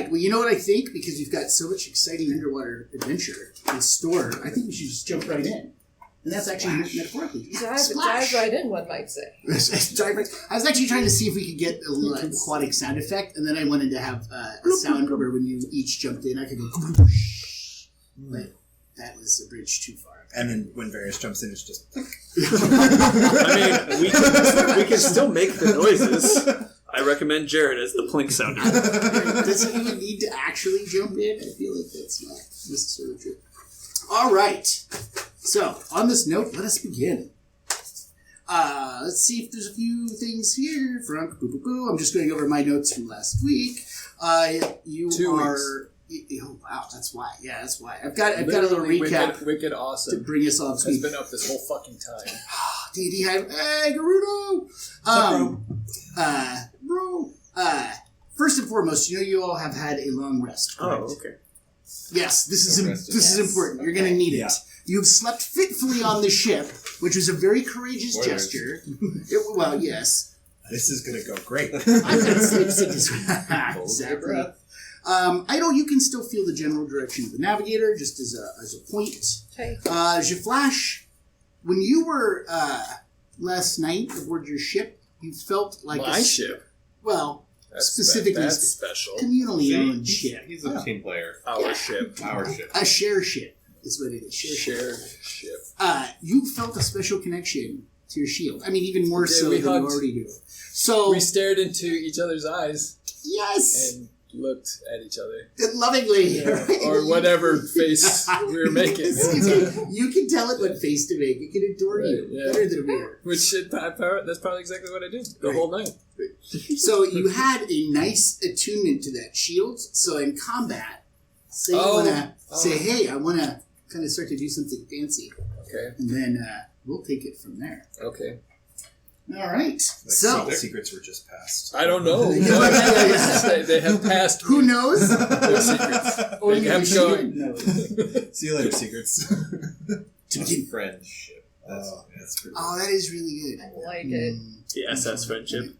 right. Well, you know what I think? Because we've got so much exciting underwater adventure in store, I think we should just jump right in. And that's actually metaphorically. Dive right in, one might say. I was actually trying to see if we could get a little aquatic sound effect, and then I wanted to have a sound where when you each jumped in, I could go... But that was a bridge too far. And then when Varys jumps in, it's just... I mean, we can still make the noises. I recommend Jared as the plink sounder. Does he even need to actually jump in? I feel like that's not necessarily true. All right. So, on this note, let us begin. Let's see if there's a few things here. Frank, boo, boo, boo. I'm just going over my notes from last week. You 2 are... weeks. Oh, wow, that's why. Yeah, that's why. I've got a little recap. Wicked awesome. To bring us all to speed. It's been up this whole fucking time. D&D Hive. Hey, Garudo! Bro. First and foremost, you all have had a long rest. Correct? Oh, okay. Yes, this is important. You're going to need it. Yeah. You've slept fitfully on the ship, which was a very courageous gesture. Well, yes. This is going to go great. I'm going to sleep sick as well. Exactly. You can still feel the general direction of the navigator, just as a point. Okay. Jaflash, when you were last night aboard your ship, you felt like my ship. Well, specifically, that's special. Communally owned ship. He's a team player. Our ship. A share ship is what it is. Share ship. You felt a special connection to your shield. I mean, even more so than hugged. You already do. So we stared into each other's eyes. Yes. And looked at each other. Lovingly. Yeah. Right? Or whatever face we were making. You can tell it what face to make. It can adore you better than we are. That's probably exactly what I did the whole night. So you had a nice attunement to that shield. So in combat, say you want to say, hey, I want to kind of start to do something fancy. Okay. And then we'll take it from there. Okay. All right. So secrets were just passed. I don't know. They have passed. Who knows? Their secrets. Or you have going. See you later, secrets. Friendship. That's pretty good. That is really good. I like it. The SS friendship.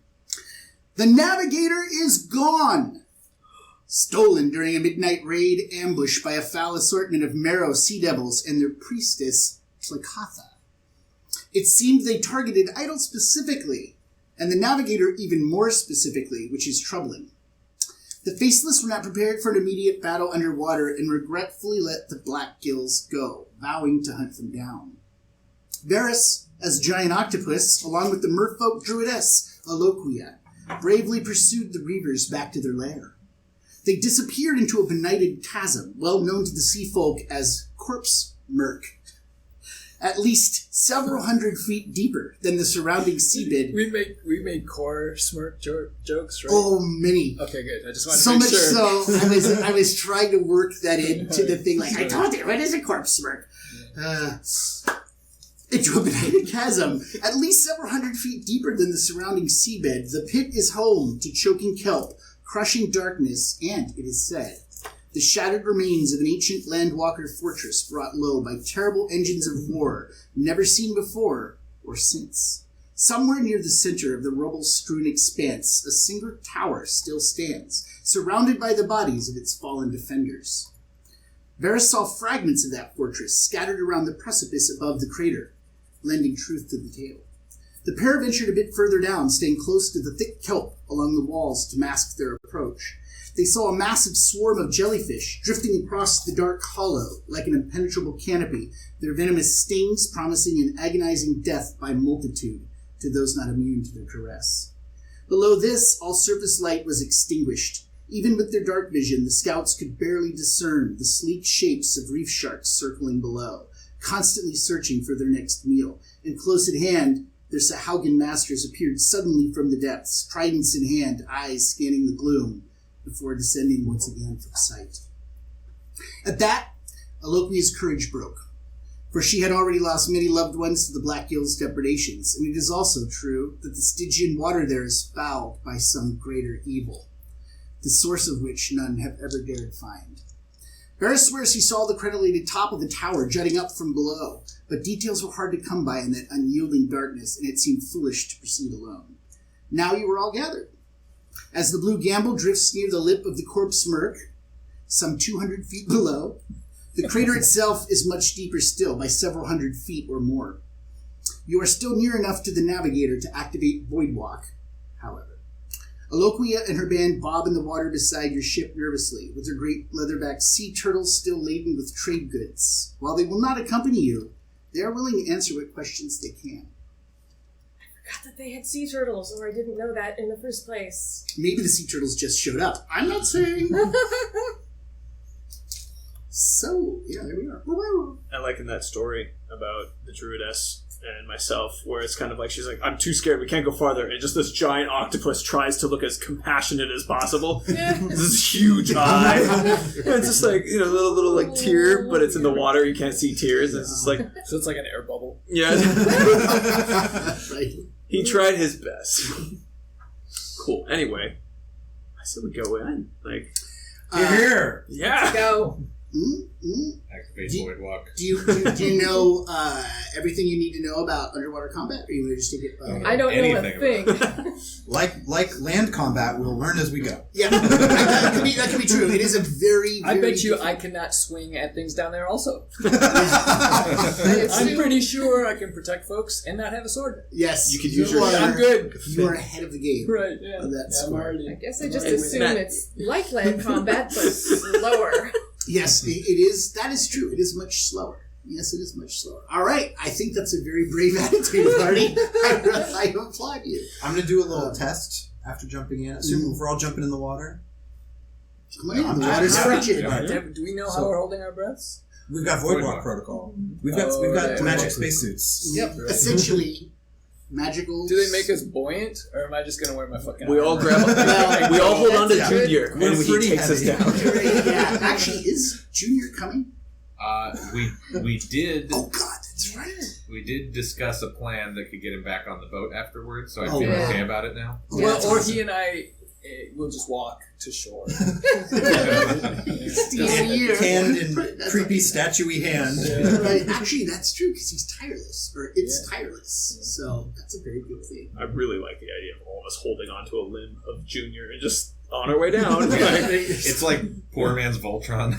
The navigator is gone. Stolen during a midnight raid ambushed by a foul assortment of marrow sea devils and their priestess, Tlakatha. It seemed they targeted Idol specifically, and the navigator even more specifically, which is troubling. The Faceless were not prepared for an immediate battle underwater and regretfully let the Black Gills go, vowing to hunt them down. Varys, as a giant octopus, along with the merfolk druidess, Aloquia, bravely pursued the Reavers back to their lair. They disappeared into a benighted chasm, well known to the sea folk as Corpse Murk, at least several hundred feet deeper than the surrounding seabed. We made core smirk jokes, right? Oh, many. Okay, good. I just wanted to make sure. So much so, I was trying to work that into the thing. Like, I told you, what is a corpse smirk? Into a benighted chasm, at least several hundred feet deeper than the surrounding seabed. The pit is home to choking kelp, crushing darkness, and, it is said, the shattered remains of an ancient landwalker fortress brought low by terrible engines of war never seen before or since. Somewhere near the center of the rubble-strewn expanse, a single tower still stands, surrounded by the bodies of its fallen defenders. Varys saw fragments of that fortress scattered around the precipice above the crater, lending truth to the tale. The pair ventured a bit further down, staying close to the thick kelp along the walls to mask their approach. They saw a massive swarm of jellyfish drifting across the dark hollow like an impenetrable canopy, their venomous stings promising an agonizing death by multitude to those not immune to their caress. Below this, all surface light was extinguished. Even with their dark vision, the scouts could barely discern the sleek shapes of reef sharks circling below, constantly searching for their next meal. And close at hand, their sahuagin masters appeared suddenly from the depths, tridents in hand, eyes scanning the gloom, before descending once again from sight. At that, Aloquia's courage broke, for she had already lost many loved ones to the Black Gill's depredations, and it is also true that the Stygian water there is fouled by some greater evil, the source of which none have ever dared find. Varys swears he saw the crenellated top of the tower jutting up from below, but details were hard to come by in that unyielding darkness, and it seemed foolish to proceed alone. Now you were all gathered. As the blue gamble drifts near the lip of the corpse smirk, some 200 feet below, the crater itself is much deeper still, by several hundred feet or more. You are still near enough to the navigator to activate Void Walk, however. Aloquia and her band bob in the water beside your ship nervously, with their great leatherback sea turtles still laden with trade goods. While they will not accompany you, they are willing to answer what questions they can. I forgot that they had sea turtles, or I didn't know that in the first place. Maybe the sea turtles just showed up. I'm not saying. So, yeah, there we are. I like in that story about the druidess and myself, where it's kind of like she's like, I'm too scared, we can't go farther, and just this giant octopus tries to look as compassionate as possible. This huge eye. And it's just like, you know, little like tear, but it's in the water, you can't see tears, and it's just like, So it's like an air bubble. yeah. Right. He tried his best. Cool. Anyway, I said we go in. Like, Here. yeah. Go. Activate Do- Void Walk. Do you know everything you need to know about underwater combat, or you want to just take it? I don't know a Anything thing. Like land combat, we'll learn as we go. Yeah, that could be true. It is a very, I very bet you I cannot swing at things down there also. I I'm assume- pretty sure I can protect folks and not have a sword. Yes, You could use your- I'm good. You are ahead of the game. Right, yeah. On that Yeah, I'm score. already- I guess I just Right. assume Matt. it's like land combat, but slower. Yes, it is. That is true. It is much slower. Yes, it is much slower. All right, I think that's a very brave attitude, Marty. I applaud you. I'm going to do a little test after jumping in. Assume if we're all jumping in the water. Come on in. I'm The water's just- frigid. Yeah. Do we know So- how we're holding our breaths? We've got Void Void Walk Walk. protocol. We've got yeah. magic spacesuits. Yep. Essentially, magical. Do they make us buoyant, or am I just going to wear my fucking We all armor? grab. we all hold on to Yeah. Junior We're when he pretty takes us heavy. down. Yeah, actually, is Junior coming? We did Oh God, that's right. we did discuss a plan that could get him back on the boat afterwards, so I Oh, feel yeah. okay about it now. Oh, Well, that's or awesome. he and I will just walk to shore. Steal you. Hand in creepy statuey hand. Right. Actually, that's true because he's tireless, or it's tireless. So that's a very good thing. I really like the idea of all of us holding onto a limb of Junior and just on our way down. Like, It's like poor man's Voltron.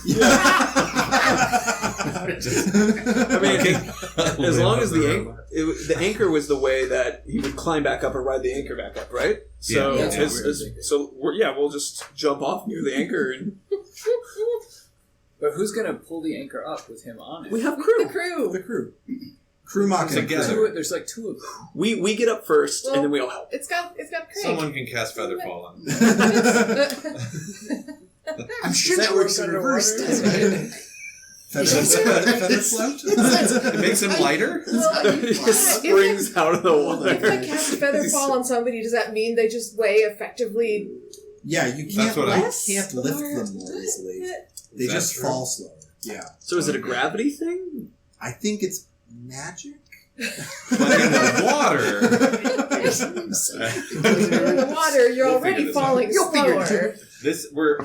I mean, as long as the anchor was the way that he would climb back up and ride the anchor back up, right? So, Yeah, we'll just jump off near the anchor, and But who's going to pull the anchor up with him on it? we have The crew. crew. The crew. Crew mocking. Together. There's like two of them. We get up first, and then we all help. It's got Craig. Someone can cast Featherfall on. I'm sure Does that that works work in reverse, underwater? doesn't it? Feather float? It makes him lighter? He just springs out of the If I water. cast Featherfall on somebody, does that mean they just weigh effectively Yeah, you can't, That's what I- can't lift them more easily. They Is that just true? fall slower. Yeah. So is it a gravity thing? I think it's magic. But in the water. in the water, you're We'll already figure this out. falling You'll figure it slower. We're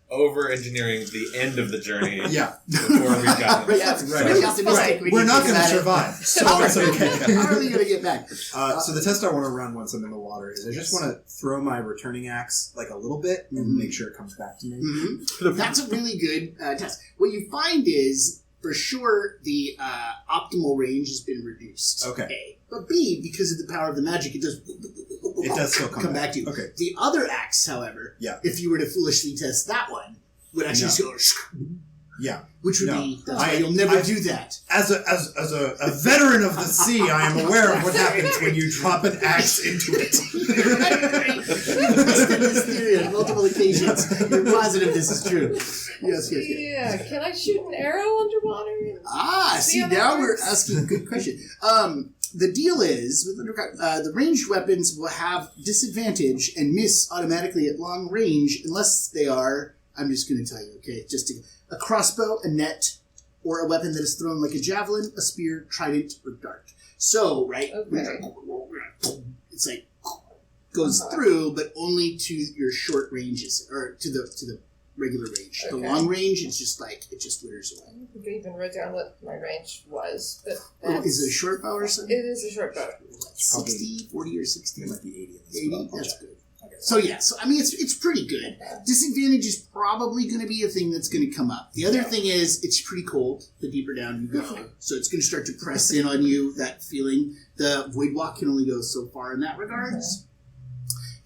over engineering the end of the journey Yeah. before we've gotten Right. Yeah. Pretty optimistic when We're you not think going to about it. survive, so it's okay. How are we going to get back? So the test I want to run once I'm in the water is I just want to throw my returning axe like a little bit and make sure it comes back to me. Mhm. That's a really good test. What you find is, for sure, the optimal range has been reduced. Okay. A. But B, because of the power of the magic, it does still come back to you. Okay. The other axe, however, Yeah. if you were to foolishly test that one, would actually just go, Yeah. which would No. be, that's why you'll never do that. As a veteran of the sea, I am aware of what happens when you drop an axe into it. You've tested this theory on multiple occasions. You're positive this is true. Yes. Yeah, can I shoot an arrow underwater? See, how that now we're works? asking a good question. The deal is, with the ranged weapons will have disadvantage and miss automatically at long range unless they are, I'm just going to tell you, okay, a crossbow, a net, or a weapon that is thrown like a javelin, a spear, trident, or dart. So, right, Okay. it's like, goes through, but only to your short ranges, or to the regular range. The Okay. long range, it's just like, it just withers away. I don't think I even wrote down what my range was, but Oh, is it a short bow or something? it is a short bow. 60, 40 or 60? It might be 80. 80? That's good. Okay. So I mean, it's pretty good. Disadvantage is probably going to be a thing that's going to come up. The other thing is it's pretty cold the deeper down you go, so it's going to start to press in on you. That feeling. The void walk can only go so far in that regards.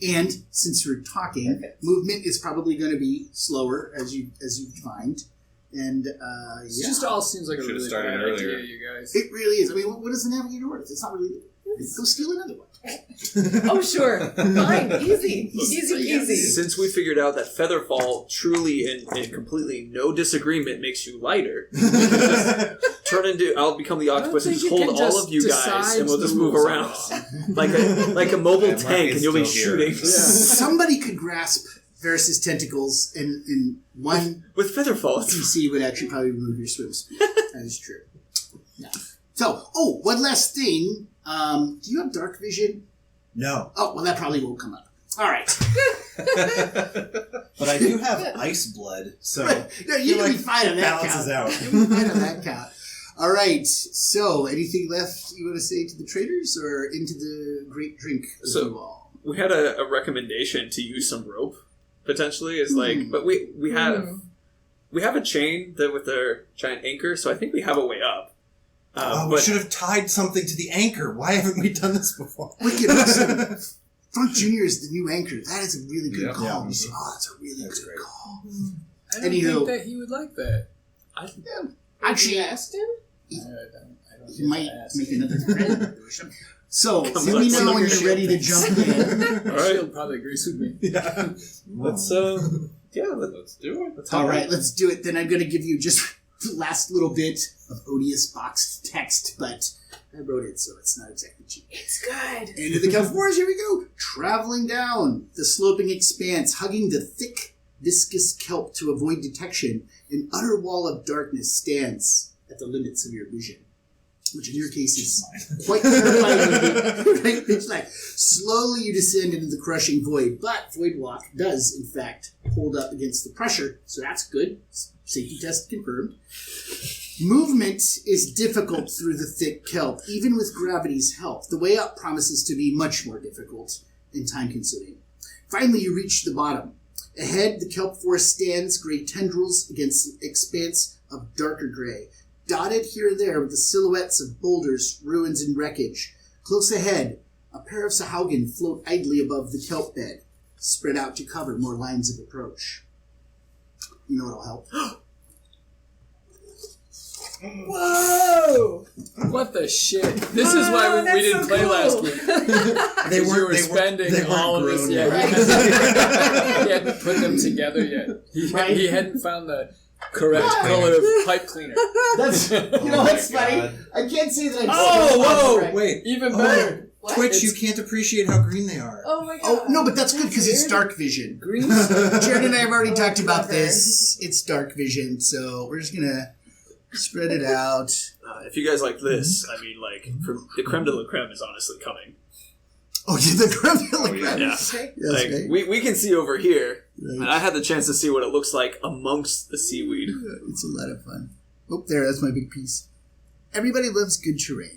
And since we're talking, movement is probably going to be slower as you find. And It just all seems like a Should've really started bad earlier. idea, you guys. it really is. I mean, what is the navigator worth? It's not really. Go steal another one. Oh, sure. Fine. Easy. Easy peasy. Since we figured out that Featherfall truly and completely no disagreement makes you lighter, turn into I'll become the octopus and think just you hold can all just of you guys decide and we'll just the move rules around on like a mobile Yeah, Mark tank is and you'll be still here. shooting Somebody could grasp Varus's tentacles and one with Featherfall. DC would actually probably remove your swim speed. That is true. Yeah. So, one last thing. Do you have dark vision? No. Oh, well, that probably won't come up. All right. But I do have ice blood, so No, you can be fine on that balances count. out. You'll be fine on that count. All right. So, anything left you want to say to the traders or into the great drink of So- you all? We had a recommendation to use some rope potentially. Is like, but we have a chain that with their giant anchor, so I think we have a way up. We should have tied something to the anchor. Why haven't we done this before? Wicked awesome. Frank Jr. is the new anchor. That is a really good Yeah. call. Yeah. Oh, that's a really That's good great. call. I don't Anywho. think that he would like that. Actually, You asked him? I don't he get might to ask. make another friend. So, Come let on, me see know what when your you're ready to jump in. All right, Shield probably agrees with me. Yeah. let's Let's do it. All right, let's do it. Then I'm going to give you just the last little bit of odious boxed text, but I wrote it, so it's not exactly cheap. It's good. Into the Kelp Forest, here we go. Traveling down the sloping expanse, hugging the thick, viscous kelp to avoid detection, an utter wall of darkness stands at the limits of your vision. Which in your case is quite terrifying. Right? Pitch black. Slowly you descend into the crushing void, but Void Walk does, in fact, hold up against the pressure, so that's good. Safety test confirmed. Movement is difficult through the thick kelp, even with gravity's help. The way up promises to be much more difficult and time-consuming. Finally, you reach the bottom. Ahead, the kelp forest stands, gray tendrils against an expanse of darker gray, dotted here and there with the silhouettes of boulders, ruins, and wreckage. Close ahead, a pair of sahuagin float idly above the kelp bed, spread out to cover more lines of approach. You know what'll help? Whoa! What the shit? This is why we didn't play last week. They You were spending they weren't all of this. grown Yeah, yet. he hadn't put them together yet. Right. He hadn't found the correct color of pipe cleaner. That's, you know what's funny? I can't say that I'm Oh, whoa! Wait. Even Oh. better. What? Twitch, you can't appreciate how green they are. Oh my god. Oh, no, but that's good because it's weird. dark vision. Green. Jared and I have already talked about clever. this. It's dark vision, so we're just gonna spread it out. if you guys like this, I mean, like the creme de la creme is honestly coming. Oh, did the creme de la yeah. creme? Yeah. Okay. Yes, Like right. we can see over here, and Right. I had the chance to see what it looks like amongst the seaweed. It's a lot of fun. Oh, there, that's my big piece. Everybody loves good terrain.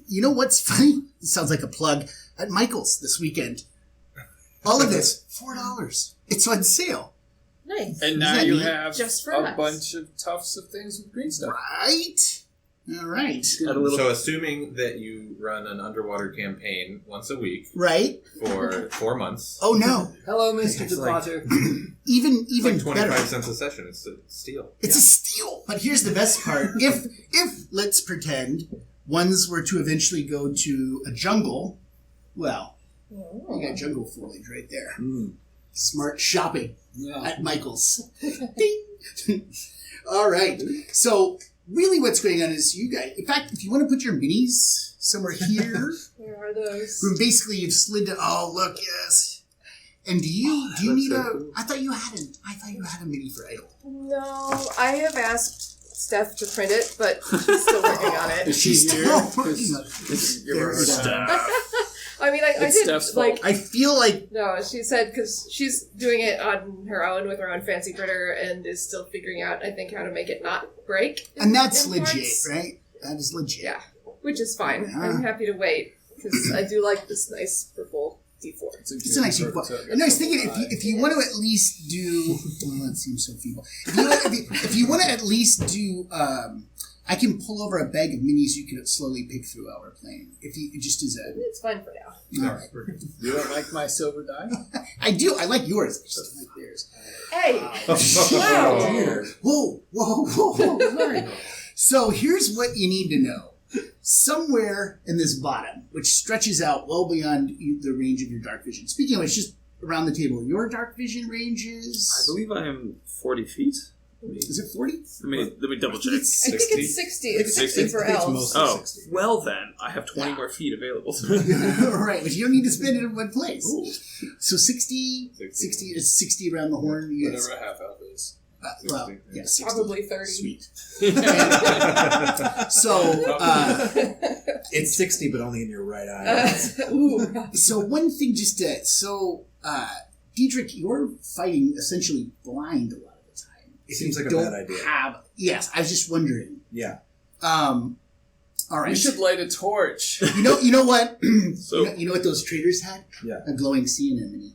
You know what's funny? It sounds like a plug. At Michael's this weekend. All of this, $4. It's on sale. Nice. And now Isn't that you neat? have Just for a us. bunch of tufts of things with green stuff. Right? All right. Had a little So, assuming that you run an underwater campaign once a week Right? for 4 months, Oh, no. Hello, Mr. It's like- DePotter. Even it's like 25 better. cents a session. It's a steal. It's a steal. But here's the best part. If let's pretend ones were to eventually go to a jungle, well, you got jungle foliage right there. Smart shopping Yeah. at Michael's. Ding. All right. So really what's going on is you guys, in fact, if you want to put your minis somewhere here, Where are those? where basically you've slid to, oh, look, yes. And do you that's need so a, cool. I thought you had a mini for Idle. No, I have asked Steph to print it, but she's still working on it. Is she She's here? still 'Cause working on it. give her a There's hard that. time. I mean, I It's did, Steph's like, I feel like no, she said, because she's doing it on her own with her own fancy printer and is still figuring out, I think, how to make it not break. and that's in legit, parts. right? That is legit. Yeah, which is fine. Yeah. I'm happy to wait, because I do like this nice purple D4. It's a nice D4. And I was thinking, if you want to at least do, well, that seems so feeble. If you want to at least do, I can pull over a bag of minis you can slowly pick through while we're playing. If you just as a, It's fine for now. all right. You don't like my silver die? I do. I like yours. I just don't like theirs. Hey! Whoa! Sorry. So here's what you need to know. Somewhere in this bottom, which stretches out well beyond the range of your dark vision. Speaking of which, just around the table, your dark vision range is... I believe I am 40 feet. Is it 40? Let me double check. I think it's 60. It's 60 for It's elves. mostly Oh, 60. well then, I have 20 more feet available to me. Right, but you don't need to spend it in one place. Ooh. So 60 is 60 around the horn. You guys, Whatever a half elf is. well, yeah, 60. Probably 30. Sweet. So, It's 60, but only in your right eye. Ooh. so one thing just to, Diedrich, you're fighting essentially blind a lot of the time. If Seems you like a don't bad idea. Yes, I was just wondering. Yeah. All right. We should light a torch. You know what? So- you know what those traders had? Yeah. A glowing sea anemone.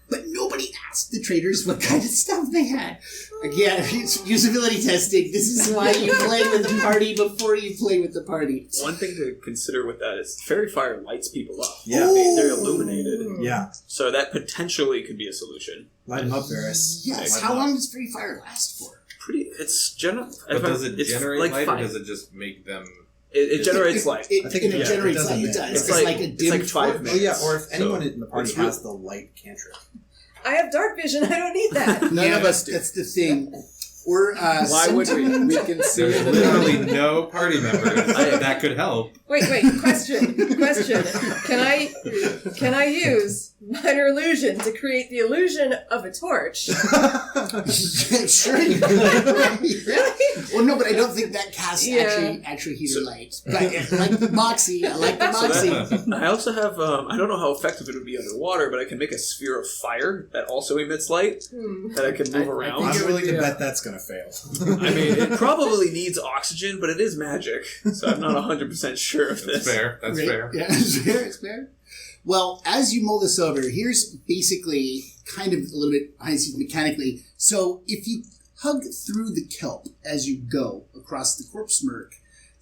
But nobody asked the traders what kind of stuff they had. Again, it's usability testing. This is why you play with the party before you play with the party. One thing to consider with that is fairy fire lights people up. Yeah. They're illuminated. Yeah. So that potentially could be a solution. Light them up, Varys. Yes. Light How 'em up. long does free fire last for? It's general. But does it it's generate like light, five. or does it just make them? It generates light. I think it it generates does light. It emit. does. It's It's like- like a it's dim like 5 torch. Oh yeah, minutes. or if anyone So, in the party it's has the light cantrip. I have dark vision. I don't need that. None of us do. That's the thing. Or Why would we? We can see There's in the literally no party members that could help. Wait. Question. Can I use minor illusion to create the illusion of a torch? Sure. You could. Really? Well, no, but I don't think that casts Yeah. actually heater light. But I like the moxie. I like the moxie. I also have, I don't know how effective it would be underwater, but I can make a sphere of fire that also emits light that I can move around. think I'm it willing would to be bet that's going to fail. I mean, it probably needs oxygen, but it is magic, so I'm not 100% sure of That's this. fair. That's Right? fair. Yeah, it's fair. Well, as you mull this over, here's basically kind of a little bit behind the scenes mechanically. So if you hug through the kelp as you go across the corpse murk,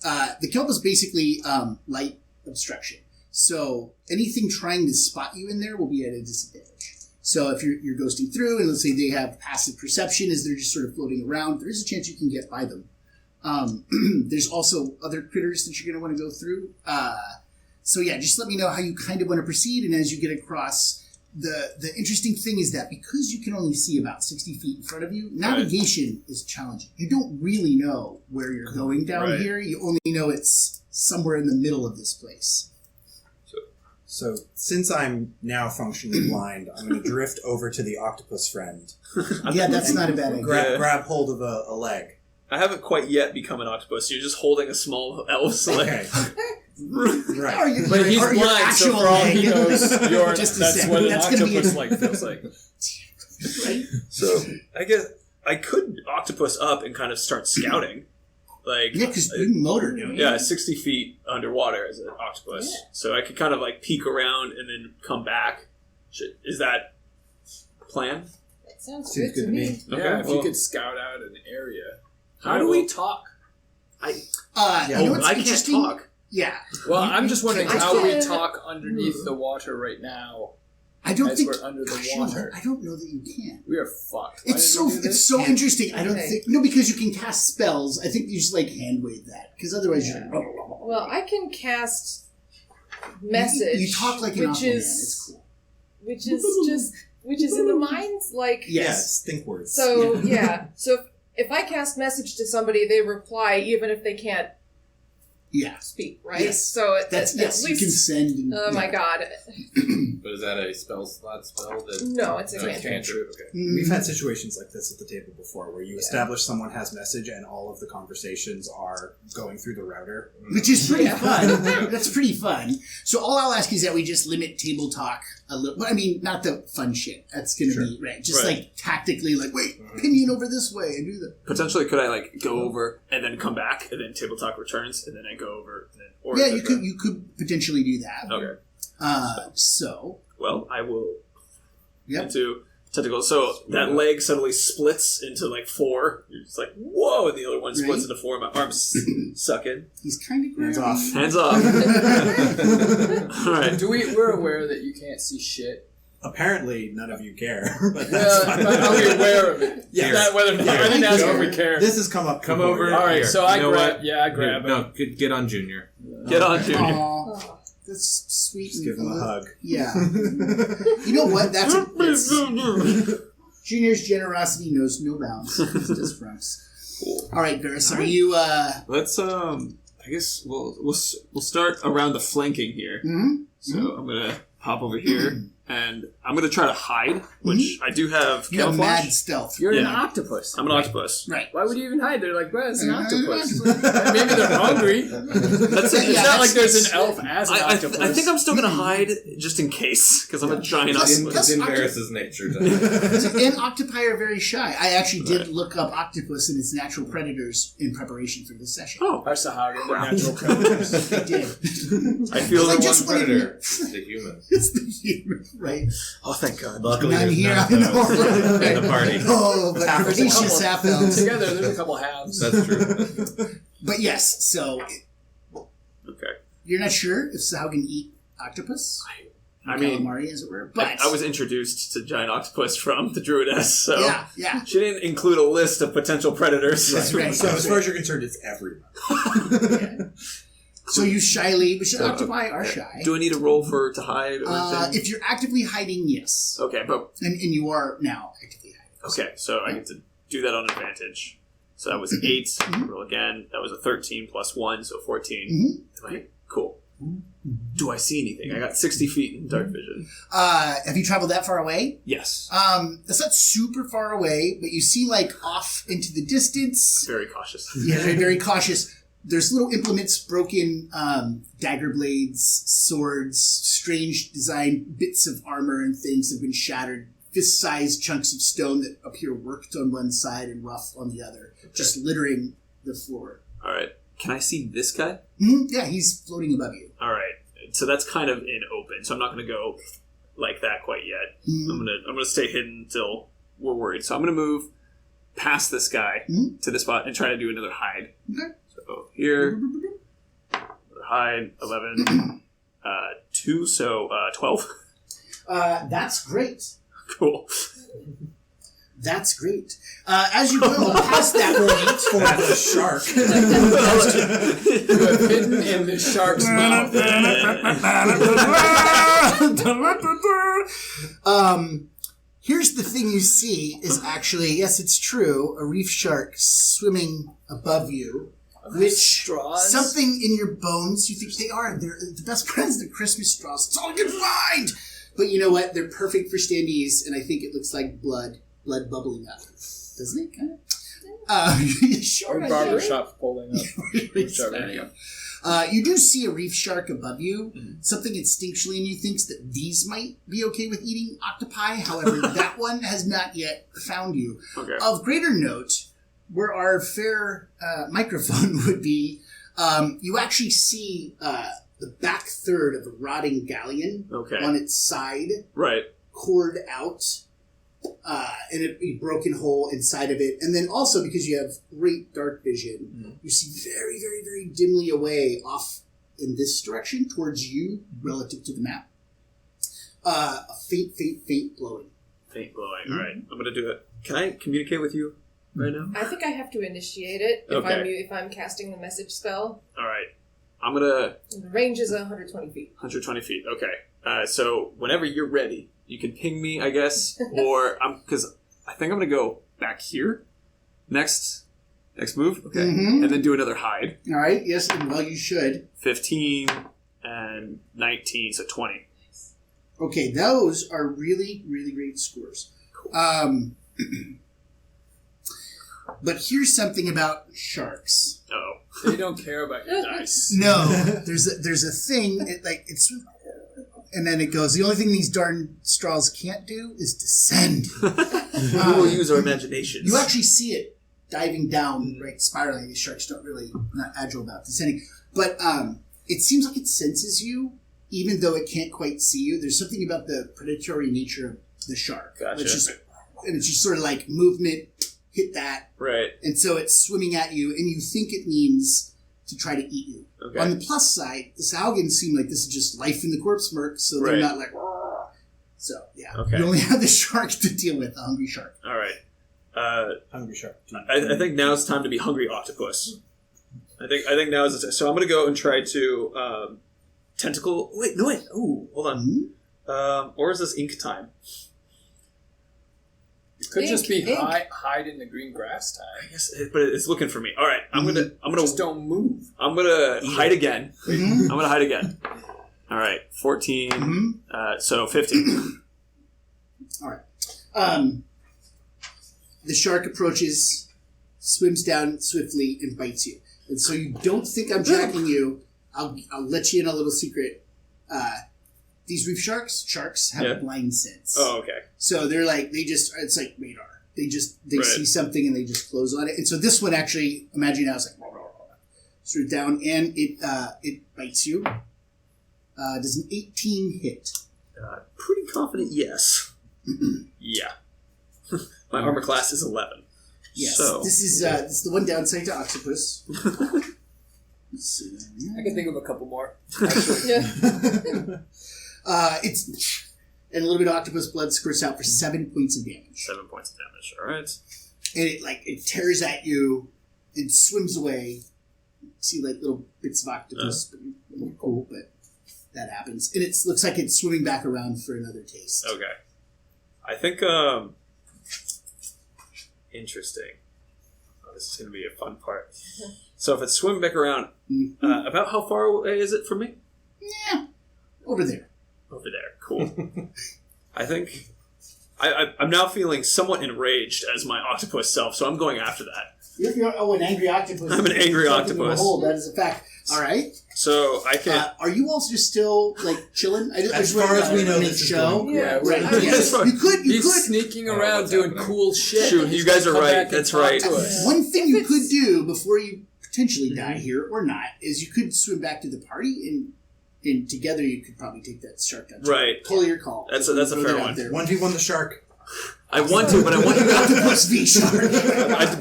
the kelp is basically light obstruction. So anything trying to spot you in there will be at a disadvantage. So if you're ghosting through, and let's say they have passive perception as they're just sort of floating around, there is a chance you can get by them. There's also other critters that you're going to want to go through. So yeah, just let me know how you kind of want to proceed, and as you get across, the interesting thing is that because you can only see about 60 feet in front of you, navigation is challenging. You don't really know where you're going down Right. here. You only know it's somewhere in the middle of this place. So, since I'm now functionally blind, I'm going to drift over to the octopus friend. Yeah, that's not a bad idea. Grab hold of a leg. I haven't quite yet become an octopus. You're just holding a small elf's leg. Okay. Or Right. your- But he's or your blind, so actual for all he leg. knows, Just a that's second. what an That's gonna be octopus a- like feels like. Right? So I guess I could octopus up and kind of start scouting. Like, Yeah, because you motor, don't you? yeah, 60 feet underwater as an octopus. Yeah. So I could kind of like peek around and then come back. Is that a plan? That sounds Seems good to me. Okay, Yeah, if well- you could scout out an area. How Alright, do we well- talk? You know what's I can't interesting? talk. Yeah. Well, I'm just wondering I how we can- talk underneath the water right now. I don't As think we're under the gosh, you know water. what? I don't know that you can. We are fucked. Why It's did we so do this? it's so interesting. I don't Okay. think because you can cast spells. I think you just like hand wave that because otherwise Yeah. you're Well, I can cast message. You talk like an which Aquaman. is It's cool. which is in the mind. Like Yes. Think words. so, yeah. So if I cast message to somebody, they reply even if they can't Yeah. speak. Right. Yes. So That's at yes. You least. can send. And, Oh my god! But is that a spell slot spell? That No, it's a no, cantrip. Okay. We've had situations like this at the table before where you establish someone has message and all of the conversations are going through the router. Which is pretty Yeah. fun. That's pretty fun. So all I'll ask is that we just limit table talk a little. But I mean, not the fun shit. That's going to be right. Just Right. like tactically, like wait, pinion over this way and do that. Potentially, could I like go over and then come back and then table talk returns and then I go over and then or Yeah, is you it could potentially do that. Okay. Well, I will Yep. into tentacles. So that leg suddenly splits into like 4. You're just like, whoa! And the other one splits into 4. My arms suck in. He's kind of Hands off. Hands off. All right. We're aware that you can't see shit. Apparently, none of you care. But that's fine. Are we aware of it? Yes. Not whether or not. I didn't ask if we care. This has come up. Come before, over. yeah. All right, Here. so I You know grab. what? Yeah, I grab him. No, get on Junior. Get on, Junior. Aw, that's sweet. Just give him a hug. Yeah. You know what? That's Junior's generosity knows no bounds. It's just for us. Cool. All right, Garrus, are you? Let's I guess we'll start around the flanking here. Mhm. So I'm gonna hop over here and I'm gonna try to hide, which I do have You have camouflage. mad stealth. You're an Yeah. octopus. I'm an octopus. Right. Why would you even hide? They're like, well, it's an Uh, octopus. Maybe they're hungry. That's Yeah, it. It's not like there's that's- an elf as an I octopus. think I'm still gonna hide just in case because I'm a giant Plus- octopus. plus- It's in Varys' nature. to- And octopi are very shy. I actually did look up octopus and its natural predators in preparation for this session. Oh, Our sahuagin, the natural predators. I did. I feel I The just one wanted predator, to- the human. It's the human, right? oh, thank God. Luckily, I'm there's here. none I of know. those in the party. Oh, but Half There's a rapacious half elves. Together, there's a couple halves. That's true. But yes, so Okay. you're not sure if sahuagin eat octopus? I mean, calamari, as it were. But I was introduced to giant octopus from the Druidess, so yeah. she didn't include a list of potential predators. That's right. So as far as you're concerned, it's everyone. So you shyly, but So, octopi are shy. Do I need a roll to hide or anything? If you're actively hiding, yes, Okay, but and you are now actively hiding. okay, so I get to do that on advantage. So that was 8. Roll again. That was a 13 plus 1, so 14. Am I cool? Do I see anything? I got 60 feet in dark vision. Have you traveled that far away? Yes. That's not super far away, but you see like off into the distance. Very cautious. Yeah, very, very cautious. There's little implements, broken dagger blades, swords, strange design bits of armor and things have been shattered. Fist-sized chunks of stone that appear worked on one side and rough on the other, just littering the floor. All right. Can I see this guy? Yeah, he's floating above you. All right. So that's kind of in open. So I'm not going to go like that quite yet. I'm gonna stay hidden until we're worried. So I'm gonna move past this guy to the spot and try to do another hide. Okay. So here, another hide 11, 2, so 12. That's great. Cool. That's great. As you go past that point for That's a shark. You have hidden in the shark's mouth. Here's the thing you see is actually, yes, it's true, a reef shark swimming above you. Which Straws? something in your bones, you think they are. They're the best friends, the Christmas straws. It's all you can find. But you know what? They're perfect for standees, and I think it looks like blood bubbling up. Doesn't it? Kind of. Sure. Or I barbershop pulling up. guess. There you go. You do see a reef shark above you. Something instinctually in you thinks that these might be okay with eating octopi. However, that one has not yet found you. Okay. Of greater note, where our fair microphone would be, you actually see the back third of a rotting galleon Okay. on its side, Right. cored out, and a broken hole inside of it. And then also, because you have great dark vision, you see very, very, very dimly away off in this direction towards you relative to the map. A faint blowing. Faint blowing. All right. I'm gonna do it. Can I communicate with you right now? I think I have to initiate it if I'm casting the message spell. All right. I'm gonna The range is 120 feet. 120 feet. Okay. So whenever you're ready, you can ping me, I guess, or because I think I'm gonna go back here. Next move. Okay. Mhm. And then do another hide. All right. Yes. Well, you should. 15 and 19, so 20. Okay, those are really, really great scores. But here's something about sharks. Oh. They don't care about your dice. No, there's a thing. It's, and then it goes. The only thing these darn straws can't do is descend. We will use our imaginations. You actually see it diving down, right, spiraling. These sharks not agile about descending, but it seems like it senses you even though it can't quite see you, there's something about the predatory nature of the shark. Gotcha. It's just sort of like movement, hit that, Right. and so it's swimming at you, and you think it means to try to eat you. Okay. On the plus side, the sahuagin seem like this is just life in the corpse murk, so they're Right. not like. "Rrr." So yeah, Okay. you only have the shark to deal with, the hungry shark. All right. Hungry shark. I think now it's time to be hungry octopus. I think now is the time. So I'm gonna go and try to tentacle. Wait. Ooh, hold on. Or is this ink time? It could just be Ink. hide in the green grass I time. guess, but it's looking for me. All right. I'm gonna Just don't move. I'm gonna hide again. Mhm. I'm gonna hide again. All right. 14. Mhm. So 15. The shark approaches, swims down swiftly, and bites you. And so you don't think I'm tracking you. I'll let you in a little secret. These reef sharks have Yeah. a blind sense. Oh, okay. So they're like, it's like radar. They Right. see something and they just close on it. And so this one actually, imagine now, it's like, sort of down, and it bites you. Does an 18 hit? Pretty confident, yes. Yeah. My armor class is 11. Yes. So This is the one downside to octopus. Let's see. I can think of a couple more. Actually. Yeah. It's and a little bit of octopus blood squirts out for 7 points of damage, 7 points of damage. All right. and it tears at you and swims away. See like little bits of octopus, but cool, but that happens, and it looks like it's swimming back around for another taste. Okay. I think. Interesting. Oh, this is going to be a fun part. So if it's swimming back around, about how far away is it from me? Yeah, over there. Over there. Cool. I think I'm now feeling somewhat enraged as my octopus self, so I'm going after that. You're an angry octopus. I'm an angry Something to octopus. behold, that is a fact. All right. So I can. Are you all just still like chilling? As far as we know, make this is show. going. Yeah. Right. I mean, Yes. Sorry. You could. He's sneaking around what's doing happening. cool shit. Shoot, and he's you guys gonna are come right. back and That's talk right. to us. One thing If you it's- could do before you potentially die here or not is you could swim back to the party and together you could probably take that shark down. Right. Totally your call. That's a Throw fair that out one. there. 1v1 the shark. I want to, but I want you guys. Octopus v shark.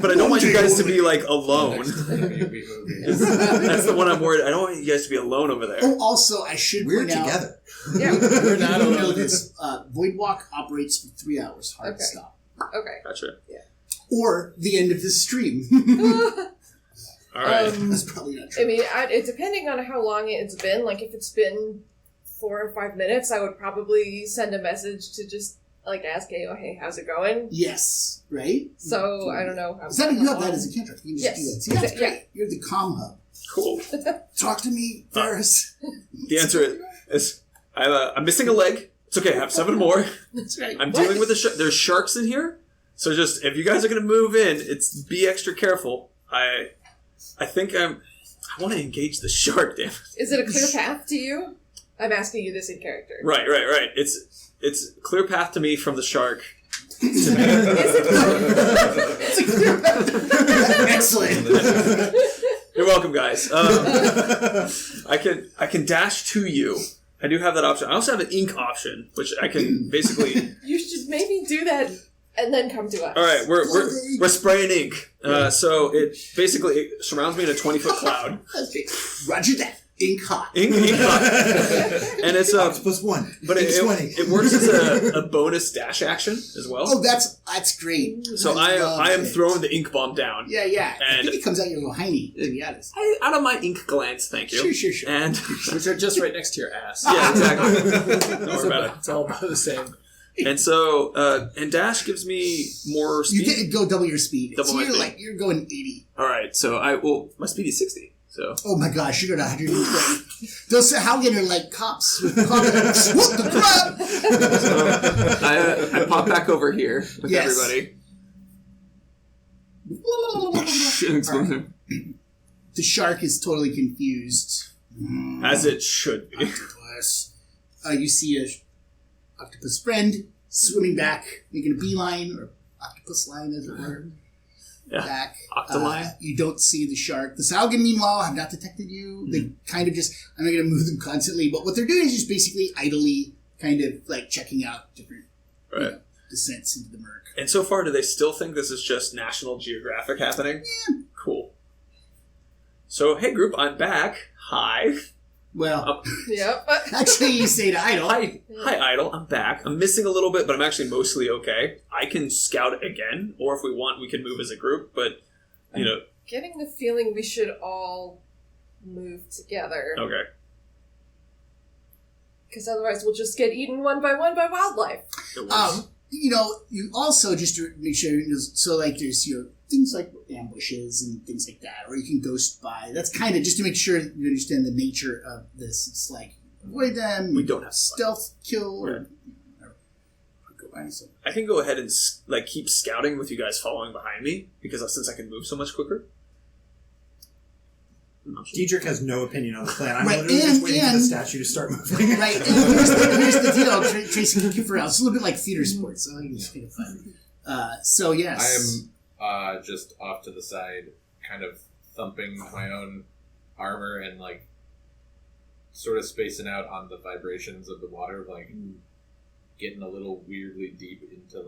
But I don't want you guys to be like alone. Next time you beat movie. That's the one I'm worried. I don't want you guys to be alone over there. Oh, also, I should We're point out. together. Yeah. We're not You know alone. this. Void Walk operates for 3 hours. Hard Okay. stop. Okay. Gotcha. Or the end of this stream. All right. That's probably not true. I mean, it depending on how long it's been. Like, if it's been 4 or 5 minutes, I would probably send a message to just like ask Ayo, hey, how's it going? Yes, right? So I don't know. Is that you have that as a cantrip? You can just Yes. do that. See, that's Yeah. great. You're the comm hub. Cool. Talk to me, Ferris. The answer is I'm missing a leg. It's okay. I have 7 more. That's right. I'm dealing with there's sharks in here. So just if you guys are gonna move in, be extra careful. I think I want to engage the shark. Damn it. Is it a clear path to you? I'm asking you this in character. Right. It's clear path to me from the shark. Is it? It's a clear path. Excellent. You're welcome, guys. I can dash to you. I do have that option. I also have an ink option, which I can basically. You should maybe do that and then come to us. All right, we're spraying ink. So it basically surrounds me in a 20-foot cloud. Roger that. Ink hot. Ink hot. And it's Octopus 1. but It's 20. it works as a bonus dash action as well. Oh, that's great. So love I am it. throwing the ink bomb down. Yeah. I And- think it comes out your little hiney, to be honest. Out of my ink glands, thank you. Sure. And Which are just right next to your ass. yeah, exactly. Don't worry about it. It's all about the same. And so, and dash gives me more You speed. did go double your speed. Double so my you're speed. like, you're going 80. All right, so my speed is 60. So Oh my gosh, you're going 120. Those Sahuagin are like cops with cops. Whoop the crap! so I pop back over here with Yes. everybody. The shark is totally confused. As it should be. Octopus. You see a octopus friend swimming back, making a beeline, or octopus line as it were. back. Octoline. You don't see the shark. The sahuagin, meanwhile, have not detected you. They kind of just, I'm not going to move them constantly, but what they're doing is just basically idly kind of like checking out different descents into the murk. And so far, do they still think this is just National Geographic happening? Yeah. Cool. So, hey group, I'm back. Hi. Well, Yep. actually, you say to Idle. Hi, Idle. I'm back. I'm missing a little bit, but I'm actually mostly okay. I can scout again, or if we want, we can move as a group. But Getting the feeling we should all move together. Okay. Because otherwise we'll just get eaten one by wildlife. You also, just to make sure, so like there's, things like ambushes and things like that, or you can ghost by. That's kind of just to make sure you understand the nature of this. It's like, avoid them. We don't have stealth kill, or go by. So. I can go ahead and keep scouting with you guys following behind me, because since I can move so much quicker. Diedrich has no opinion on the plan. I'm Right, literally just waiting for the statue to start moving. Right, and here's the deal. Tracy can keep around. It's a little bit like theater sports, so it's kind of fun. So, yes. I am just off to the side, kind of thumping my own armor and, sort of spacing out on the vibrations of the water, getting a little weirdly deep into,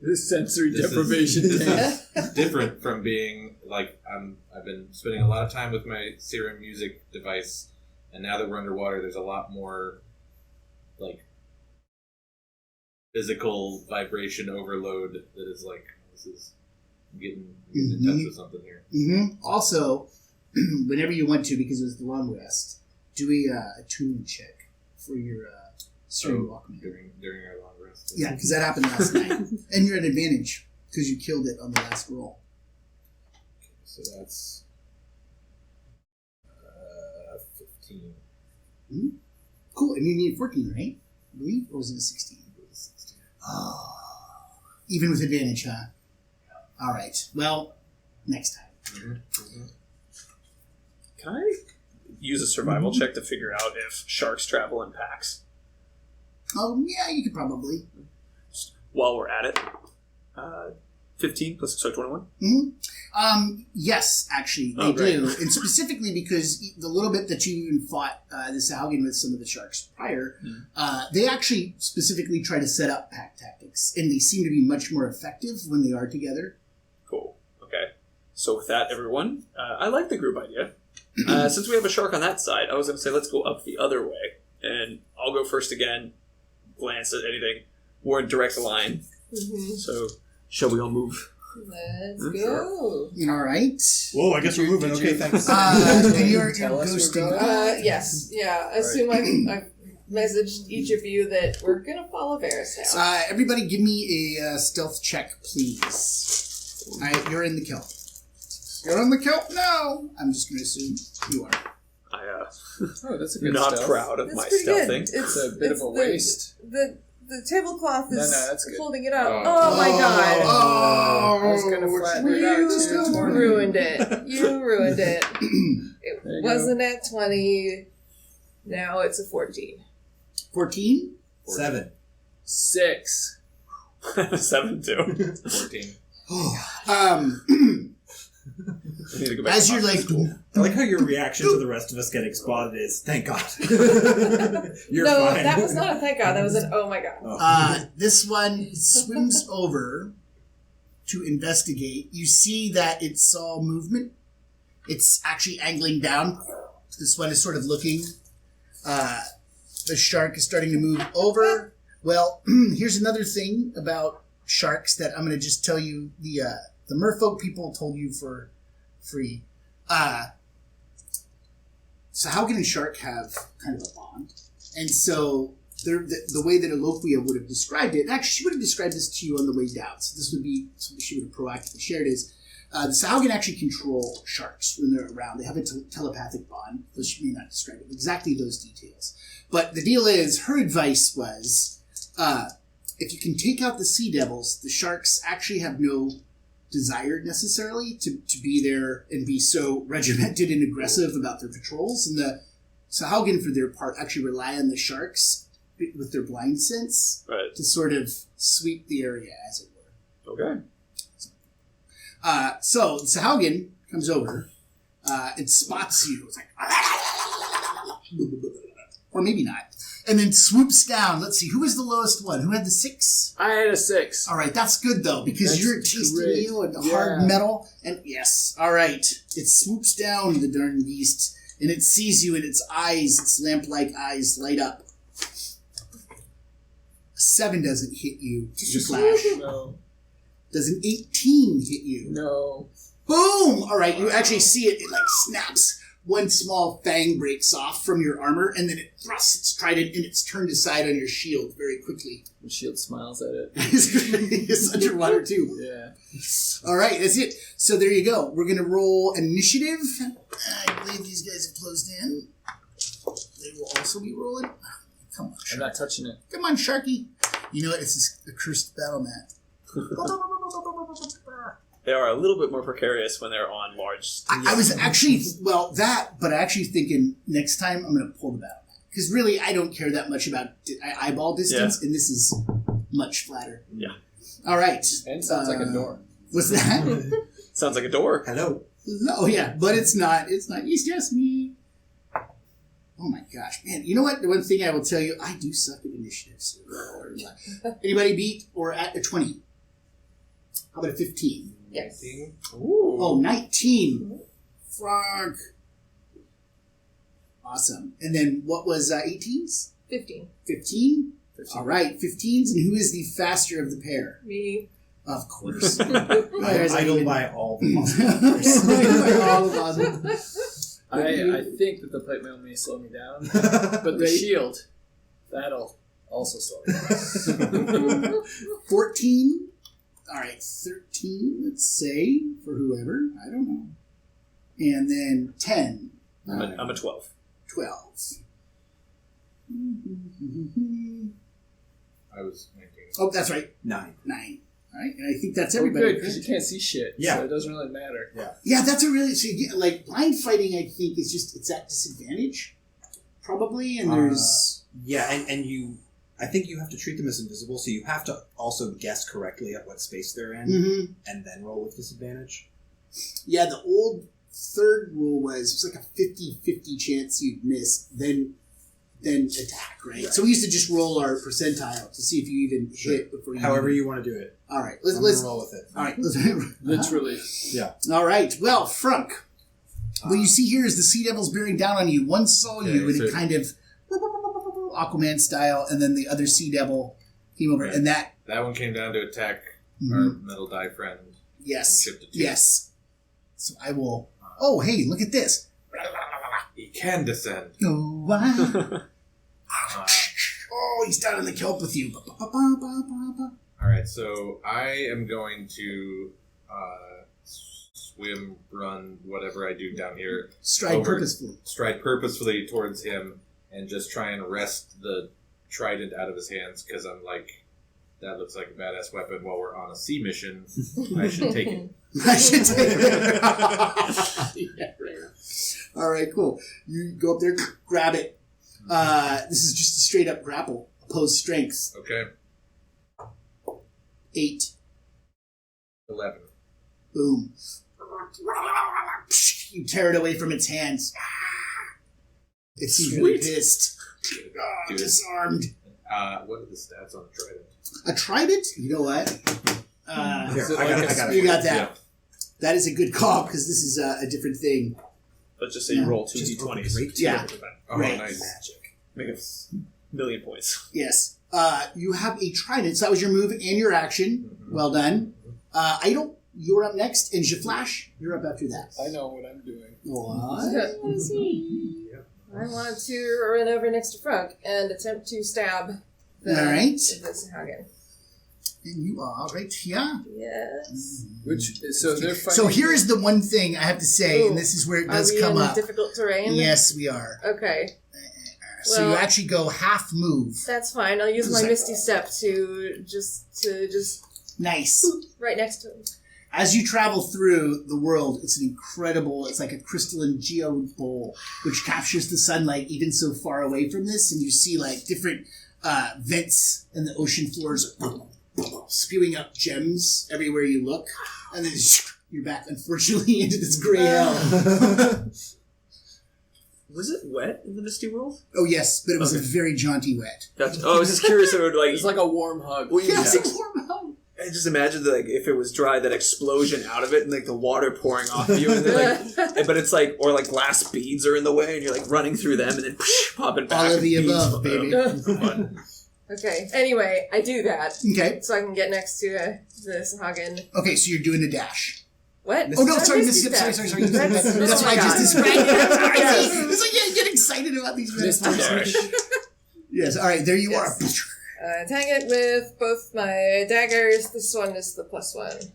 This sensory deprivation tank. different from being I've been spending a lot of time with my Serum music device, and now that we're underwater, there's a lot more physical vibration overload that is I'm getting in touch with something here. Mm-hmm. Also, whenever you want to, because it was the long rest, do a attunement check for your Serum Walkman. During our long rest. Yeah, because that happened last night. And you're at advantage, because you killed it on the last roll. Okay, so that's 15. Mm-hmm. Cool, and you need 14, right? I believe? Or was it a 16? Oh. Even with advantage, huh? All right. Well, next time. Mm-hmm. Mm-hmm. Can I use a survival check to figure out if sharks travel in packs? Oh, yeah, you could probably. While we're at it. 15 plus 21? Mm-hmm. Yes, actually, they do. And specifically because the little bit that you even fought the sahuagin with some of the sharks prior, they actually specifically try to set up pack tactics, and they seem to be much more effective when they are together. Cool. Okay. So with that, everyone, I like the group idea. Since we have a shark on that side, I was going to say let's go up the other way, and I'll go first again, glance at anything. We're in direct line, so shall we all move? Let's go. All right. Whoa, I guess we're moving. Okay, thanks. And you're Tell us ghosting. we're Yes. Yeah. Assume I've messaged each of you that we're going to follow Varys now. Everybody give me a stealth check, please. All right, you're in the kelp. You're in the kelp now. I'm just going to assume you are. Oh, that's a good not stealth. proud of That's my pretty good. stealthing. It's a bit of a waste. The tablecloth is that's good. holding it up. Oh. Oh my god. Oh, I was going to flatten it out You too. ruined it. You ruined it. It There you wasn't at 20. Now it's a 14. 14? 7. 6. 7 too. 14. I need to go back As to you're like, I like how your reaction to the rest of us getting spotted is, thank God. You're No, fine. that was not a thank God. That was an oh my God. this one swims over to investigate. You see that it saw movement. It's actually angling down. This one is sort of looking. The shark is starting to move over. Well, here's another thing about sharks that I'm going to just tell you. The merfolk people told you for free. Sahuagin and shark have kind of a bond. And so the way that Eloquia would have described it, and actually she would have described this to you on the way down, so this would be something she would have proactively shared, is the Sahuagin actually control sharks when they're around. They have a telepathic bond, though she may not describe it exactly those details. But the deal is, her advice was, if you can take out the sea devils, the sharks actually have no desire necessarily to be there and be so regimented and aggressive about their patrols. And the Sahuagin, for their part, actually rely on the sharks with their blind sense to sort of sweep the area, as it were. Okay. So the sahuagin comes over and spots you. It's like, or maybe not. And then swoops down. Let's see, who was the lowest one? Who had the 6? I had a 6. All right, that's good though, because That's you're tasting great. you and hard metal. And yes, all right. It swoops down, the darn beast, and it sees you, and its eyes, its lamp-like eyes, light up. A 7 doesn't hit you. Just flash. No. Does an 18 hit you? No. Boom! All right, you actually see it. It like snaps. One small fang breaks off from your armor, and then it thrusts its trident, and it's turned aside on your shield very quickly. The shield smiles at it. It's underwater too. Yeah. All right, that's it. So there you go. We're going to roll initiative. I believe these guys have closed in. They will also be rolling. Come on, I'm Sharky. not touching it. Come on, Sharky. You know what? It's a cursed battle mat. They are a little bit more precarious when they're on large. I was actually, but I actually thinking next time I'm going to pull the battle mat. Because really, I don't care that much about eyeball distance, and this is much flatter. Yeah. All right. And sounds like a door. What's that? Sounds like a door. Hello. Oh, yeah, but it's not. It's not. It's just me. Oh, my gosh. Man, you know what? The one thing I will tell you, I do suck at initiatives. Anybody beat or at a 20? How about a 15? Yes. Ooh. Oh, 19. Frog. Awesome. And then what was 18s? 15. 15? All right, 15s. And who is the faster of the pair? Me. Of course. I go by all the monsters. All the monsters. I think that the plate mail may slow me down, but the shield, that'll also slow me down. 14. All right, 13, let's say, for whoever. I don't know. And then 10. I'm a 12. 12. I was 19. Oh, that's right. 9. 9. All right, and I think that's Oh, everybody. good, because you can't see shit, Yeah. so it doesn't really matter. Yeah, that's a really... So you get, like, blind fighting, I think, is just... It's at disadvantage, probably, and there's... Yeah, and you... I think you have to treat them as invisible, so you have to also guess correctly at what space they're in, Mhm. and then roll with disadvantage. Yeah, the old third rule was it was like a 50-50 chance you'd miss, then attack, right? So we used to just roll our percentile to see if you even hit before you... However you want to do it. All right, I'm let's gonna roll with it. all right, let's... Literally. All right, well, Frunk, what you see here is the Sea Devil's bearing down on you. One saw you, and it kind of... Aquaman style, and then the other Sea Devil came over, and that... That one came down to attack our metal die friend. Yes, Shipped it to yes. So I will... Oh, hey, look at this. He can descend. Oh, oh, he's down in the kelp with you. Alright, so I am going to swim, run, whatever I do down here. Stride purposefully. Stride purposefully towards him and just try and wrest the trident out of his hands because I'm like, that looks like a badass weapon while we're on a sea mission. I should take it. I should take it. Yeah, right. All right, cool. You go up there, grab it. This is just a straight up grapple. Opposed strength. Okay. 8. 11. Boom. You tear it away from its hands. It seems really pissed. Good. Disarmed. What are the stats on the trident? A trident? You know what? Here, I got You it. got that. Yeah. That is a good call because this is a different thing. Let's just say you roll 2 Just d20s. great. Yeah. Oh, Right. nice. Make a million points. Yes. You have a trident. So that was your move and your action. Well done. Idle, you're up next. And Jaflash, you're up after that. I know what I'm doing. What? I want to run over next to Frunk and attempt to stab the sahuagin. And you are right here. Yes. So they're fighting. So here is the one thing I have to say, and this is where it does Are we come in up. difficult terrain? Yes, we are. Okay. So you Well- actually go half move. That's fine. I'll use my Misty Step to just Nice. right next to him. As you travel through the world, it's it's like a crystalline geode bowl, which captures the sunlight even so far away from this, and you see like different vents in the ocean floors spewing up gems everywhere you look, and then You're back, unfortunately, into this gray hell. Was it wet in the Misty World? Oh, yes, but it was Okay. a very jaunty wet. Gotcha. Oh, I was just curious if it would like. It's like a warm hug. Well, you Yes, just, a warm hug. I just imagine that, like, if it was dry, that explosion out of it and like the water pouring off of you, and then like, but it's like, or like glass beads are in the way, and you're like running through them, and then popping back. All of and the beads above, fly baby. out. Fun. Okay. Anyway, I do that Okay. so I can get next to the sahuagin. Okay, so you're doing the dash. What? Oh, no, That's sorry, Misty sorry. Step. That's oh what I my just God. described. It. Sorry. Yes. It's like, yeah, get excited about these Misty metaphors. Dash. Yes, all right, there you Yes. are. Attack it with both my daggers. This one is the +1.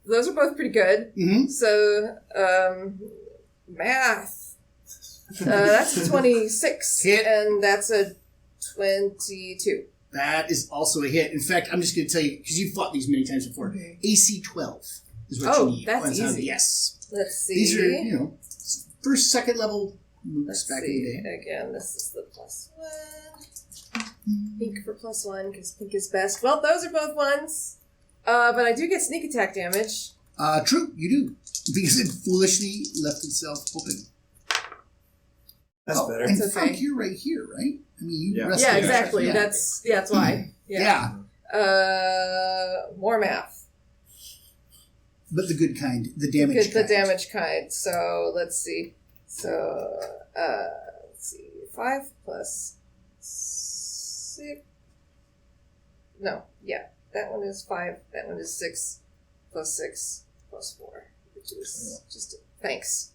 Those are both pretty good. Mm-hmm. So, math. That's a 26. Hit. And that's a 22. That is also a hit. In fact, I'm just going to tell you, because you've fought these many times before, Okay. AC 12 is what Oh, you need. that's On some- easy. Yes. Let's see. These are, you know, first, second level moves Let's back see. in the day. Again, this is the +1. Pink for +1, because pink is best. Well, those are both ones. But I do get sneak attack damage. True, you do. Because it foolishly left itself open. That's better. And That's fuck, okay. you're right here, right? I mean, you Yeah. rested Yeah, there. exactly. Yeah. That's why. Yeah. More math. But the good kind, the damage Good, the kind. damage kind. So let's see. So let's see. 5 plus 6. No, yeah. That one is 5. That one is 6 plus 6 plus 4, which is just thanks.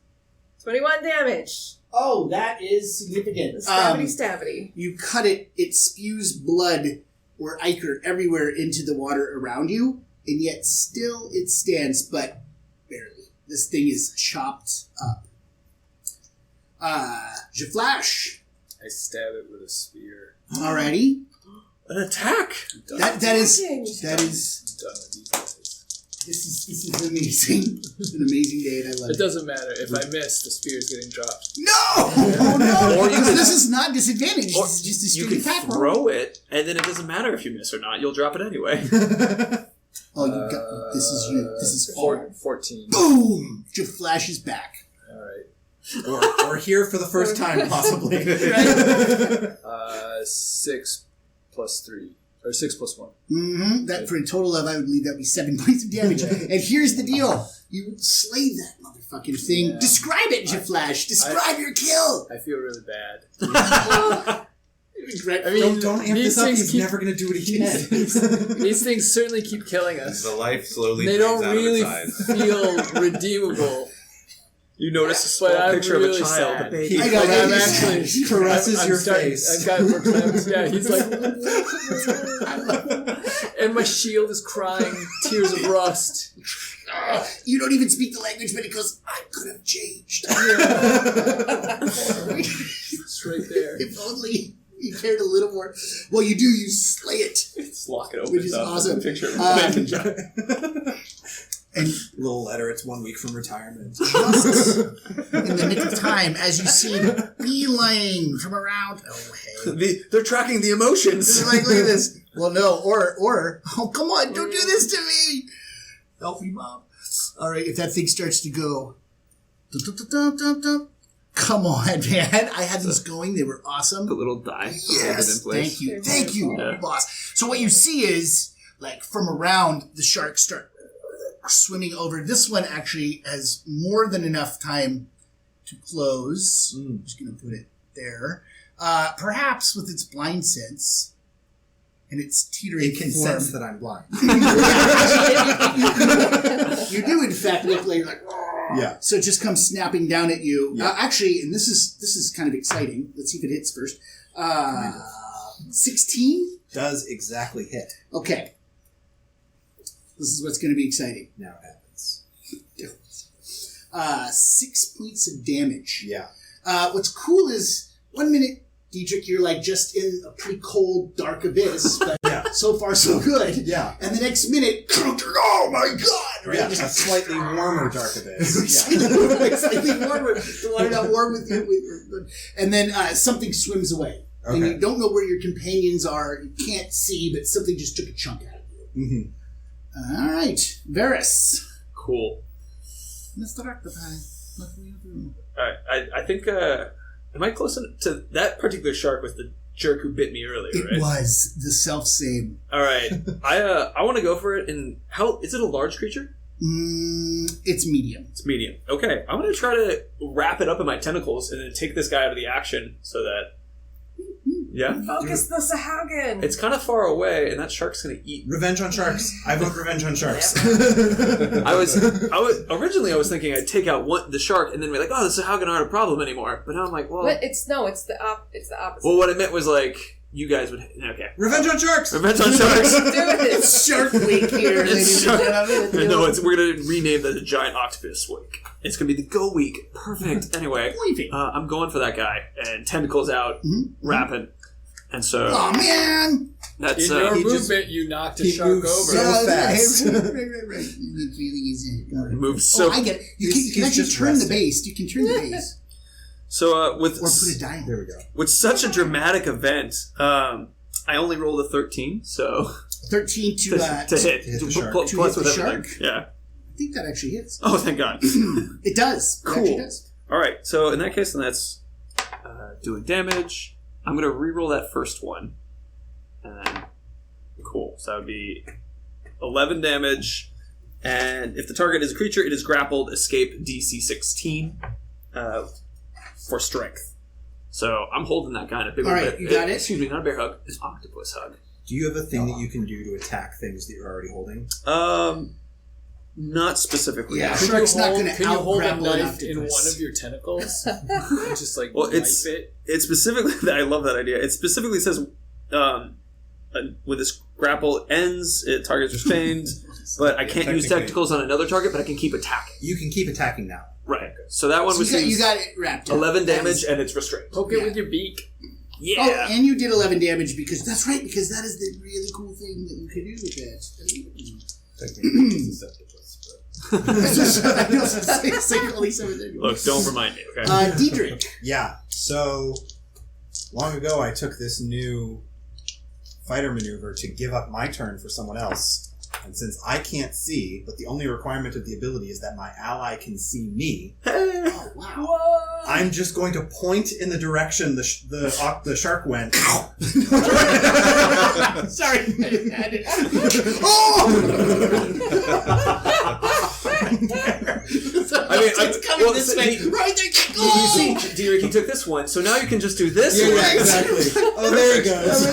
21 damage. Oh, that is significant. Stabby stabby. You cut it, it spews blood or ichor everywhere into the water around you, and yet still it stands, but barely. This thing is chopped up. Jaflash. I stab it with a spear. Alrighty. An attack. That is Attacking. that is I'm done with these guys. this is amazing. It's an amazing day, and I love It it. doesn't matter. If I miss, the spear's getting dropped. No! Oh, no! Or you Because could- this is not disadvantage. Or This is just a you straight can attack roll. throw it, and then it doesn't matter if you miss or not. You'll drop it anyway. Oh, you got this is you. This is 14. boom! Jaflash is back. All right. or here for the first time, possibly. 6 plus 3. Or 6 plus 1. Mm-hmm. That for a total of, I would believe that would be 7 points of damage. And here's the deal: you slay that motherfucking thing. Yeah. Describe it, Jaflash. Describe your kill. I feel really bad. Regret. I mean, don't amp these this up. things He's keep- never going to do it again. These things certainly keep killing us. The life slowly They drains don't out really of its eyes. feel redeemable. You notice a small But I'm picture of a really child, sad. a baby. I know, But I'm it's- actually He caresses I'm your starting- face. I've got verklempt. Yeah, he's like, and my shield is crying tears of rust. You don't even speak the language, but it goes, I could have changed. It's right there. If only you cared a little more. Well, you do. You slay it. Just lock it open. Which is awesome. Picture of a Um, baby child. And Little letter, it's 1 week from retirement. just in the nick of time, as you see beeline from around. Oh, hey. They're tracking the emotions. This is like, look at this. Well, no, or, oh, come on, don't do this to me. Help me, Mom. All right, if that thing starts to go, dum, dum, dum, dum, dum. Come on, man. I had these going. They were awesome. The little die. Hold it in Yes, place. thank you. Thank you, Yeah. boss. So what you see is, like, from around, the sharks start swimming over. This one actually has more than enough time to close. I'm just going to put it there. Perhaps with its blind sense and its teetering It can form. sense that I'm blind. You do, in fact, look like, Yeah. so it just comes snapping down at you. Yeah. Actually, and this is kind of exciting. Let's see if it hits first. 16? Does exactly hit. Okay. This is what's going to be exciting. Now it happens. 6 points of damage. Yeah. What's cool is 1 minute, Dietrich, you're like just in a pretty cold, dark abyss, but Yeah. so far so good. Yeah. And the next minute, oh my god! Right? Yeah, a slightly warmer dark abyss. Yeah. Slightly warmer. The water got warm with you. And then something swims away. And you Okay. don't know where your companions are. You can't see, but something just took a chunk out of you. Mm-hmm. All right, Varys. Cool. Mr. Octopi. What will you do? Alright, I think, am I close enough to that particular shark was the jerk who bit me earlier, It right? was the self-same. Alright, I want to go for it, and how, is it a large creature? It's medium. It's medium. Okay, I'm going to try to wrap it up in my tentacles and then take this guy out of the action so that, yeah? Focus the sahuagin. It's kind of far away, and that shark's going to eat. Revenge on sharks. I vote revenge on sharks. I was originally I was thinking I'd take out the shark and then be like, oh, the sahuagin aren't a problem anymore. But now I'm like, well, But it's the opposite. well, what I meant was like you guys would okay. Revenge on sharks. Revenge on sharks. Do it. It's Shark Week here, ladies and gentlemen. No, we're gonna rename the giant octopus week. It's gonna be the Go Week. Perfect. Anyway, I'm going for that guy and tentacles out, rapping, and so. Oh man! That's In your he movement, you knocked a he shark moves over. so fast. Right. It really is it. Moves so. I get it. You He's can actually just turn the resting. base. You can turn the base. So with Or put a die on. There we go. with such a dramatic event, I only rolled a 13, so 13 to to hit, to hit the shark. To plus hit with the everything. shark? Yeah. I think that actually hits. Oh, thank God. It does. It Cool. actually does. All right, so in that case, then that's doing damage. I'm going to reroll that first one. And then, cool. So that would be 11 damage. And if the target is a creature, it is grappled, escape DC 16 for strength. So I'm holding that guy in a big All right, you got it? Excuse me, not a bear hug. It's octopus hug. Do you have a thing that you can do to attack things that you're already holding? Not specifically. Yeah, no. shark's not going to Can you hold a out-grapple an knife in octopus. one of your tentacles? And just like Well, knife it's- it? It specifically, I love that idea. It specifically says, when this grapple ends, it target's restrained, but I can't use technically. tentacles on another target, but I can keep attacking. You can keep attacking now. Right. So that one So was you got it wrapped up. 11 That damage, is- and it's restrained. Poke it with your beak. Yeah. Oh, and you did 11 damage because that's right, because that is the really cool thing that you could do with that. Technically, it's a septopus, but I know, so only 7 damage. Look, don't remind me, okay? Diedrich. Yeah. So long ago, I took this new fighter maneuver to give up my turn for someone else. And since I can't see, but the only requirement of the ability is that my ally can see me, Oh, wow. What? I'm just going to point in the direction the shark went. Sorry. It's coming well, this so way. he- Right there. You see, Diedrich, he took this one, so now you can just do this one. Yeah, exactly. Oh, there he goes.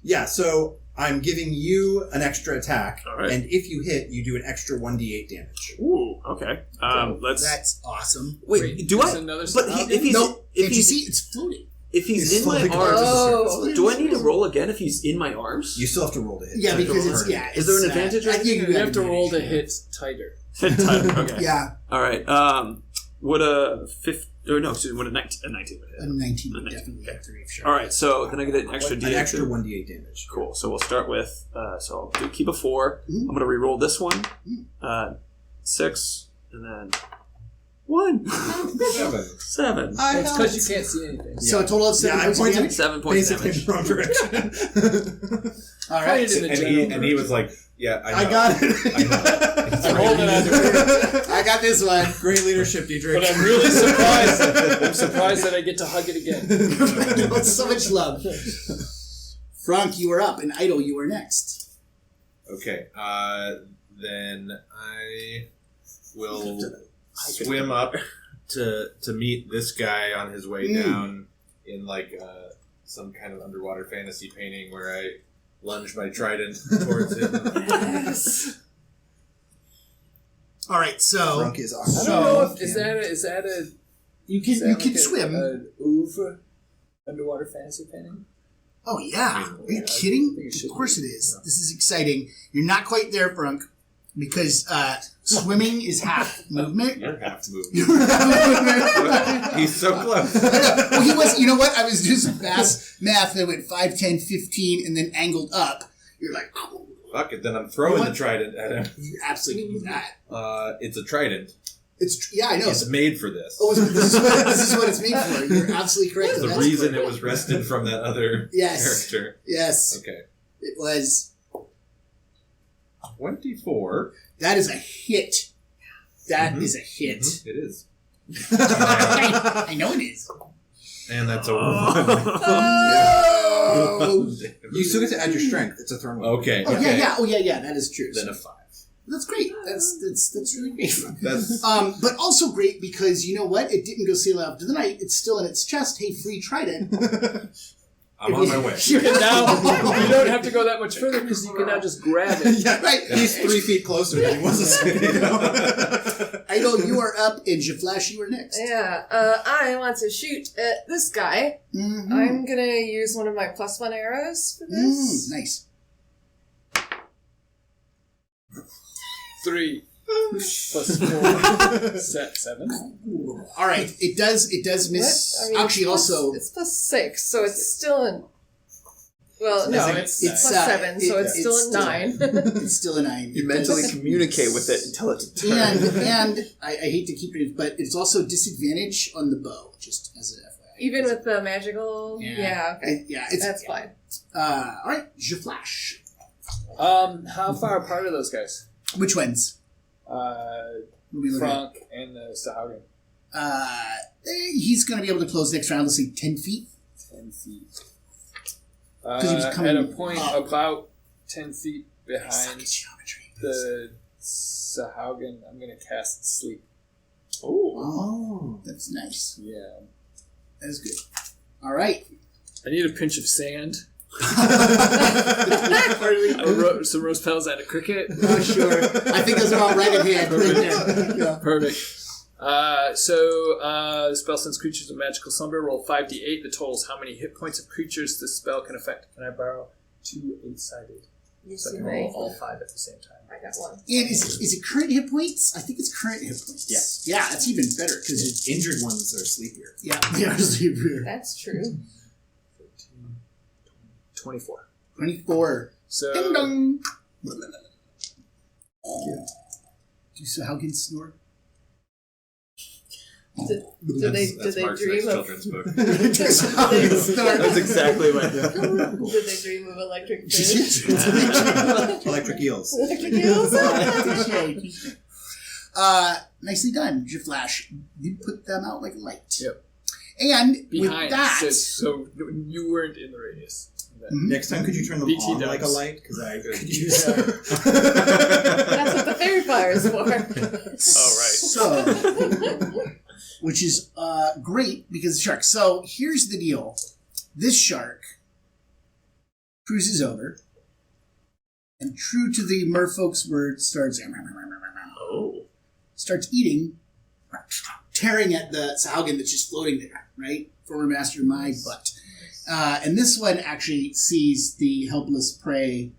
Yeah, so I'm giving you an extra attack, All right. and if you hit, you do an extra 1d8 damage. Ooh, okay. Let's... That's awesome. Wait, do there's I... another But sahuagin? if he's... No, if can't you he's, see? It's floating. if he's He's in my floating towards arms... the surface. Oh. Do I need to roll again if he's in my arms? You still have to roll to hit. Yeah, So because don't it's, hurt yeah. it. Is there an it's, advantage or I think anything? You have to roll to advantage. hit tighter. Okay. Yeah, All right. Would a 15... Or no, excuse me, would a 19 would hit. a 19 A would 19, definitely okay. have to reach sharp. All right, so then I get an extra An D8. extra 1d8 damage. Cool. So we'll start with. So I'll keep a 4. Mhm. I'm going to re-roll this one. 6, and then 1. 7. It's because you can't see anything. So a total of 7 Yeah, I points of pointed- damage? 7 points Basically damage. in the wrong direction. All Fight right. it in the and general he was like, "Yeah, I know. I got it. I know. I'm holding on to it. I got this one. Great leadership, Diedrich. But I'm really surprised. I'm surprised that I get to hug it again. So much love. Frank, you are up, and Idol, you are next. Okay, then I will swim up to meet this guy on his way down in like some kind of underwater fantasy painting where I lunge my trident towards him. Yes. All right, so Drunk is I awesome. don't know if is that a you is that can like swim. an oeuvre underwater fantasy painting. Oh yeah, are you I kidding? think it should Of course it be, is. yeah. This is exciting. You're not quite there, Frank, because swimming is half movement. You're half moved. Well, He's so close. he was. You know what? I was doing some fast math that went 5, 10, 15, and then angled up. You're like, oh, Fuck it, then I'm throwing What? the trident at him. you absolutely do not. It's a trident. It's I know. It's made for this. Oh, this is what it's made for. You're absolutely correct. It's though. the That's reason correct. it was wrested from that other Yes. character. Yes, Okay. it was. 24. That is a hit. That is a hit. It is. I know it is. And that's a 1. Oh, You still get to add your strength. It's a thrown weapon. Okay. Oh yeah. Oh yeah. That is true. Then a 5. That's great. That's really great. That's But also great because you know what? It didn't go sail out to the night. It's still in its chest. Hey, free trident. I'm on my way. You can now. You don't have to go that much further because you can now just grab it. Yeah, right. He's 3 feet closer than he was a second ago. I know you are up, and Jaflash, you are next. Yeah, I want to shoot at this guy. Mm-hmm. I'm gonna use one of my +1 arrows for this. Nice. 3 plus 4, 7. All right. It does miss. What? I mean, Actually, also. it's +6, so it's still in. Well, no, it's it's, +7, so it's still a 9. It's still a 9. You It mentally does- communicate with it and tell it to turn. And I hate to keep it, but it's also disadvantage on the bow, just as an FYI. Even with the magical? Yeah, okay. It's fine. all right. Jaflash. How far apart are those guys? Which ones? Uh, What are we looking at? Frank and the Sahuagin. He's going to be able to close next round. Let's say 10 feet. 10 feet. Because he was coming at a point up. about 10 feet I suck behind at geometry. the Sahuagin, I'm going to cast Sleep. Oh, that's nice. Yeah. That is good. All right. I need a pinch of sand. Hardly. Some rose petals and a cricket. Oh, sure. I think those are all right at hand. Right there. Yeah. Perfect. So the spell sends creatures of magical slumber. Roll 5d8. The total is how many hit points of creatures the spell can affect. Can I borrow 2 8-sided? You So I see can my... roll all 5 at the same time. I got 1. And is it current hit points? I think it's current hit points. Yeah, that's even better because it's Injured ones are sleepier. they are sleepier. That's true. 24. 24. So Ding dong. Do Sahuagin snore? Did they Mark's dream next of children's book. Sahuagin snore. That's exactly what. Did they dream of electric fish? Electric eels. Electric eels? Nicely done, Jaflash. You put them out like a light. Yep. And behind. with that, So you weren't in the radius. Mhm. Next time, could you turn them BT on like a dubs. light? Because I could use That's what the fairy fire is for. so, which is great because the shark. So here's the deal: this shark cruises over, and true to the merfolk's word, starts eating, tearing at the sahuagin that's just floating there. Right, former master of my butt. And this one actually sees the helpless prey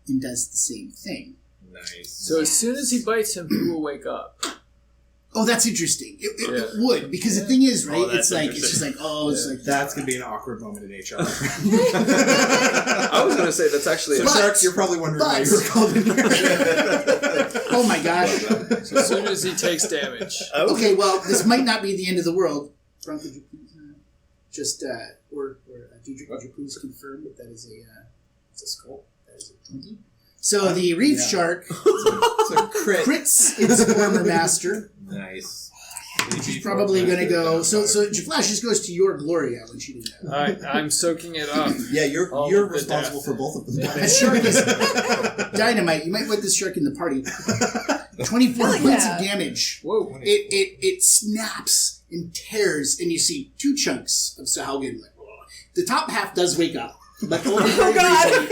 and does the same thing. Nice. So as soon as he bites him, he will wake up. Oh, that's interesting. It would, because the thing is, right? Oh, that's it's just like, it's like That's going to be an awkward moment in HR. I was going to say that's actually So, But- Shark, you're probably wondering why you were called in here. oh my gosh. So as soon as he takes damage. Okay, well, this might not be the end of the world. Frank, would you please just, or Diedrich, would you please confirm that is it's a skull? That is a 20? So the reef shark It's a crit. crits its former master. Nice. She's probably going to go. So Jaflash just goes to your Gloria when she did that. Alright, I'm soaking it up. Yeah, you're All you're of the responsible death. for both of them. That shark is dynamite. You might want this shark in the party. 24 Hell points yeah. of damage. Whoa. It snaps and tears, and you see 2 chunks of Sahuagin. The top half does wake up, but only very briefly.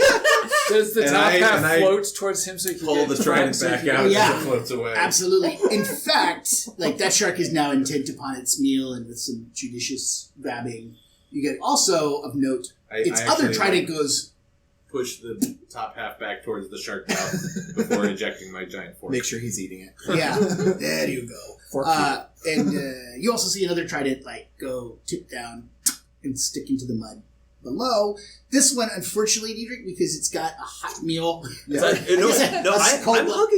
Does the And top I half float towards him so he can Pull get the trapped trident so he back can- out Oh, yeah. as it floats away. Absolutely. In fact, like that shark is now intent upon its meal, and with some judicious grabbing, you get also of note. Its other actually, trident goes. push the top half back towards the shark mouth before ejecting my giant fork. Make sure he's eating it. Yeah, there you go. And you also see another trident go tip down and stick into the mud below. This one, unfortunately, Diedrich, because it's got a hot meal. I'm hugging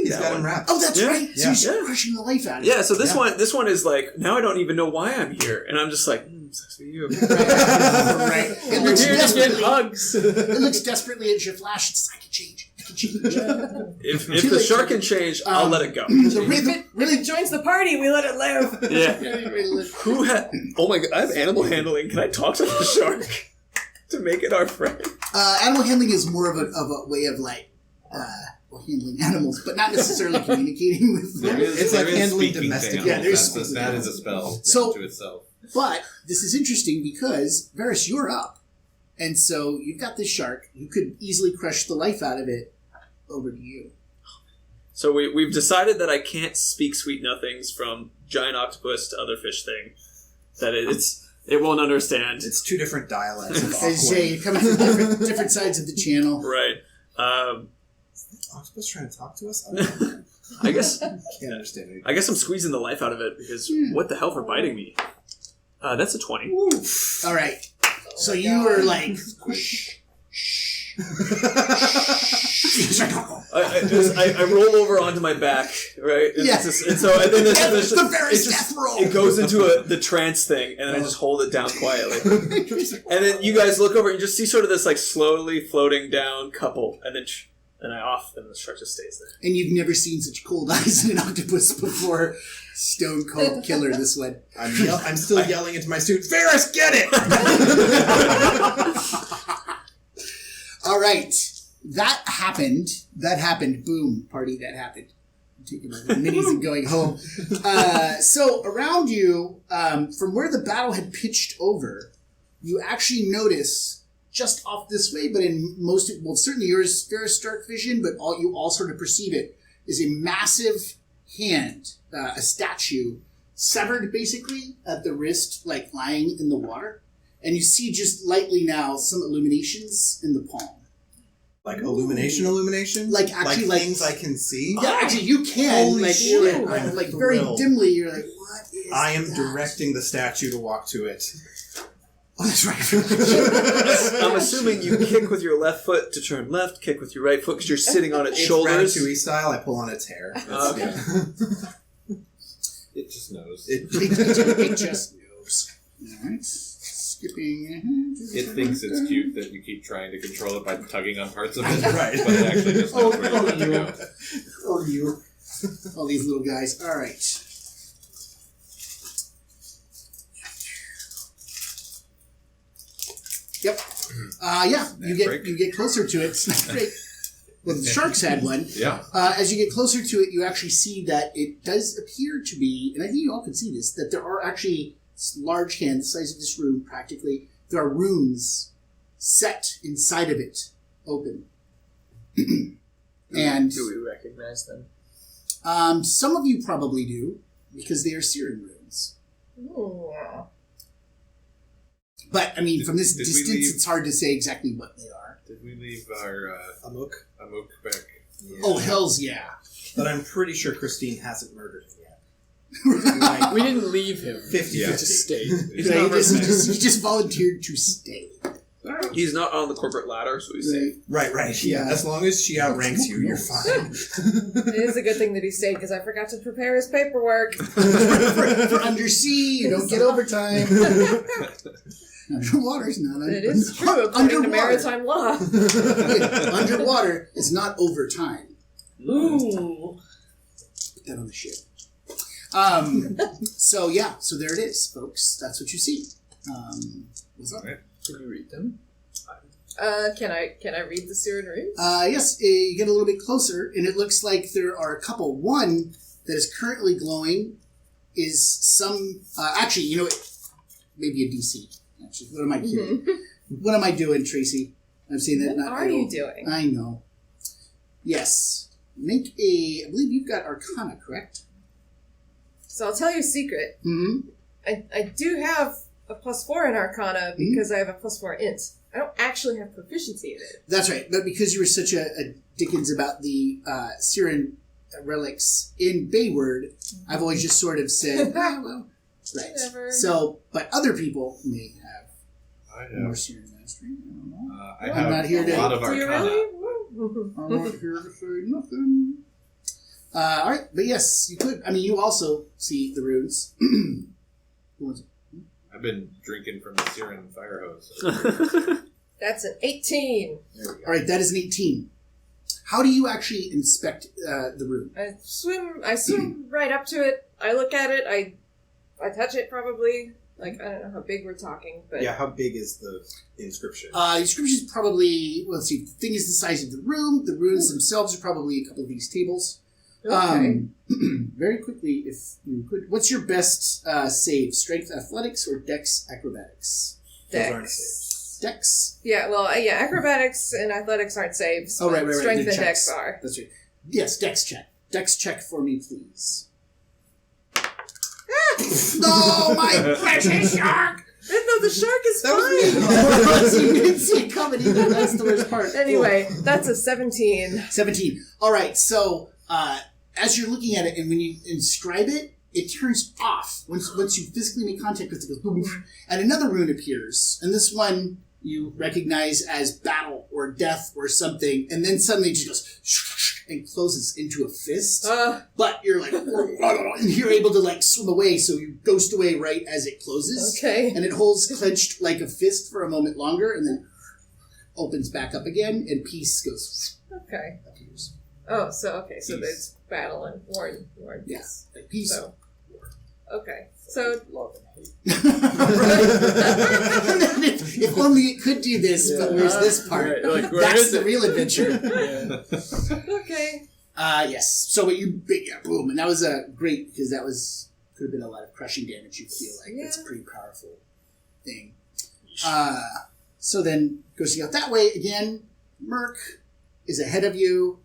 He's that got him one. wrapped. Oh, that's Yeah. right. So Yeah. you're crushing the life out of it. Yeah, so this Yeah. one is like, now I don't even know why I'm here. And I'm just like, sucks for you. Right. It You're looks here to get desperately. hugs. It looks desperately at Jaflash. It's like a change. If the shark can change, I'll let it go. If it joins the party, we let it live. Yeah. Who had? Oh my god! I have animal handling. Can I talk to the shark to make it our friend? Animal handling is more of a way of like handling animals, but not necessarily communicating with them. It's like handling domestic animals. Yeah, there's that is a spell So- to itself. But this is interesting because Varys, you're up, and so you've got this shark. You could easily crush the life out of it. Over to you. So we've decided that I can't speak sweet nothings from giant octopus to other fish thing. That it won't understand. It's two different dialects. Of As you say, you're coming from different sides of the channel. Right. Octopus trying to talk to us? I don't know. I guess Can't understand anything. I guess I'm squeezing the life out of it because what the hell for biting me? That's a 20. All right. So you were like, I roll over onto my back, right? And Yeah. and then the Varys death roll. it goes into the trance thing, and then I just hold it down quietly. And then you guys look over, and you just see sort of this like slowly floating down couple, and then I off, and the shark just stays there. And you've never seen such cold eyes in an octopus before. Stone cold killer, this one. I'm still yelling into my suit, Varys, get it! All right. That happened. Boom. Party that happened. I'm taking my minis and going home. So around you, from where the battle had pitched over, you actually notice just off this way, but in certainly yours, Ferris dark vision, but you all sort of perceive it, is a massive hand, a statue, severed basically at the wrist, like lying in the water. And you see just lightly now some illuminations in the palm. Like illumination? Like actually like things I can see? Yeah, actually you can. Holy like shit, you're I'm like very thrilled. dimly you're like, what is I am that? directing the statue to walk to it. Oh, that's right. I'm assuming you kick with your left foot to turn left, kick with your right foot because you're sitting on its shoulders. Ratatouille style, I pull on its hair. Okay. It just knows. It just knows. Alright. Skipping ahead. It thinks it's cute that you keep trying to control it by tugging on parts of it. Right. But it actually just knows where you want to go. Oh, you. All these little guys. Alright. Yep. You get closer to it. It's not great. Well, the sharks had one. Yeah. As you get closer to it, you actually see that it does appear to be, and I think you all can see this, that there are actually large hands, the size of this room practically. There are runes set inside of it, open. And do we recognize them? some of you probably do, because they are Siren runes. Ooh. But, I mean, from this Did we distance, leave- it's hard to say exactly what they are. Did we leave our Amok? Amok back? Oh, hells yeah. But I'm pretty sure Christine hasn't murdered him yet. We didn't leave him. 50-50. Yeah. He just stayed. He's Yeah, not he just volunteered to stay. He's not on the corporate ladder, so he's safe. Right. Yeah. Yeah. As long as she outranks you, you're fine. It is a good thing that he stayed because I forgot to prepare his paperwork. for undersea, you don't get overtime. Underwater's not. It is true according to maritime law. Underwater is not overtime. Ooh. Put that on the ship. So there it is, folks. That's what you see. What's up? Right. Can you read them? Can I read the Siren runes? Yes, you get a little bit closer, and it looks like there are a couple. One that is currently glowing is some. Actually, you know what? Maybe a DC. Actually, what am I kidding? What am I doing, Tracy? I'm saying that. What not are you doing? I know. Yes. Make a. I believe you've got Arcana, correct? So I'll tell you a secret. Mm-hmm. I do have a +4 in Arcana because I have a +4 int. I don't actually have proficiency in it. That's right. But because you were such a Dickens about the Siren relics in Bayward, I've always just sort of said, well, right. Whatever. So, but other people may have I more have. Siren mastery. I don't know. I I'm have not here a to- lot of Do you Arcana. really? I'm not here to say nothing. All right, but yes, you could. I mean, you also see the runes. Who was it? I've been drinking from the Siren fire hose. That's an 18. There we go. All right, that is an 18. How do you actually inspect the room? I swim right up to it. I look at it. I touch it probably. Like, I don't know how big we're talking, but... Yeah, how big is the inscription? The inscription is probably, let's see, the thing is the size of the room. The runes themselves are probably a couple of these tables. Okay. Very quickly, if you could, what's your best save? Strength athletics or dex acrobatics? Those aren't Dex. saves. Dex? Yeah, well, acrobatics and athletics aren't saves. Oh, right. Strength the and checks. dex are. That's right. Yes, dex check. Dex check for me, please. No, my precious shark! No, the shark is That fine. You didn't see it coming either. That's the worst part. Anyway, that's a 17. 17. All right, so as you're looking at it, and when you inscribe it, it turns off. Once you physically make contact with it, it goes boom, and another rune appears. And this one you recognize as battle or death or something, and then suddenly it just goes and closes into a fist. But you're like, and you're able to like swim away, so you ghost away right as it closes. Okay. And it holds clenched like a fist for a moment longer, and then opens back up again, and peace goes Okay. appears. Oh, so there's battle and war and Yes, like peace. So, okay. So, Love and hate. if only it could do this, but where's this part? Right, like, where That's is the it? real adventure. Yeah. okay. Yes. So boom, and that was great because that could have been a lot of crushing damage. You feel like that's a Yeah. pretty powerful thing. So then goes out that way again. Merc is ahead of you.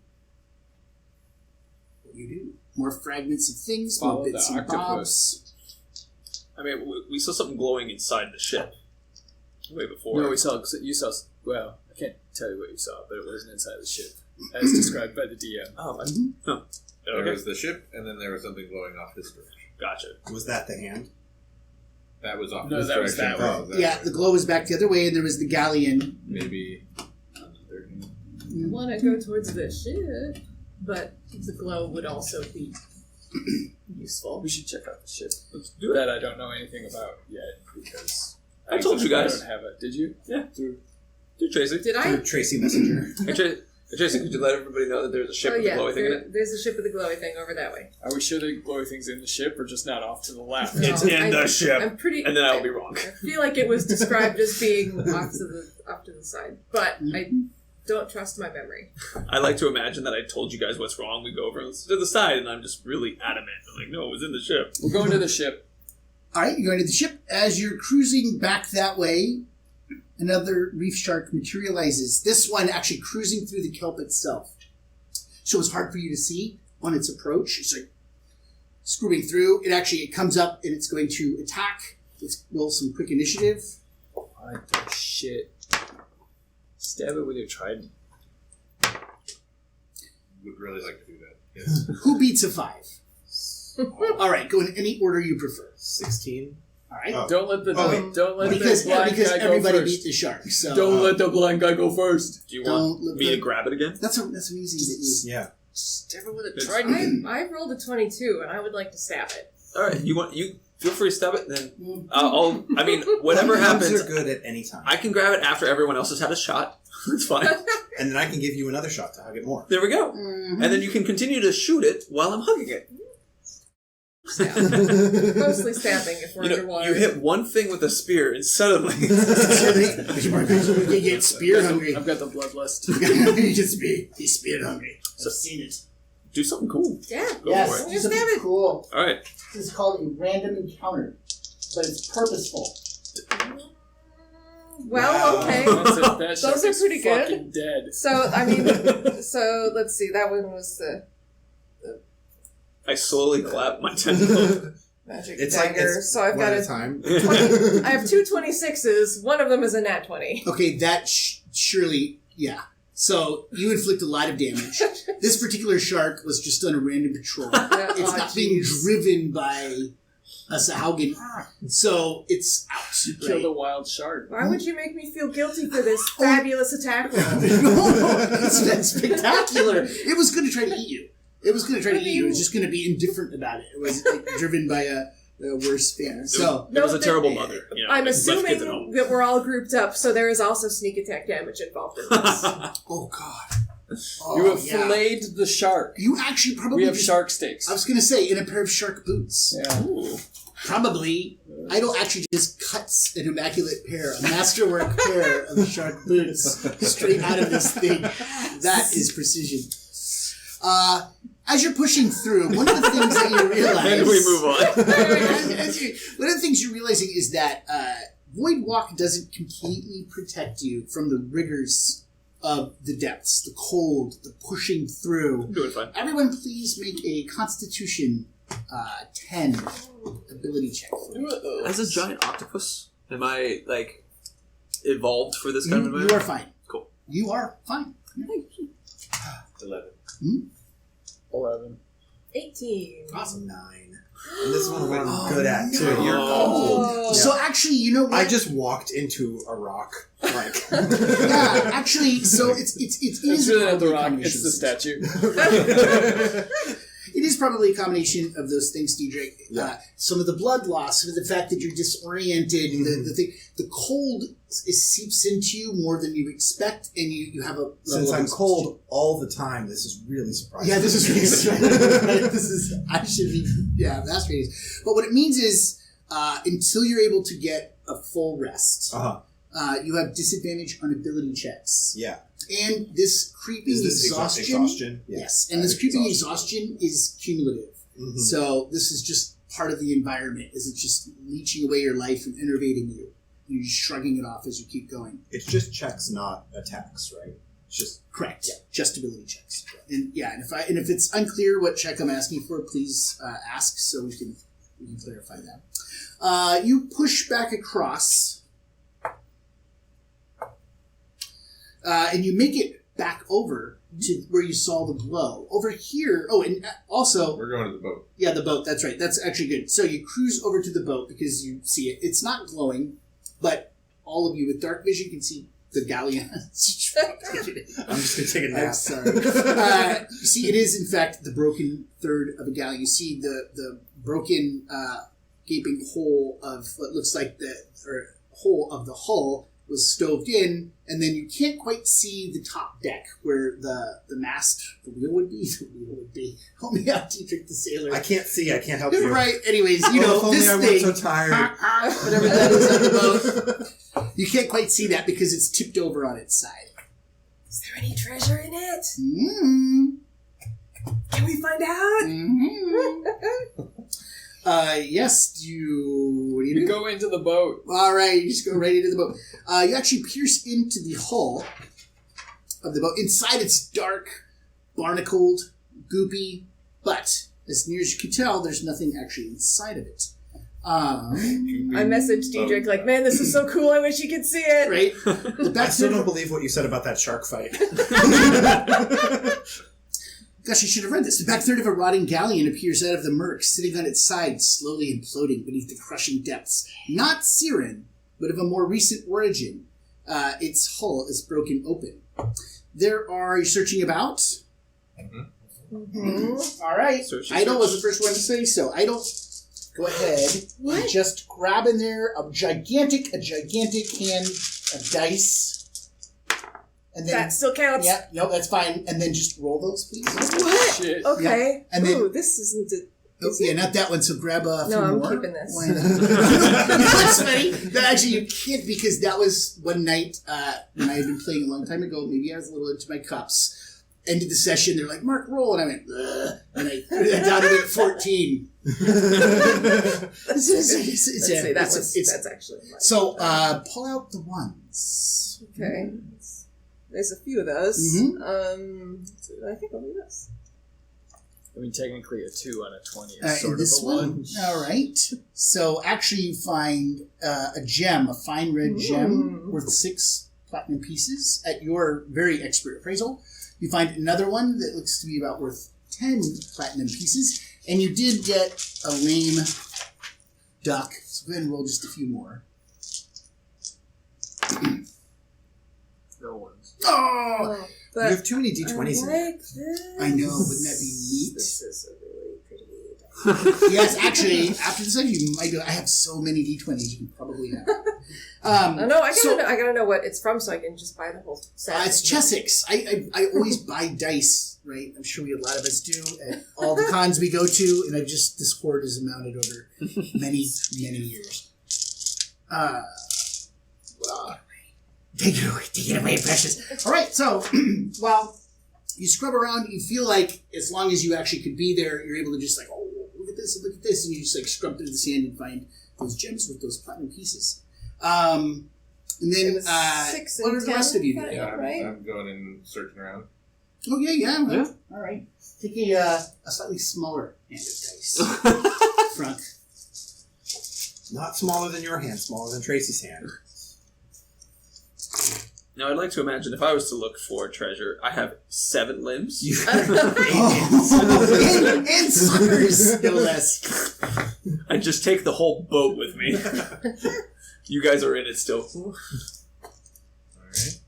What do you do? More fragments of things, Follow more bits the and bobs. I mean, we saw something glowing inside the ship way before. No, you saw. Well, I can't tell you what you saw, but it wasn't inside the ship, as described by the DM. Oh, There okay. was the ship, and then there was something glowing off this direction. Gotcha. Was that the hand? That was off No, this that was direction. that way. was that Yeah, way. the glow was back the other way, and there was the galleon. Maybe on the third hand. I want to go towards the ship, but the glow would also be useful. We should check out the ship. Let's do it. That I don't know anything about yet because I told you guys. I don't have it. Did you? Yeah. Through Tracy. Did I? Tracy Messenger. Hey, Tracy, could you let everybody know that there's a ship Oh with yeah, a glowy thing in it? there's a ship with a glowy thing over that way. Are we sure the glowy thing's in the ship or just not off to the left? No. It's in the ship. I'm pretty. And then I will be wrong. I feel like it was described as being off to the side, but I don't trust my memory. I like to imagine that I told you guys what's wrong. We go over to the side, and I'm just really adamant. I'm like, no, it was in the ship. We're going to the ship. All right, you're going to the ship. As you're cruising back that way, another reef shark materializes. This one actually cruising through the kelp itself. So it's hard for you to see on its approach. It's like screwing through. It comes up and it's going to attack. Let's roll some quick initiative. What the shit? Stab it with your trident. Would really like to do that. Yes. Who beats a 5? All right, go in any order you prefer. 16. All right. Oh. Don't let the wait. Because the blind guy go everybody first. beat the shark. So Don't let the blind guy go first. Do you Don't want let me the- to grab it again? that's amazing that you. Yeah. Stab it with a It's- trident. I rolled a 22, and I would like to stab it. All right, you feel free to stab it. Then I mean, whatever Clubs happens, are good at any time. I can grab it after everyone else has had a shot. It's fine. And then I can give you another shot to hug it more. There we go. Mhm. And then you can continue to shoot it while I'm hugging it. Mostly stabbing if we're You know, underwater. you hit one thing with a spear, and suddenly You get spear hungry. I've got the bloodlust. He's spear hungry. I've seen it. do something cool. Yeah. Go Yes, for it. do Just something stab it. cool. All right. This is called a random encounter, but it's purposeful. Well, Wow. okay. That shark Those are is pretty good. fucking dead. So, I mean, let's see. That one was the I slowly clap my tentacle. magic It's like dagger. it's So I've one got at a a time. 20, I have two 26s. One of them is a nat 20. Okay, that surely, yeah. So you inflict a lot of damage. This particular shark was just on a random patrol. It's not being driven by a sahuagin, so it's out. You killed a wild shark. Why would you make me feel guilty for this fabulous attack roll? It's spectacular. It was going to try to eat you. It was going to try to eat you. It was just going to be indifferent about it. It was like, driven by a worse fan. So It was a No, terrible mother. You know, I'm left kids at assuming home. that we're all grouped up, so there is also sneak attack damage involved in this. oh god. You have filleted the shark. You actually probably We have shark steaks. I was going to say, in a pair of shark boots. Yeah. Probably, Idle actually just cuts an immaculate pair, a masterwork pair of shark boots straight out of this thing. That is precision. As you're pushing through, one of the things that you realize... And we move on. One of the things you're realizing is that Void Walk doesn't completely protect you from the rigors of the depths, the cold, the pushing through. I'm doing fine. Everyone please make a Constitution 10 ability check. As a giant octopus, am I, like, evolved for this kind of You environment? are fine. Cool. You are fine. 11. 11. 18. Awesome. 9. And this is one I'm good at, too. No. You're Oh. So actually, you know what? I just walked into a rock. Like, yeah, actually, so it It's is really not the probably a rock, combination it's the of things. statue. It is probably a combination of those things, DJ. Yeah. Some of the blood loss, some of the fact that you're disoriented, the cold seeps into you more than you expect, and you have a level since of I'm exhaustion. cold all the time, this is really surprising. Yeah, this is really I should be, that's crazy. But what it means is, until you're able to get a full rest, you have disadvantage on ability checks. Yeah. And this creeping Is this exhaustion. Yeah. Yes, and this creeping exhaustion is cumulative. Mm-hmm. So this is just part of the environment. Is it's just leeching away your life and enervating you. You're just shrugging it off as you keep going. It's just checks, not attacks, right? It's just Correct. Yeah. Just ability checks. And if it's unclear what check I'm asking for, please ask so we can clarify that. You push back across. And you make it back over to where you saw the glow. Over here, and also... We're going to the boat. Yeah, the boat, that's right. That's actually good. So you cruise over to the boat because you see it. It's not glowing, but all of you with dark vision can see the galleon. I'm just going to take a nap. I'm sorry. You see, it is, in fact, the broken third of a galleon. You see the broken, gaping hole of what looks like hole of the hull was stoved in, and then you can't quite see the top deck where the mast, the wheel would be. Help me out, Dietrich the sailor. I can't see. I can't help you. Right. Anyways, you know, if only this I thing, weren't so tired. whatever that is on the boat, you can't quite see that because it's tipped over on its side. Is there any treasure in it? Mm-hmm. Can we find out? Mm-hmm. Yes, what do you do? You go into the boat. All right, you just go right into the boat. You actually pierce into the hull of the boat. Inside, it's dark, barnacled, goopy, but as near as you can tell, there's nothing actually inside of it. I messaged Diedrich like, man, this is so cool. I wish you could see it. Right? I still don't believe what you said about that shark fight. Gosh, I should have read this. The back third of a rotting galleon appears out of the murk, sitting on its side, slowly imploding beneath the crushing depths. Not Siren, but of a more recent origin. Its hull is broken open. You're searching about? Mm-hmm. All right. Idle was the first one to say so. Idle, go ahead. What? And just grab in there a gigantic hand of dice. And then, That still counts. yeah, no, that's fine. And then just roll those, please. What? Shit. Okay. And then- Ooh, this isn't... Not that one. So grab a few No, I'm more. keeping this. Why not? That's funny. That actually you can't, because that was one night when I had been playing a long time ago. Maybe I was a little into my cups. End of the session, they're like, Mark, roll. And I went, ugh. And I down to 14. Let's see, that's actually mine. So pull out the ones. Okay. There's a few of those. Mhm. I think I'll do this. I mean, technically a 2 on a 20 is In sort this of a one, 1. all right. So actually, you find a gem, a fine red gem worth 6 platinum pieces at your very expert appraisal. You find another one that looks to be about worth 10 platinum pieces, and you did get a lame duck. So go ahead and roll just a few more. No ones. Oh, But You have too many D20s in there. like this. I know. Wouldn't that be neat? This is a really pretty Yes, actually, after this session, you might be. I have so many d20s. You probably have. No, I gotta know what it's from, so I can just buy the whole set. It's Chessex. I always buy dice, right? I'm sure a lot of us do at all the cons we go to, and this hoard has amounted over many years. Take it away, precious. All right, so while you scrub around, you feel like as long as you actually could be there, you're able to just like, oh, look at this, and you just like scrub through the sand and find those gems with those platinum pieces. And then, what are the rest of you doing? Yeah, right? I'm going and searching around. Oh, yeah. All right. Take a slightly smaller hand of dice. Front. Not smaller than your hand, smaller than Tracy's hand. Now, I'd like to imagine if I was to look for treasure, I have 7 limbs. And suckers, no less. I just take the whole boat with me. You guys are in it still. Alright.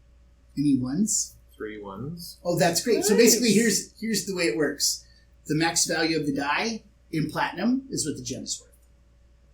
Any ones? 3 ones. Oh, that's great. Nice. So basically, here's the way it works. The max value of the die in platinum is what the gem is worth.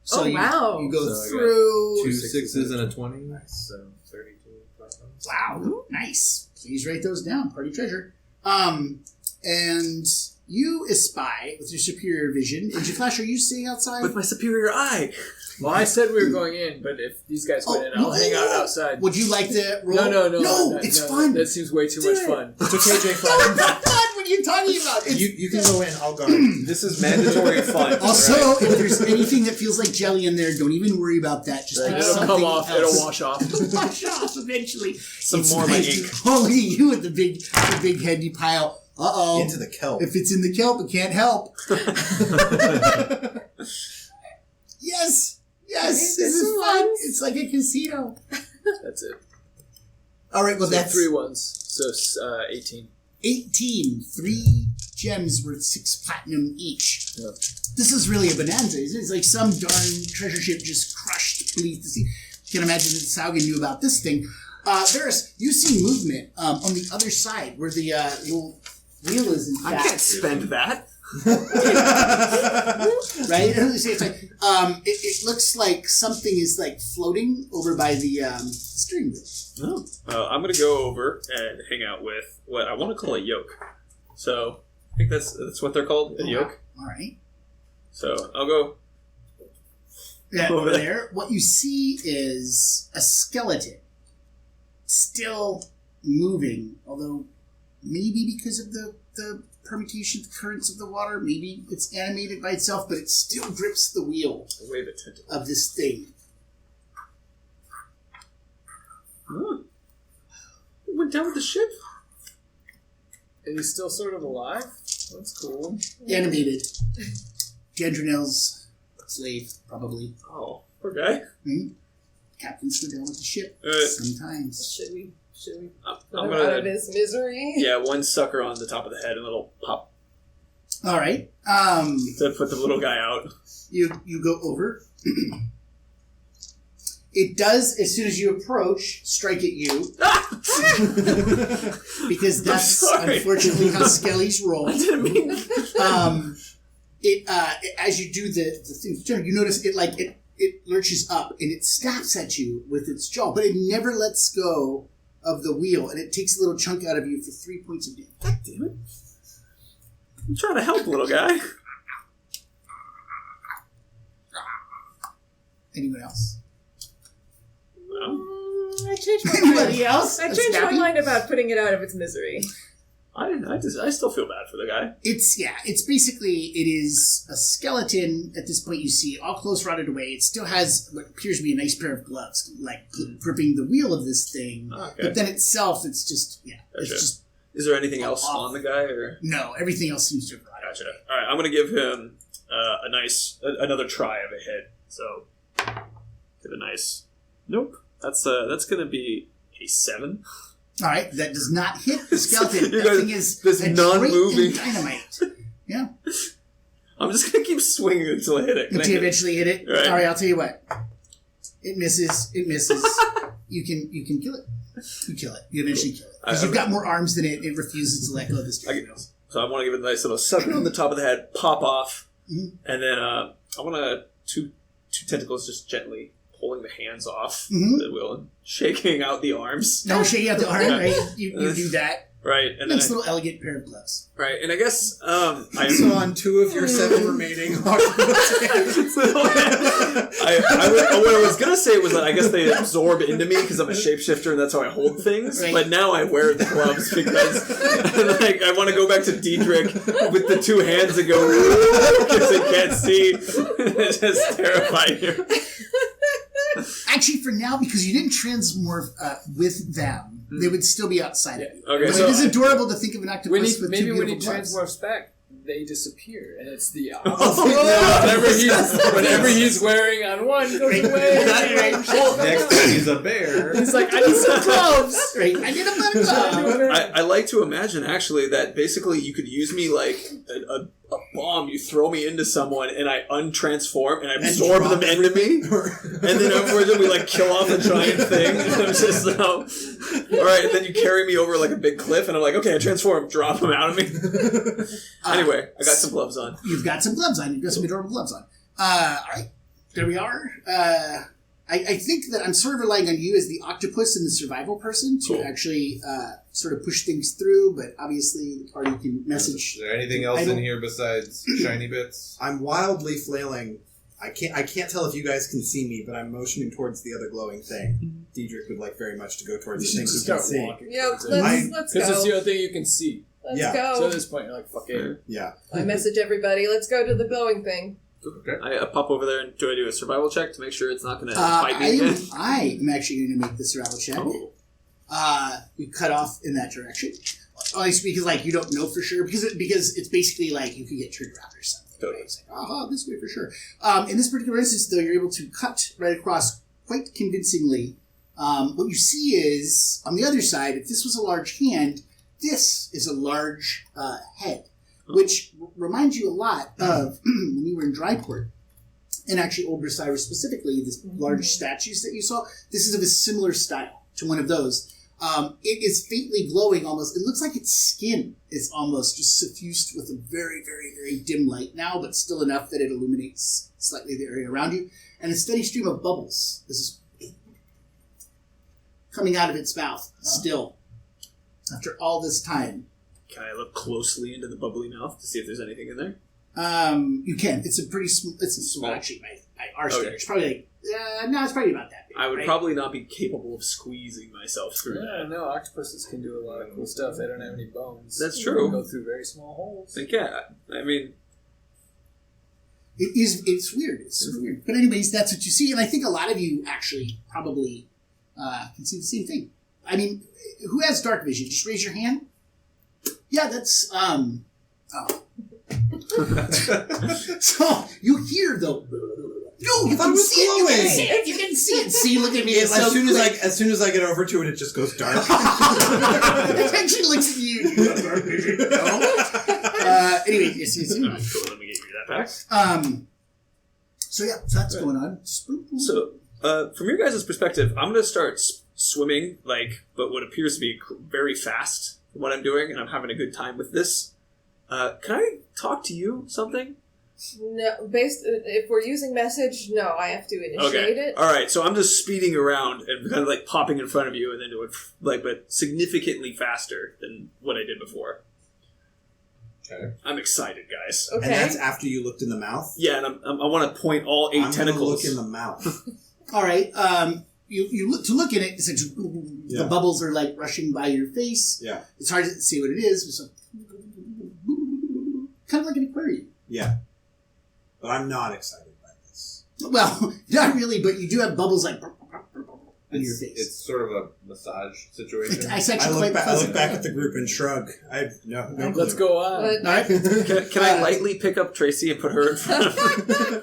So wow. you go So I got through 2 6s and a 20. So 32 platinum. Wow, nice. Please write those down. Party treasure. And you espy with your superior vision. And Flash, are you staying outside? With my superior eye. Well, I said we were going in, but if these guys went in, I'll hang out outside. Would you like to roll? No, It's fun. That seems way too much fun. It's okay, Jay No, Flash. it's not fun. What are you talking about? It's, You can go in, I'll guard. This is mandatory fun. also, right? if there's anything that feels like jelly in there, don't even worry about that. Just Right, pick it'll something come off. else. It'll wash off. It'll wash off eventually. Some It's more of my nice. ink. Only you with the big heady pile. Uh-oh. Into the kelp. If it's in the kelp, it can't help. Yes. This is fun. It's like a casino. That's it. All right, well, So that's 3 ones. So 18. 18. 3 gems worth 6 platinum each. Yep. This is really a bonanza. It's like some darn treasure ship just crushed beneath the sea. You can imagine that Sahuagin knew about this thing. You see movement on the other side where the little wheel is, in fact. I can't spend that. Right? It's like, it looks like something is like floating over by the steering wheel. I'm going to go over and hang out with what I want to call a yoke. So I think that's what they're called, a yoke. All right. So I'll go. Yeah, Over over there. What you see is a skeleton still moving, although maybe because of the permutation of the currents of the water, maybe it's animated by itself, but it still grips the wheel Wave it tentacle. of this thing. It went down with the ship. And he's still sort of alive? That's cool. Animated. Gendronel's slave, probably. Oh, poor guy. Captains go down with the ship Alright. sometimes. Should we I'm put him gonna- out of his misery? Yeah, one sucker on the top of the head and a little pop All right. to put the little guy out. You go over. It does, as soon as you approach, strike at you. Because that's sorry. unfortunately how Skelly's roll. I didn't mean As you do the thing, you notice it lurches up and it snaps at you with its jaw, but it never lets go of the wheel, and it takes a little chunk out of you for 3 points of damage. God damn it. I'm trying to help, little guy. Anyone else? I changed my mind. Anybody else? I changed my mind about putting it out of its misery. I still feel bad for the guy. It's basically, it is a skeleton at this point. You see all clothes rotted away. It still has what appears to be a nice pair of gloves, like gripping the wheel of this thing. Okay. But then itself, it's just, it's Gotcha. just, Is there anything else on the guy, or? no, everything else seems to have rotted. Gotcha. All right, I'm gonna give him another try of a hit. So, get a nice. Nope. That's gonna be a 7. All right, that does not hit the skeleton. You That guys- thing is this a non-moving- trait in dynamite. Yeah, I'm just gonna keep swinging until I hit it. Can I until you hit it? eventually hit it. Right. All right, I'll tell you what. It misses. You can kill it. You kill it. You eventually kill it because you've got more arms than it. It refuses to let go of this. So I want to give it a nice little sucker on the top of the head, pop off, and then I want to two tentacles just gently pulling the hands off Mhm. the wheel and shaking out the arms. No, shaking out the arm, right? You do that. Right, and then Nice little elegant pair of gloves. right, and I guess So on 2 of your 7 remaining octopus hands. what I was gonna say was that I guess they absorb into me because I'm a shapeshifter and that's how I hold things. Right. But now I wear the gloves because like I want to go back to Diedrich with the 2 hands and go because I can't see. It's just terrifying here. Actually, for now, because you didn't transmorph with them, they would still be outside of you. Okay, But so it is adorable to think of an octopus When with maybe two when he beautiful gloves. transmorphs back, they disappear, and it's the Oh, opposite. Whatever he's wearing on one goes away. Next thing he's a bear. He's like, I need some gloves. Right. I did a better job. I like to imagine actually that basically you could use me like a bomb. You throw me into someone and I untransform and I absorb them into me. And then afterwards we like kill off a giant thing. And I'm just now, all right. And then you carry me over like a big cliff, and I'm like, okay, I transform, drop them out of me. Anyway, I got some gloves on. You've got some gloves on. You've got some adorable gloves on. All right, there we are. I think that I'm sort of relying on you as the octopus and the survival person to actually sort of push things through. But obviously, the party can message. Is there anything else in here besides shiny bits? I'm wildly flailing. I can't tell if you guys can see me, but I'm motioning towards the other glowing thing. Diedrich would like very much to go towards the thing he can see. Yeah, let's Because it's the go. only thing you can see. Let's Yeah. So go. at this point, you're like, fuck it. Yeah. I message everybody. Let's go to the glowing thing. Okay. I pop over there and do I do a survival check to make sure it's not going to bite me again? I am actually going to make the survival check. Oh. We cut off in that direction. Honestly, because like you don't know for sure because it's basically like you could get turned around or something. Totally. It's like, this way for sure. In this particular instance, though, you're able to cut right across quite convincingly. What you see is on the other side, if this was a large hand, this is a large head, which reminds you a lot of when you were in Dryport. And actually, Old Osiris specifically, this large statues that you saw, this is of a similar style to one of those. It is faintly glowing almost. It looks like its skin is almost just suffused with a very, very, very dim light now, but still enough that it illuminates slightly the area around you. And a steady stream of bubbles. This is coming out of its mouth, still, after all this time. Can I look closely into the bubbly mouth to see if there's anything in there? You can. It's a pretty small. It's a small, actually, by our Okay. standards. Probably like, no, it's probably about that big. I would right? probably not be capable of squeezing myself through Yeah, that. no, octopuses can do a lot of cool stuff. They don't have any bones. That's They true. go through very small holes. Like, yeah, I mean, It's weird. It's super weird. But anyways, that's what you see, and I think a lot of you actually probably can see the same thing. I mean, who has dark vision? Just raise your hand. Yeah, that's So you hear though. No, you can see it. You can see it. You can see it. See, look at me. It's As so soon quick. as I get over to it, it just goes dark. Attention looks at you. You have dark vision. No. Anyway, you see. cool, let me get you that back. So yeah, so that's going on. So, from your guys' perspective, I'm going to start swimming, like, but what appears to be very fast from what I'm doing, and I'm having a good time with this. Can I talk to you something? No, if we're using message, no, I have to initiate it. All right, so I'm just speeding around and kind of like popping in front of you and then doing like, but significantly faster than what I did before. Okay. I'm excited, guys. Okay. And that's after you looked in the mouth? Yeah, and I want to point all 8 I'm tentacles. look in the mouth. All right. You look at it. It's like Yeah. the bubbles are like rushing by your face. Yeah. It's hard to see what it is. It's like, kind of like an aquarium. Yeah. But I'm not excited by this. Well, not really, but you do have bubbles like in your face. It's sort of a massage situation. It's I actually look, quite I look pleasant. back at the group and shrug. I have no clue. Let's go on. But All right. Can I lightly pick up Tracy and put her in front of me?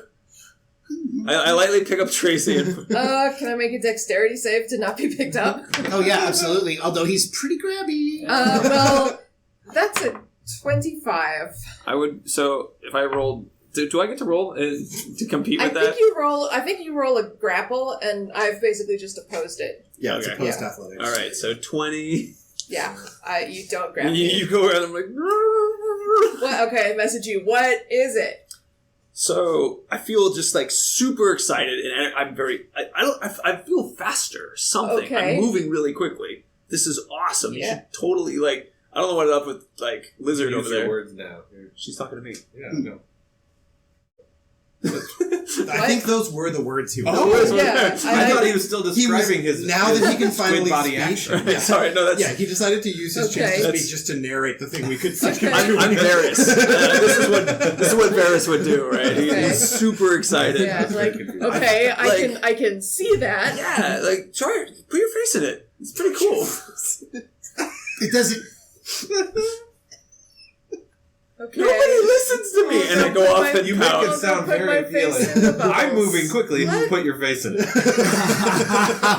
I lightly pick up Tracy and can I make a dexterity save to not be picked up? Oh yeah, absolutely. Although he's pretty grabby. Well, that's a 25. I would. So if I rolled, do I get to roll to compete I with think that? you roll a grapple, and I've basically just opposed it. Yeah, it's Okay. a post athletics. All right, so 20. Yeah, you don't grab You, me. you go around. I'm like. What? Okay, I message you. What is it? So I feel just like super excited, and I'm very. I feel faster. Or something. Okay. I'm moving really quickly. This is awesome. You Yeah. should totally like. I don't know what up with like lizard Use over your there. words now. She's talking to me. Yeah, no. I think those were the words he was. Oh, Yeah, I thought he was still describing his now that he can his finally squid body speak. action. Yeah. Sorry, no, that's. Yeah, he decided to use his chance Okay. to speak just to narrate the thing we could see. Okay. I'm Varys. This is what Varys would do, right? Okay. He's super excited. Yeah, That's like, very confusing. okay, Like- I can see that. Yeah, like try put your face in it. It's pretty cool. It doesn't. Okay. Nobody listens to me, and I go Put off my- and You make pout. it sound Put very my face appealing. in the bubbles. I'm moving quickly. What? Put your face in it.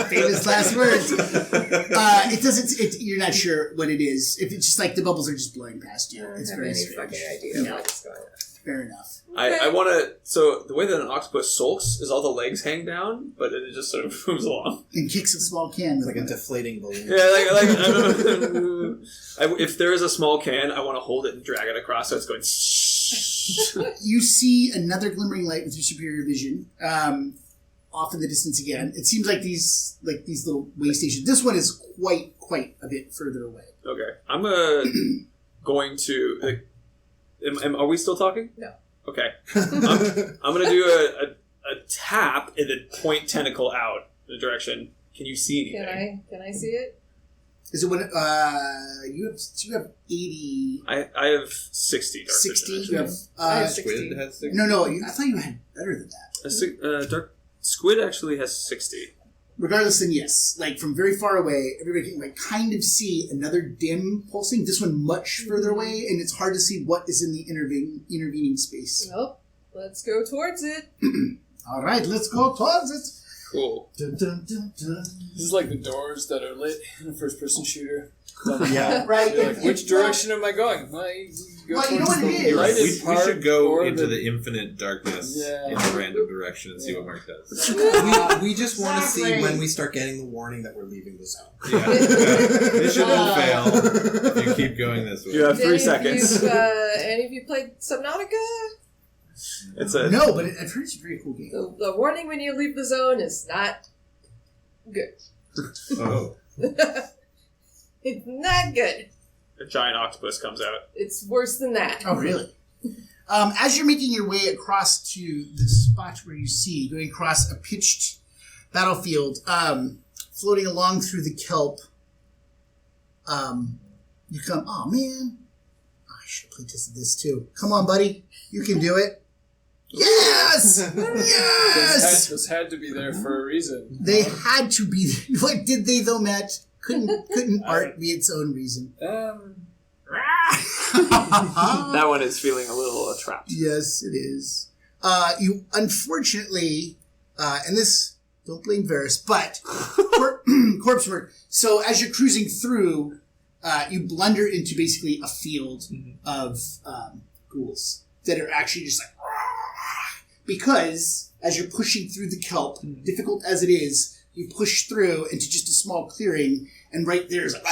Famous last words. It doesn't. You're not sure what it is. If it's just like the bubbles are just blowing past you, I don't it's have very any strange. fucking idea No. what's going on. Fair enough. I want to. So the way that an octopus sulks is all the legs hang down, but it just sort of moves along. And kicks a small can. It's like a deflating balloon. Yeah, if there is a small can, I want to hold it and drag it across so it's going. You see another glimmering light with your superior vision, off in the distance again. It seems like these little way stations. This one is quite a bit further away. Okay, I'm going to. Like, are we still talking? No. Okay, I'm gonna do a tap and then point tentacle out in the direction. Can you see anything? Can I see it? Is it when you have 80, I have 60 dark 60? vision. You have I have Squid 60. has 6. no. I thought you had better than that. Dark squid actually has 60. Regardless, then yes, like from very far away, everybody can like kind of see another dim pulsing. This one much further away, and it's hard to see what is in the intervening space. Well, let's go towards it. All right, let's go towards it. Cool. Dun, dun, dun, dun. This is like the doors that are lit in a first-person shooter. Yeah. Right. You're like, which direction am I going? Well, you go Well, you know towards what the it is. brightest We part should go or into the infinite darkness Yeah. in a random direction and see what Mark does. we just want to see Exactly. when we start getting the warning that we're leaving the zone. Yeah. Mission will fail if you keep going this way. You have 3 Any seconds. Any of you played Subnautica? It's a No, but I've heard it's a very cool game. The warning when you leave the zone is not good. Oh. It's not good. a giant octopus comes out. It's worse than that. Oh, really? As you're making your way across to the spot where you see, going across a pitched battlefield, floating along through the kelp, you come, oh man, I should have play tested this too. Come on, buddy. You can do it. Yes! Yes! Those had to be there for a reason. They had to be. What did they though, Matt? Couldn't art be its own reason? That one is feeling a little trapped. Yes, it is. You unfortunately, and this, don't blame Varys, but corpse work. So as you're cruising through, you blunder into basically a field of ghouls that are actually just like, because as you're pushing through the kelp, difficult as it is, you push through into just a small clearing, and right there's like,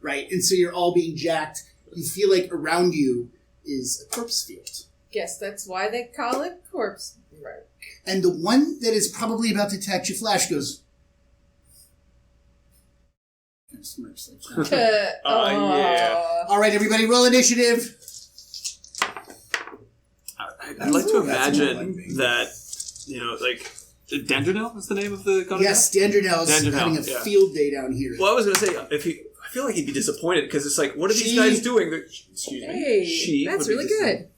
right, and so you're all being jacked. You feel like around you is a corpse field. Guess that's why they call it corpse. Right. And the one that is probably about to attack you, Flash, goes. Kind of smirks like that. Yeah. All right, everybody, roll initiative. I'd like to That's more imagine like me. that, like, Dandrenel is the name of the gun? Yes, Dandrenel's Dandrenel, having a yeah. field day down here. Well, I was going to say, I feel like he'd be disappointed because it's like, what are these She- guys doing? Excuse me. Hey, She that's would be really disappointed. good.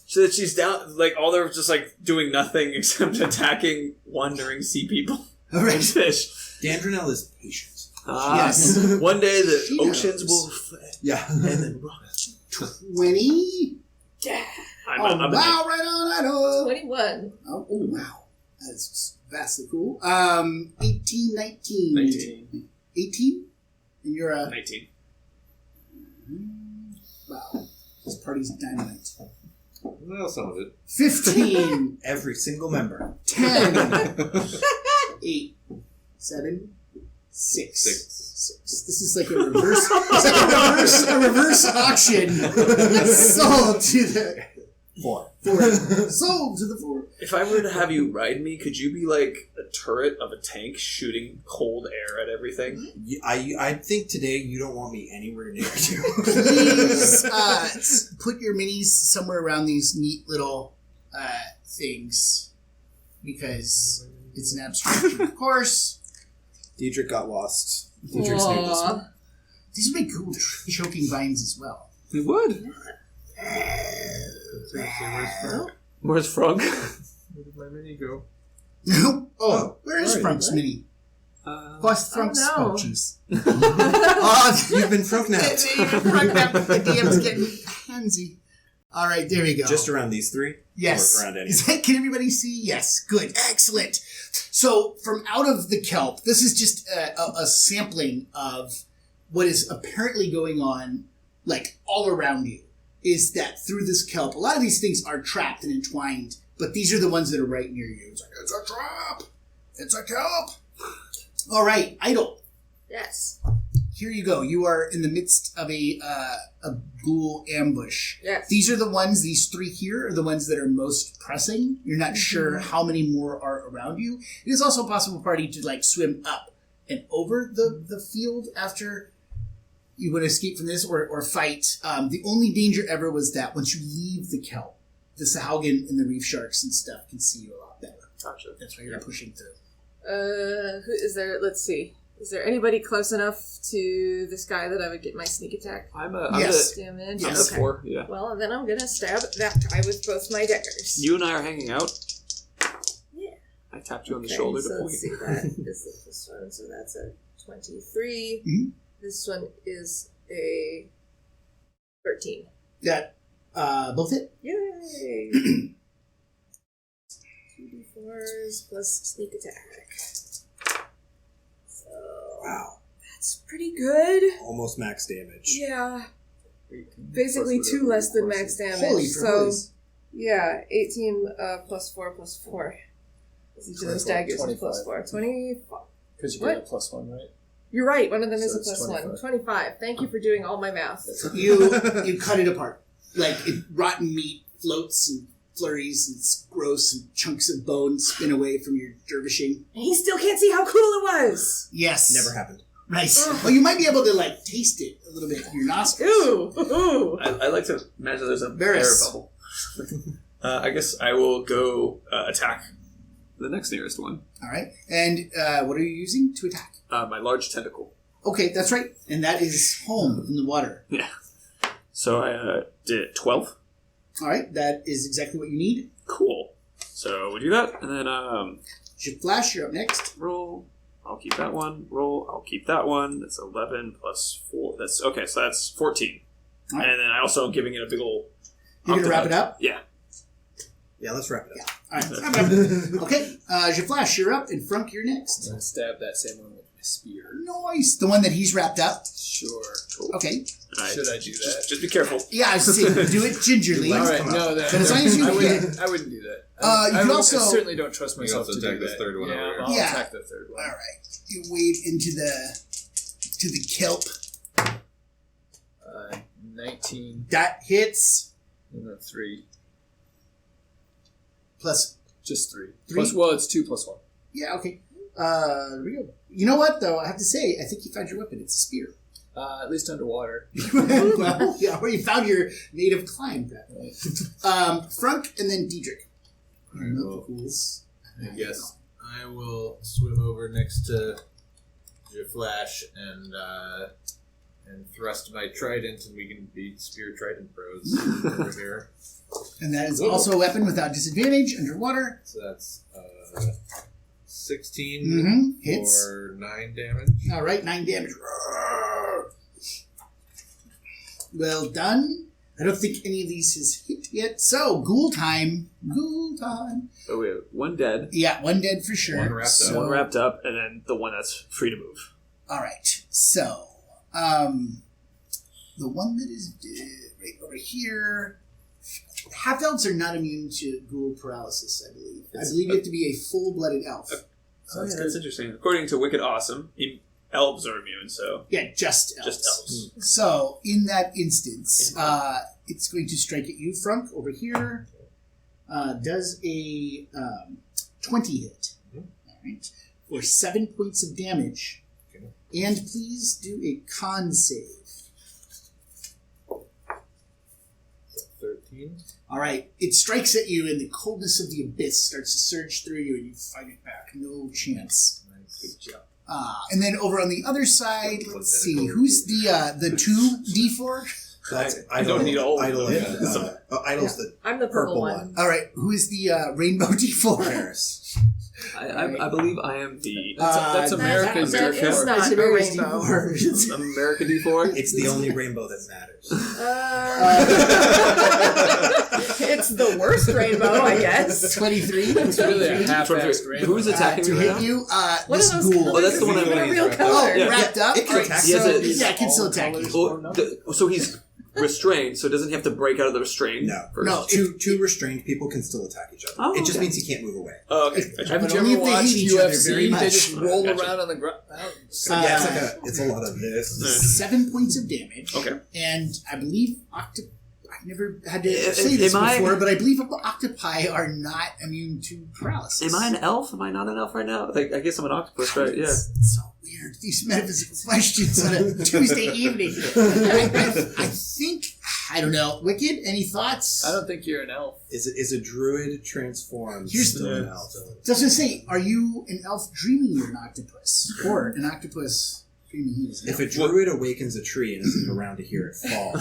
So that she's down, like, all they're just, like, doing nothing except attacking wandering sea people All and right. fish. Dandrenel is patient. Yes. One day the She oceans knows. will fled, Yeah. and then 20. I'm Wow, right on. 21. Oh, wow. That's vastly cool. 18, 19. 19. 18? And you're a... 19. Wow. This party's dynamite. Well, some of it. 15. Every single member. 10. 8. 7. 6. 6. This is like a reverse. It's like a reverse auction sold to the 4. Sold to the 4. If I were to have you ride me, could you be like a turret of a tank shooting cold air at everything? I think today you don't want me anywhere near you. Please put your minis somewhere around these neat little things, because it's an abstraction, of course. Diedrich got lost. Diedrich's new this one. These would be cool choking vines as well. We would. Where's Frog? Where did my mini go? Where is right, Frunk's right. mini? Lost Frunk's no. jeez. You've been frunk-napped. The DM's getting handsy. All right, there we go. Just around these 3? Yes. Or around any? Can everybody see? Yes. Good. Excellent. So, from out of the kelp, this is just a sampling of what is apparently going on, like, all around you. Is that through this kelp, a lot of these things are trapped and entwined, but these are the ones that are right near you. It's like, it's a trap! It's a kelp! All right, Idle. Yes. Here you go. You are in the midst of a ghoul ambush. Yes. These are the ones, these 3 here are the ones that are most pressing. You're not sure how many more are around you. It is also a possible party to like swim up and over the field after you would escape from this or fight. The only danger ever was that once you leave the kelp, the sahuagin and the reef sharks and stuff can see you a lot better. Gotcha. That's why you're pushing through. Who is there? Let's see. Is there anybody close enough to this guy that I would get my sneak attack Yes. damage? Yes. Okay. 4, yeah. Well, then I'm gonna stab that guy with both my daggers. You and I are hanging out. Yeah. I tapped you on the Okay, shoulder so to point. let's see. That is the first one, so that's a 23. Mhm. This one is a 13. That both hit? Yay! 2d4s plus sneak attack. So Wow. that's pretty good. Almost max damage. Yeah. Basically 2 less than max damage. Holy for so holies. yeah, 18 plus 4 plus 4. Each of those 24, daggers is 25. plus 4. 25. Because you What? get a +1, right? You're right, one of them is So a it's plus 1. 25. 25. Thank you for doing all my math. You cut it apart. Like rotten meat floats and flurries and it's gross and chunks of bone spin away from your dervishing. And he still can't see how cool it was! Yes. Never happened. Nice. Well, you might be able to like taste it a little bit in your nostrils. Ooh! Ooh! I like to imagine there's a Varys. air bubble. I guess I will go attack the next nearest one. All right. And what are you using to attack? My large tentacle. Okay, that's right. And that is home in the water. Yeah. So I did 12. All right. That is exactly what you need. Cool. So we do that, and then Flash, you're up next. roll. I'll keep that one. Roll. I'll keep that one. That's 11 plus 4. That's okay. So that's 14. All right. And then I also am giving it a big old. You're going to wrap it up? Yeah. Yeah, let's wrap it up. All right. Wrap it up. Okay. Flash, you're up. And Frunk, you're next. I'm going to stab that same one with my spear. Nice. The one that he's wrapped up. Sure. Okay. And Should I do that? Just be careful. Yeah, I see. Do it gingerly. All right, no, that, But as long as you I get- wouldn't do that. You I can would- also- I certainly don't trust You myself also to do attack this that. third one yeah, over here. I'll Yeah. attack the third one. All right. You wade into the kelp. 19 That hits and then 3. plus. Just 3. Three? Plus, well, it's 2 plus 1. Yeah, okay. There we go. You know what, though? I have to say, I think you found your weapon. It's a spear. At least underwater. Well, yeah, or you found your native climb. Frunk and then Diedrich. Alright, Not well, the ghouls. I guess I will swim over next to Flash and thrust my trident, and we can beat spear trident bros over here. And that is also a weapon without disadvantage underwater. So that's 16 Mm-hmm. Hits. for 9 damage. All right, 9 damage. Well done. I don't think any of these has hit yet. So, ghoul time. Ghoul time. So we have one dead, Yeah, one dead for sure. One wrapped up. So, one wrapped up, and then the one that's free to move. all right. So, the one that is dead right over here. Half-elves are not immune to ghoul paralysis, I believe. I believe you have to be a full-blooded elf. Oh, yeah, that's interesting. According to Wicked Awesome, elves are immune, so Yeah, just elves. just elves. So, in that instance, it's going to strike at you, Frunk, over here. Does a 20 hit. All right. For 7 points of damage. Okay. And please do a con save. 13. All right. It strikes at you, and the coldness of the abyss starts to surge through you, and you fight it back. No chance. Nice. Good job. And then over on the other side, let's see. Who's the 2d4? That's I don't need all of Idol. them. Idol's the I'm the purple purple one. one. All right. Who is the rainbow d4? Paris. I believe I am the That's America's that D4. is not It's a America's rainbow. D4. America D4. It's the only rainbow that matters. It's the worst rainbow, I guess. 23. It's really a half-assed rainbow. Who's attacking to me right hit now? you, What this are those ghoul. colors? Oh, that's the one Is it I'm a real wrapped color? Oh, Yeah. wrapped up? It can Alright, attack you. so, Yes, yeah, it can still attack you. So he's restrained, so doesn't he have to break out of the restraint? No. First? No. Two restrained people can still attack each other. Oh, It just okay. means he can't move away. Oh, okay. Haven't But you only ever if they watched hate each other UFC? very They much. just roll Gotcha. around on the ground. Yeah, it's a lot of this. 7 points of damage. Okay. And I believe I've never had to Am say this I- before, but I believe octopi are not immune to paralysis. Am I an elf? Am I not an elf right now? Like, I guess I'm an octopus, right? Yeah. It's so weird. These metaphysical questions on a Tuesday evening. I think, I don't know. Wicked, any thoughts? I don't think you're an elf. Is a druid transformed Here's still an the- elf? So I was going to say, are you an elf dreaming you're an octopus? Or an octopus dreaming he is an If elf? a druid awakens a tree and isn't around to hear it fall,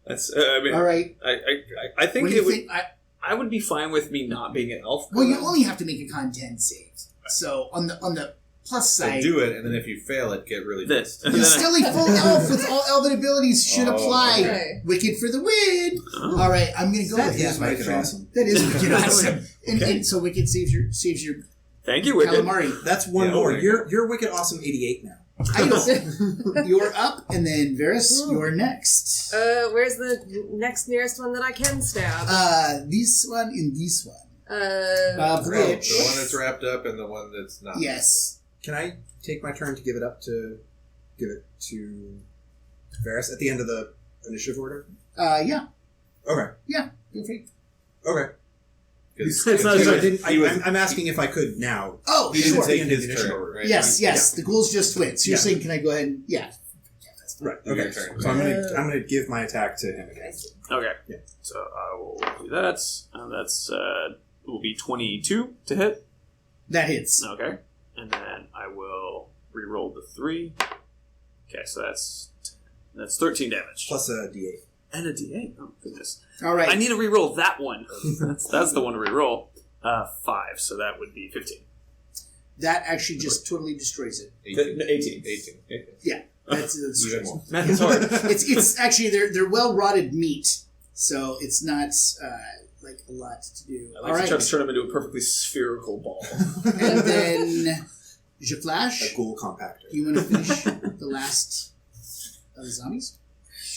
That's. I mean, All right. I think What do it you would. think? I would be fine with me not being an elf. Well, you only have to make a con-10 save. So on the plus So side, do it, and then if you fail it, get really This. pissed. And then he's still a full elf with all elven abilities should Oh, apply. okay. Wicked for the win. Oh. All right, I'm going to go That with is that, my wicked friend. awesome. That is wicked That's awesome. And so Wicked saves your Thank you, Wicked. calamari. that's one Yeah, more. there you You're wicked awesome 88 now. Idle. You're up, and then Varys, you're next. Where's the next nearest one that I can stab? This one and this one. Uh, Oh, Which? the one that's wrapped up and the one that's not. Yes. Can I take my turn to give it to Varys at the end of the initiative order? Yeah. Okay. Feel free. Okay. Because It's not- I'm asking if I could now. Oh, he didn't sure. take End of his the initiative turn, order. right? Yes. The ghouls just went. So you're Yeah. saying, can I go ahead and... Yeah. Right. Your Okay. turn. So I'm gonna give my attack to him again. Okay. Yeah. So I will do that. That's will be 22 to hit. That hits. Okay. And then I will re-roll the 3. Okay, so that's 13 damage. Plus a D8. And a D8. Oh goodness. All right. I need to re-roll that one. that's the one to re-roll. 5. So that would be 15. That actually just totally destroys it. 18. 18. That's Even more. Math is hard. it's actually they're well rotted meat, so it's not like a lot to do. I like to try to turn them into a perfectly spherical ball. And then Je Flash. A ghoul compactor. Do you want to finish the last of the zombies?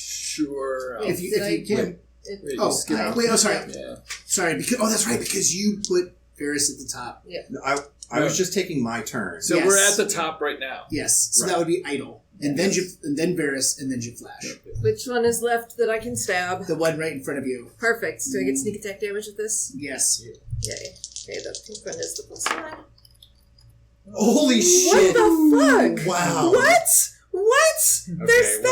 Sure. If you can. Wait, Oh, you skip out. wait. Oh, sorry. Yeah. Sorry. Because that's right. Because you put Varys at the top. No, I was just taking my turn. So Yes. we're at the top right now. Yes. So Right. that would be Idle, and then Varys, and then Je Flash. which one is left that I can stab? The one right in front of you. Perfect. Do I get sneak attack damage with this? Yes. Yay. Okay, the pink one is the +1. Holy shit! What the fuck? Wow. What? Okay, well,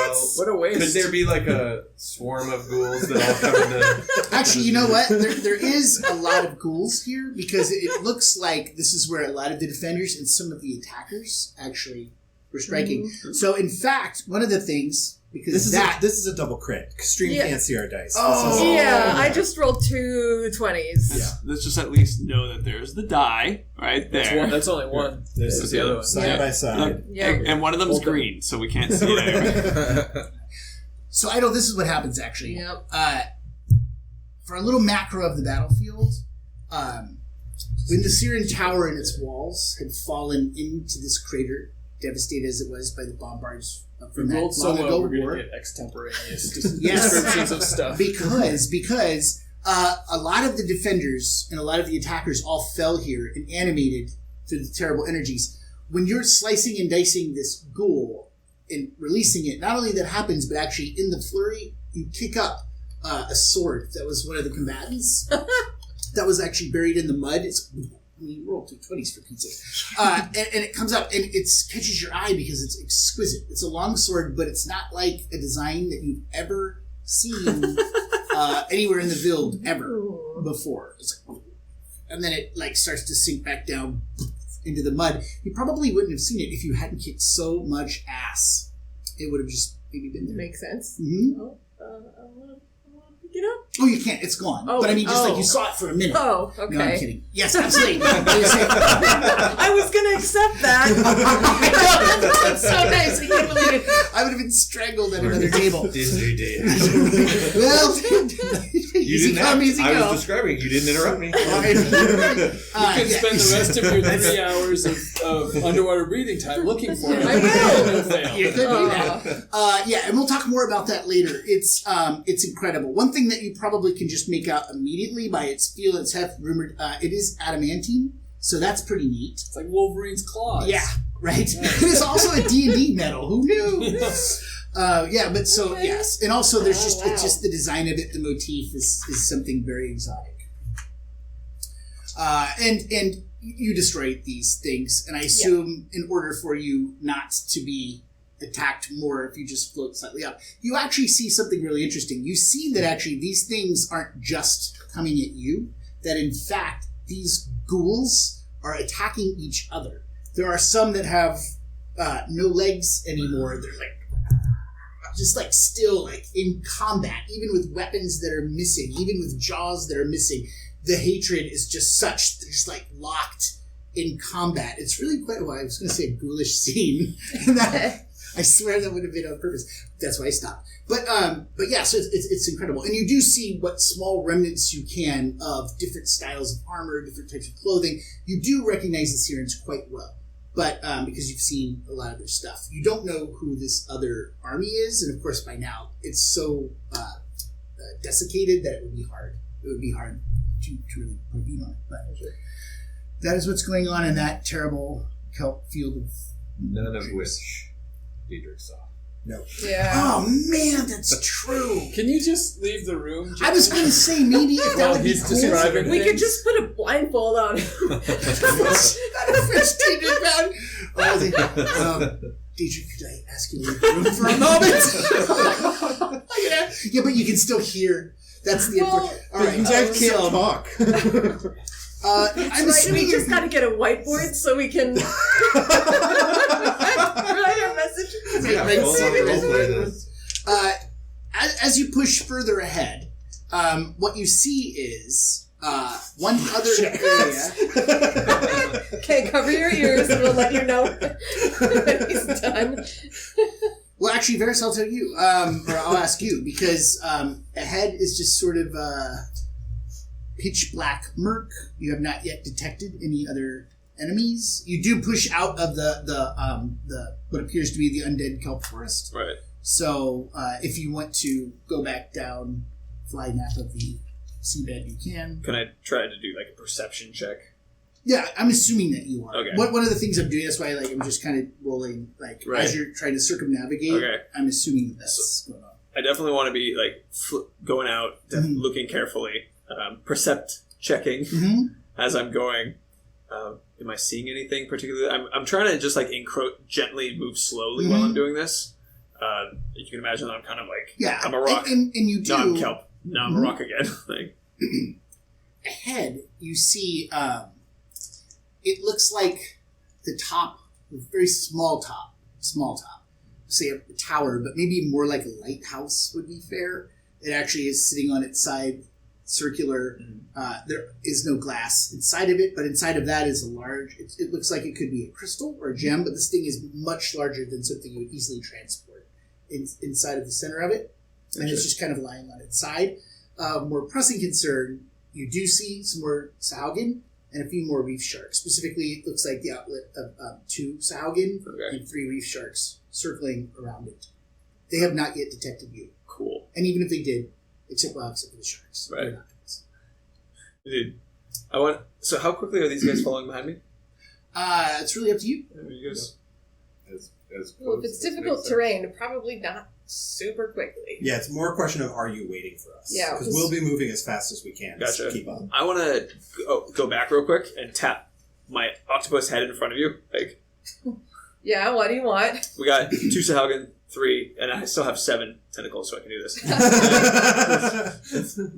That's What a waste. could there be like a swarm of ghouls that all come into... Actually, you know what? There is a lot of ghouls here because it looks like this is where a lot of the defenders and some of the attackers actually were striking. So, in fact, one of the things because This is a double crit. Stream Yeah. can't see our dice. Oh. This is- yeah. I just rolled 2 20s. Yeah. Let's just at least know that there's the die right That's, there. one, that's only one. There's the other one. side Yeah. by side. Yeah. And one of them's Hold them. green, so we can't see it anyway. So, Idle, this is what happens actually. Yep. For a little macro of the battlefield, when the Syrian tower and its walls had fallen into this crater, devastated as it was by the bombards from We that rolled so long low, ago we're going war. to get extemporaneous Yes. descriptions of stuff. because a lot of the defenders and a lot of the attackers all fell here and animated through the terrible energies. when you're slicing and dicing this ghoul and releasing it, not only that happens, but actually in the flurry, you kick up a sword that was one of the combatants that was actually buried in the mud. You roll 2 20s for pizza. And it comes up and it catches your eye because it's exquisite. It's a long sword, but it's not like a design that you've ever seen anywhere in the Vild ever before. It's like, and then it like starts to sink back down into the mud. You probably wouldn't have seen it if you hadn't kicked so much ass. It would have just maybe been there. Makes sense. Mm-hmm. Oh, I want to pick it up. Oh, you can't. It's gone. Oh, but I mean, just like you saw it for a minute. Oh, okay. No, I'm kidding. Yes, absolutely. I was going to accept that. That's so nice. I can't believe it. I would have been strangled at another table. Disney day. Well, You easy didn't come, have, easy I go. was describing. You didn't interrupt me. You can spend the rest of your 3 hours of underwater breathing time looking for it. I will. It'll fail. You could do that. Yeah, and we'll talk more about that later. It's incredible. One thing that you probably can just make out immediately by its feel, its heft, rumored, it is adamantine, so that's pretty neat. It's like Wolverine's claws. Yeah, right. It is also a D&D metal. Who knew? But so yes, and also there's just it's just the design of it. The motif is something very exotic. And you destroy these things, and I assume in order for you not to be attacked more if you just float slightly up, you actually see something really interesting. You see that actually these things aren't just coming at you, that in fact these ghouls are attacking each other. There are some that have no legs anymore. They're like just like still like in combat, even with weapons that are missing, even with jaws that are missing. The hatred is just such, they're just like locked in combat. It's really quite, well, I was going to say a ghoulish scene. And that, I swear that would have been on purpose. That's why I stopped. But yeah, so it's incredible. And you do see what small remnants you can of different styles of armor, different types of clothing. You do recognize the Sirens quite well. But because you've seen a lot of their stuff. You don't know who this other army is. And of course, by now, it's so desiccated that it would be hard. It would be hard to really put a beat on it. But that is what's going on in that terrible kelp field of None of which Diedrich saw. No. Yeah. Oh man, that's true. Can you just leave the room? I was going to say maybe if that While would be he's cool. describing We could things? just put a blindfold on him. Dietrich, could I ask you to leave the room for a moment? Yeah, but you can still hear. That's the important. All right, You guys can't talk. I'm We assuming just got to get a whiteboard so we can write our message. As you push further ahead, what you see is one other area. Okay, cover your ears and we'll let you know when he's done. Well, actually, Varys, I'll tell you, or I'll ask you, because ahead is just sort of pitch black murk. You have not yet detected any other enemies. You do push out of the what appears to be the undead kelp forest. Right. So if you want to go back down, fly nap of the seabed, you can. Can I try to do like a perception check? Yeah, I'm assuming that you are. Okay. One of the things I'm doing, that's why I'm just kind of rolling, Right. as you're trying to circumnavigate, Okay. I'm assuming that that's going on. I definitely want to be like going out, looking carefully, percept checking Mm-hmm. as I'm going. Am I seeing anything particularly? I'm trying to just like gently move slowly while I'm doing this. You can imagine that I'm kind of like, Yeah, I'm a rock. and you do. No, I'm kelp. No, I'm a rock again. Like, Ahead, you see, it looks like the top, a very small top, say a tower, but maybe more like a lighthouse would be fair. It actually is sitting on its side, circular. There is no glass inside of it, but inside of that is a large, it looks like it could be a crystal or a gem, but this thing is much larger than something you would easily transport inside of the center of it. And it's just kind of lying on its side. More pressing concern, you do see some more sahuagin and a few more reef sharks. Specifically, it looks like the outlet of 2 sahuagin and 3 reef sharks circling around it. They have not yet detected you. cool. And even if they did, except for the sharks. Right. Dude, so how quickly are these guys following behind me? It's really up to you. You guys. As Well, if it's difficult terrain, probably not super quickly. Yeah, it's more a question of are you waiting for us? Yeah, Because we'll be moving as fast as we can. Gotcha. To keep up. I want to go back real quick and tap my octopus head in front of you. Like, Yeah, what do you want? we got 2 sahuagin, 3, and I still have 7 tentacles, so I can do this.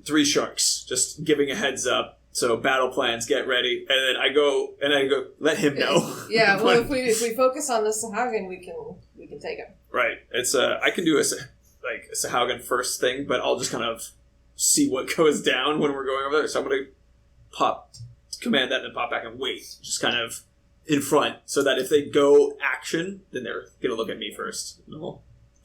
3 sharks, just giving a heads up. So battle plans, get ready, and then I go let him know. Yeah, well, if we focus on the sahuagin, we can take him. Right. It's I can do a sahuagin first thing, but I'll just kind of see what goes down when we're going over there. So I'm gonna command that, and then pop back and wait, just kind of in front, so that if they go action, then they're gonna look at me first. And I'll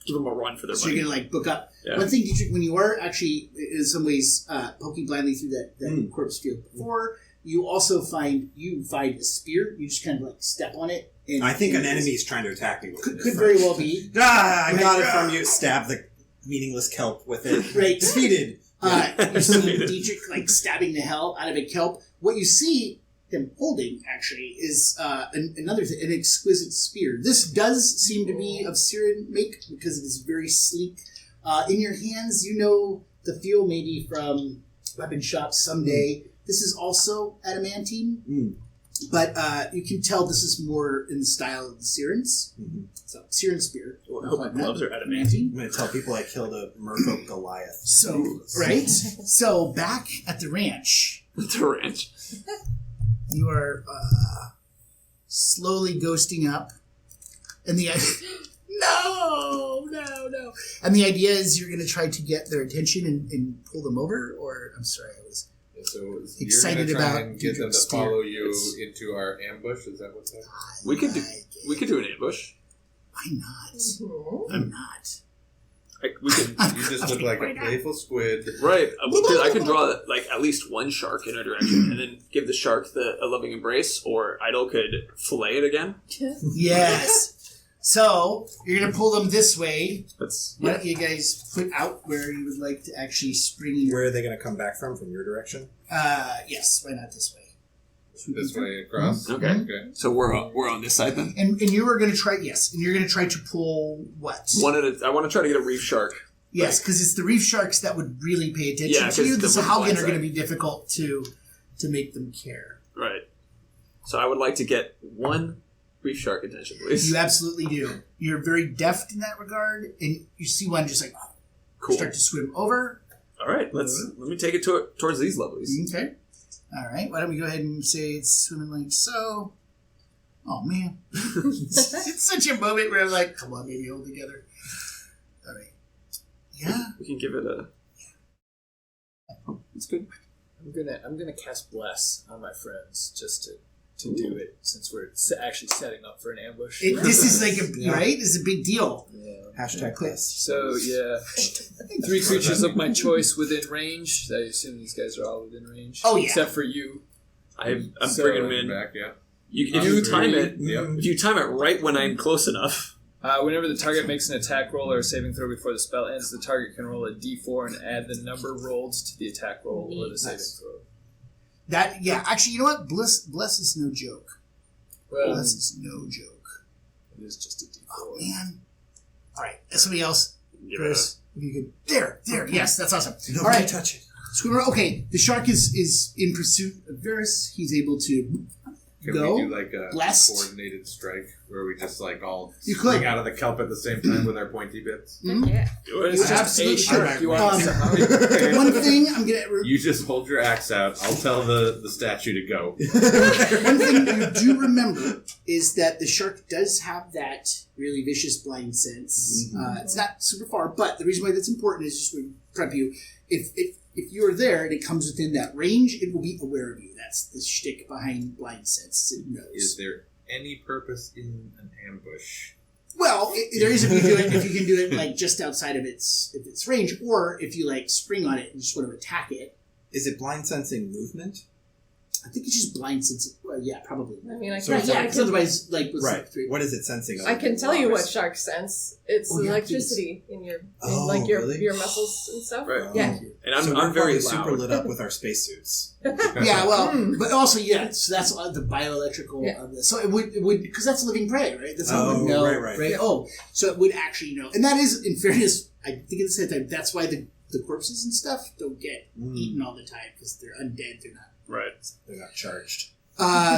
give them a run for their So money. you're going to book up. Yeah. One thing, Dietrich, when you are actually, in some ways, poking blindly through that corpse field before, you also find a spear. You just kind of step on it. And I think an enemy is trying to attack me with could it. very well be. I got it from you. Stab the meaningless kelp with it. Right. Defeated. You see Dietrich stabbing the hell out of a kelp. What you see him holding, actually, is another thing, an exquisite spear. This does seem to be of Syrian make because it is very sleek. In your hands, you know the feel maybe from weapon shops someday. This is also adamantine, but you can tell this is more in the style of the Syrians. So, Syrian spear. I hope my gloves are adamantine. I'm going to tell people I killed a merfolk Goliath. So, right? So, back at the ranch, The ranch. you are slowly ghosting up, and the no, and the idea is you're going to try to get their attention and pull them over. Or I'm sorry, I was So excited you're gonna try about and get them to Dietrich's follow spear. you into our ambush. Is that what's happening? We could do an ambush. Why not? Mhm. Why not? We could. You just look like a playful squid. Right. I could draw at least one shark in our direction, and then give the shark a loving embrace, or Idol could fillet it again. Yes. So you're going to pull them this way. That's Why don't you guys put out where you would like to actually spring your... Where are they going to come back from your direction? Yes, why not this way? This way across. okay. Okay. So we're on this side then. And you are going to try... Yes, and you're going to try to pull what? I want to try to get a reef shark. Yes, because it's the reef sharks that would really pay attention Yeah, to you. 'cause The the sahuagin ones are that- going to be difficult to make them care. Right. So I would like to get one reef shark attention, please. You absolutely do. You're very deft in that regard, and you see one just Cool. start to swim over. All right. Let me take it towards these lovelies. Okay. All right. Why don't we go ahead and say it's swimming like so? Oh, man. it's such a moment where I'm like, come on, maybe hold together. All right. Yeah. We can give it a. Oh, it's good. I'm gonna cast Bless on my friends just to do it, since we're actually setting up for an ambush. This is right? It's a big deal. Yeah. Hashtag class. So yeah, 3 creatures of my choice within range. I assume these guys are all within range. Oh, yeah. except for you. I'm So- bringing them in. Back, yeah. If you time it, Yep. if you time it right when I'm close enough. Whenever the target makes an attack roll or a saving throw before the spell ends, the target can roll a d4 and add the number rolled to the attack roll or the saving throw. Actually, you know what? Bless is no joke. Well, Bless is no joke. it is just a d4. Oh, man. All right. Somebody else. Give Chris, if you could. There. Yes, that's awesome. Nobody All right. touch it. Swimmer. Okay, the shark is in pursuit of Varys. He's able to Can go. we do like a Blessed. coordinated strike where we just all You spring could. out of the kelp at the same time with our pointy bits? Mhm. Yeah. Do it. It's You just absolutely a shark. should. You want One thing I'm gonna. You just hold your axe out. I'll tell the statue to go. One thing you do remember is that the shark does have that really vicious blind sense. It's not super far, but the reason why that's important is just to prep you. If you're there and it comes within that range, it will be aware of you. That's the shtick behind blind sense. It knows. Is there any purpose in an ambush? Well, there is if you can do it just outside of its range, or if you spring on it and just want to attack it. Is it blind sensing movement? I think it's just blind sense. Well, yeah, probably. I mean, I So can, it's yeah, I Because can, otherwise, like, what's Right. the three? What is it sensing? I can tell you what sharks sense. It's Oh, yeah, electricity in your, Oh, like your really? your muscles and stuff. Right. Yeah. And So I'm we're very probably super loud. lit up with our spacesuits. Yeah, well, Hmm. but also, yeah, so that's the bioelectrical Yeah. of this. So it would, because that's living prey, right? That's how it Oh, would know, right. Yeah. Oh, so it would actually know. And that is, in fairness, I think at the same time, that's why the corpses and stuff don't get eaten all the time, because they're undead, they're not. Right. They're not charged.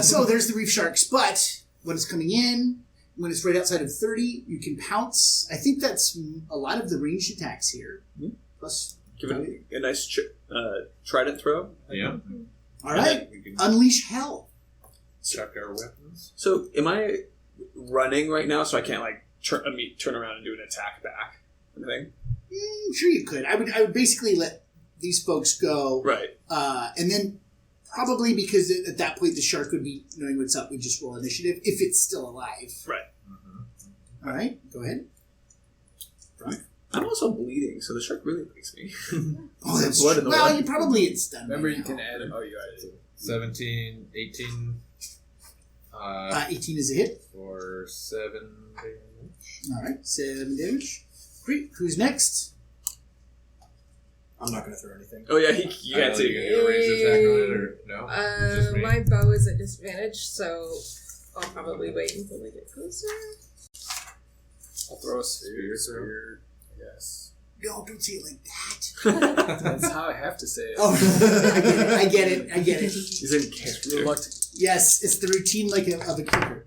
So there's the reef sharks, but when it's coming in, when it's right outside of 30, you can pounce. I think that's a lot of the ranged attacks here. Plus, Give it a nice trident throw. Yeah. all right, We can unleash hell. chuck our weapons. So am I running right now? So I can't like turn around and do an attack back. Anything? Sure, you could. I would basically let these folks go, Right. and then probably because at that point the shark would be knowing what's up. We just roll initiative if it's still alive. Right. All right, go ahead. I'm also bleeding, so the shark really likes me. Oh, that's Blood true. in the Well, water. you probably it's done. Remember, right you now. can add. Oh, you added it. 17, 18. 18 is a hit. For 7 damage. All right, 7 damage. Great. Who's next? I'm not going to throw anything. Oh yeah, you I don't can't know, see. you gonna do a ranged attack on it or no? It's just me. My bow is at disadvantage, so I'll probably wait until we get closer. I'll throw a spear. Yes. No, don't say it like that. That's how I have to say it. Oh, I get it. He's in character. Reluctant. Yes, it's the routine like of a kicker.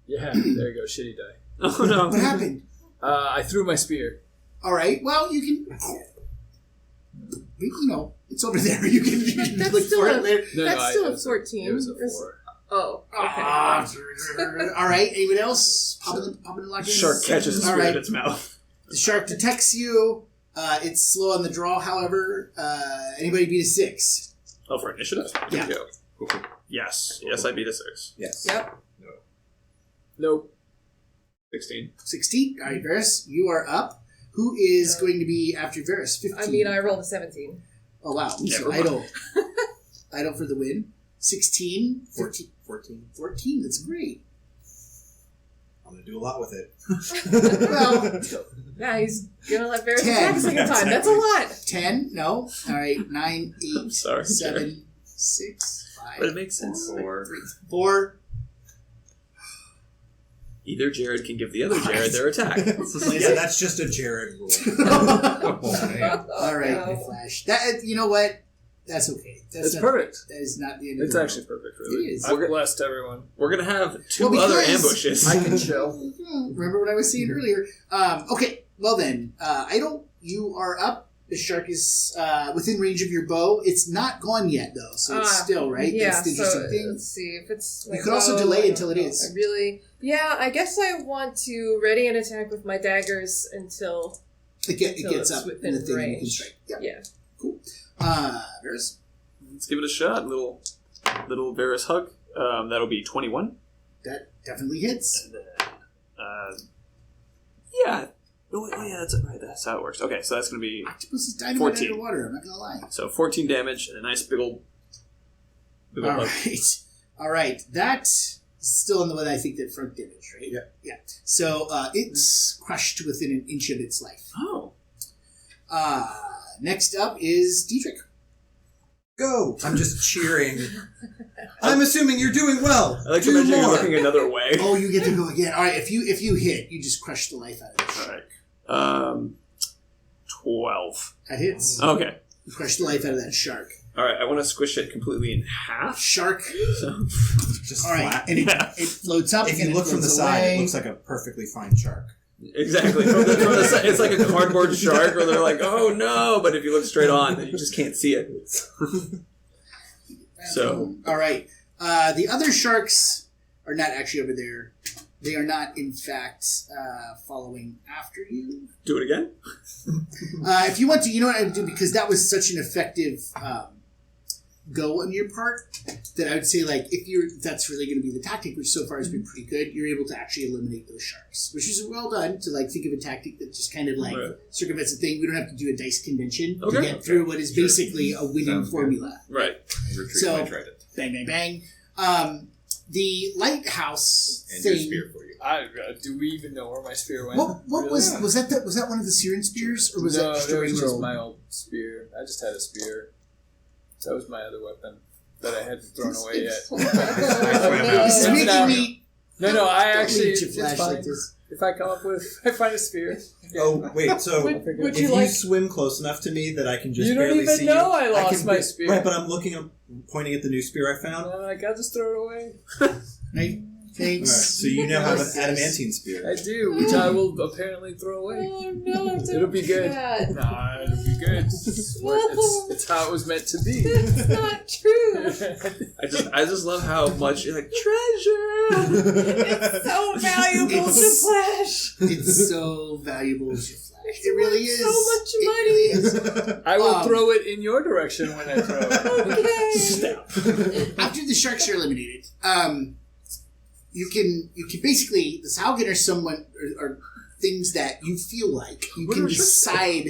Yeah, there you go. Shitty die. Oh no. What happened? I threw my spear. All right. Well, you can. You know, it's over there. You can That's look still for a- it later. No, That's no, still it a was 14. It was a It's- 4. Oh, okay. All right. Anyone else? Popping the lock in. Shark catches a All spear right. in its mouth. The shark detects you. It's slow on the draw, however. Anybody beat a 6? Oh, for initiative? Yeah. Here we go. Yes. Yes, I beat a 6. Yes. Yep. Nope. 16. 16. All right, Varys, you are up. Who is going to be after Varys? 15. I mean, I rolled a 17. Oh, wow. So Never mind. Idle for the win. 16. 14. 14. That's great. I'm going to do a lot with it. Well, Yeah, he's gonna let Varys 10. attack a second time. That's a lot. 10. No. All right. 9, 8, Sorry, 7, 6, 5, But it makes sense. 4. 4. Either Jared can give the other Jared their attack. Yeah, that's just a Jared rule. Oh, man. All right, No. my Flash. That, you know what? That's okay. That's It's not, perfect. That is not the end of It's the world. actually perfect, It really. is. I've blessed everyone. We're going to have 2 Well, other because ambushes. I can chill. Remember what I was saying earlier? Okay, well then, Idle, you are up. The shark is within range of your bow. It's not gone yet, though, so it's still, right? Yeah, That's the interesting so thing. let's see if it's. You could also delay until it is. I really. Yeah, I guess I want to ready an attack with my daggers until. It gets it's up in within the thing and you can range. strike. Yep. Yeah. Cool. Varys? Let's give it a shot. Little Varys hug. That'll be 21. That definitely hits. And then, yeah. Oh, yeah, that's right. That's how it works. Okay, so that's going to be Octopus is dynamite 14. underwater, I'm not going to lie. so 14 damage and a nice big ol' All hug. right. All right. That's still in the one I think that front damage, right? Yeah. Yeah. So it's crushed within an inch of its life. Oh. Next up is Dietrich. Go! I'm just cheering. I'm assuming you're doing well. I like to Do imagine you're more. looking another way. Oh, you get to go again. All right. If you hit, you just crush the life out of it. All right. 12. That hits. Okay. You crush the life out of that shark. All right. I want to squish it completely in half. Shark. So Just All right. flat. And it floats up. If and you it look from the floats side, away. it looks like a perfectly fine shark. exactly. From the side, it's like a cardboard shark where they're like, "Oh no!" But if you look straight on, then you just can't see it. So- all right. The other sharks are not actually over there. They are not, in fact, following after you. Do it again. If you want to, you know what I would do, because that was such an effective go on your part, that I would say, like, that's really going to be the tactic, which so far has been pretty good. You're able to actually eliminate those sharks, which is well done. To like think of a tactic that just kind of like Right. circumvents the thing. We don't have to do a dice convention to Okay. get through what is Sure. basically a winning Sounds good. formula. Right. Retreat So- my trident. Bang, bang, bang. The lighthouse And thing. your spear for you. Do we even know where my spear went? What Really? was that one of the Syrian spears, or was No, that just that a was regular? just my old spear. I just had a spear. That was my other weapon that I hadn't thrown away yet. This is No. making me. No, I Don't actually. leave your It's flash fine. like this. If I come up with, I find a spear. Oh, wait, so Would if you you like? swim close enough to me that I can just You don't barely even see know you, I lost can my be- spear. Right, but I'm pointing at the new spear I found. Like, I'll just throw it away. Right? Alright, Thanks. so you now have an adamantine spear. I do, which I will apparently throw away. Oh no! It'll be good. That. Nah, it'll be good. It's how it was meant to be. That's not true. I just love how much you're like treasure. It's so valuable to Flash. It's so valuable to Flash. It really is. So much It money. really is. I will throw it in your direction when I throw it. Okay. After the sharks are eliminated, you can basically, the sahuagin are someone are things that you feel like you What can are sharks? decide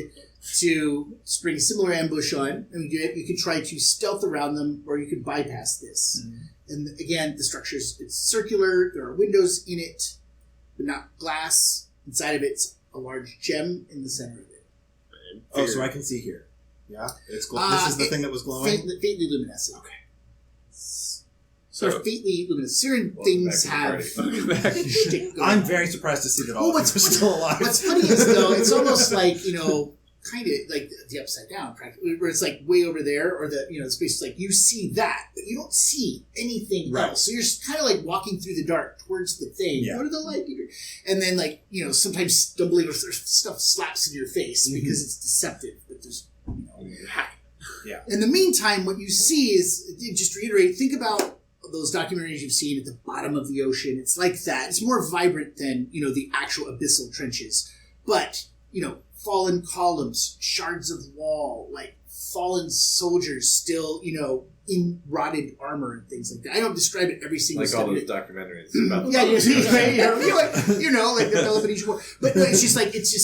to spring a similar ambush on, and you can try to stealth around them, or you could bypass this. And again, the structure it's circular. There are windows in it, but not glass. Inside of it's a large gem in the center of it. Oh, so I can see here. Yeah? It's this is the thing that was glowing? Faintly luminescent. Okay. So They're faintly luminescent. Syrian Welcome things back to the have party. shtick going I'm on. very surprised to see that Well, all of them are still alive. What's funny is, though, it's almost like, kind of like the upside down practically, where it's like way over there, or the space is like you see that, but you don't see anything Right. else. So you're just kind of like walking through the dark towards the thing. Yeah. What are the light meter? And then sometimes stumbling or stuff slaps in your face because it's deceptive. But there's In the meantime, what you see is, just to reiterate, think about those documentaries you've seen at the bottom of the ocean. It's like that. It's more vibrant than, the actual abyssal trenches. But, fallen columns, shards of wall, like fallen soldiers still, in rotted armor and things like that. I don't describe it every single Like step. all those documentaries about Yeah, like the Peloponnesian War. But no, it's just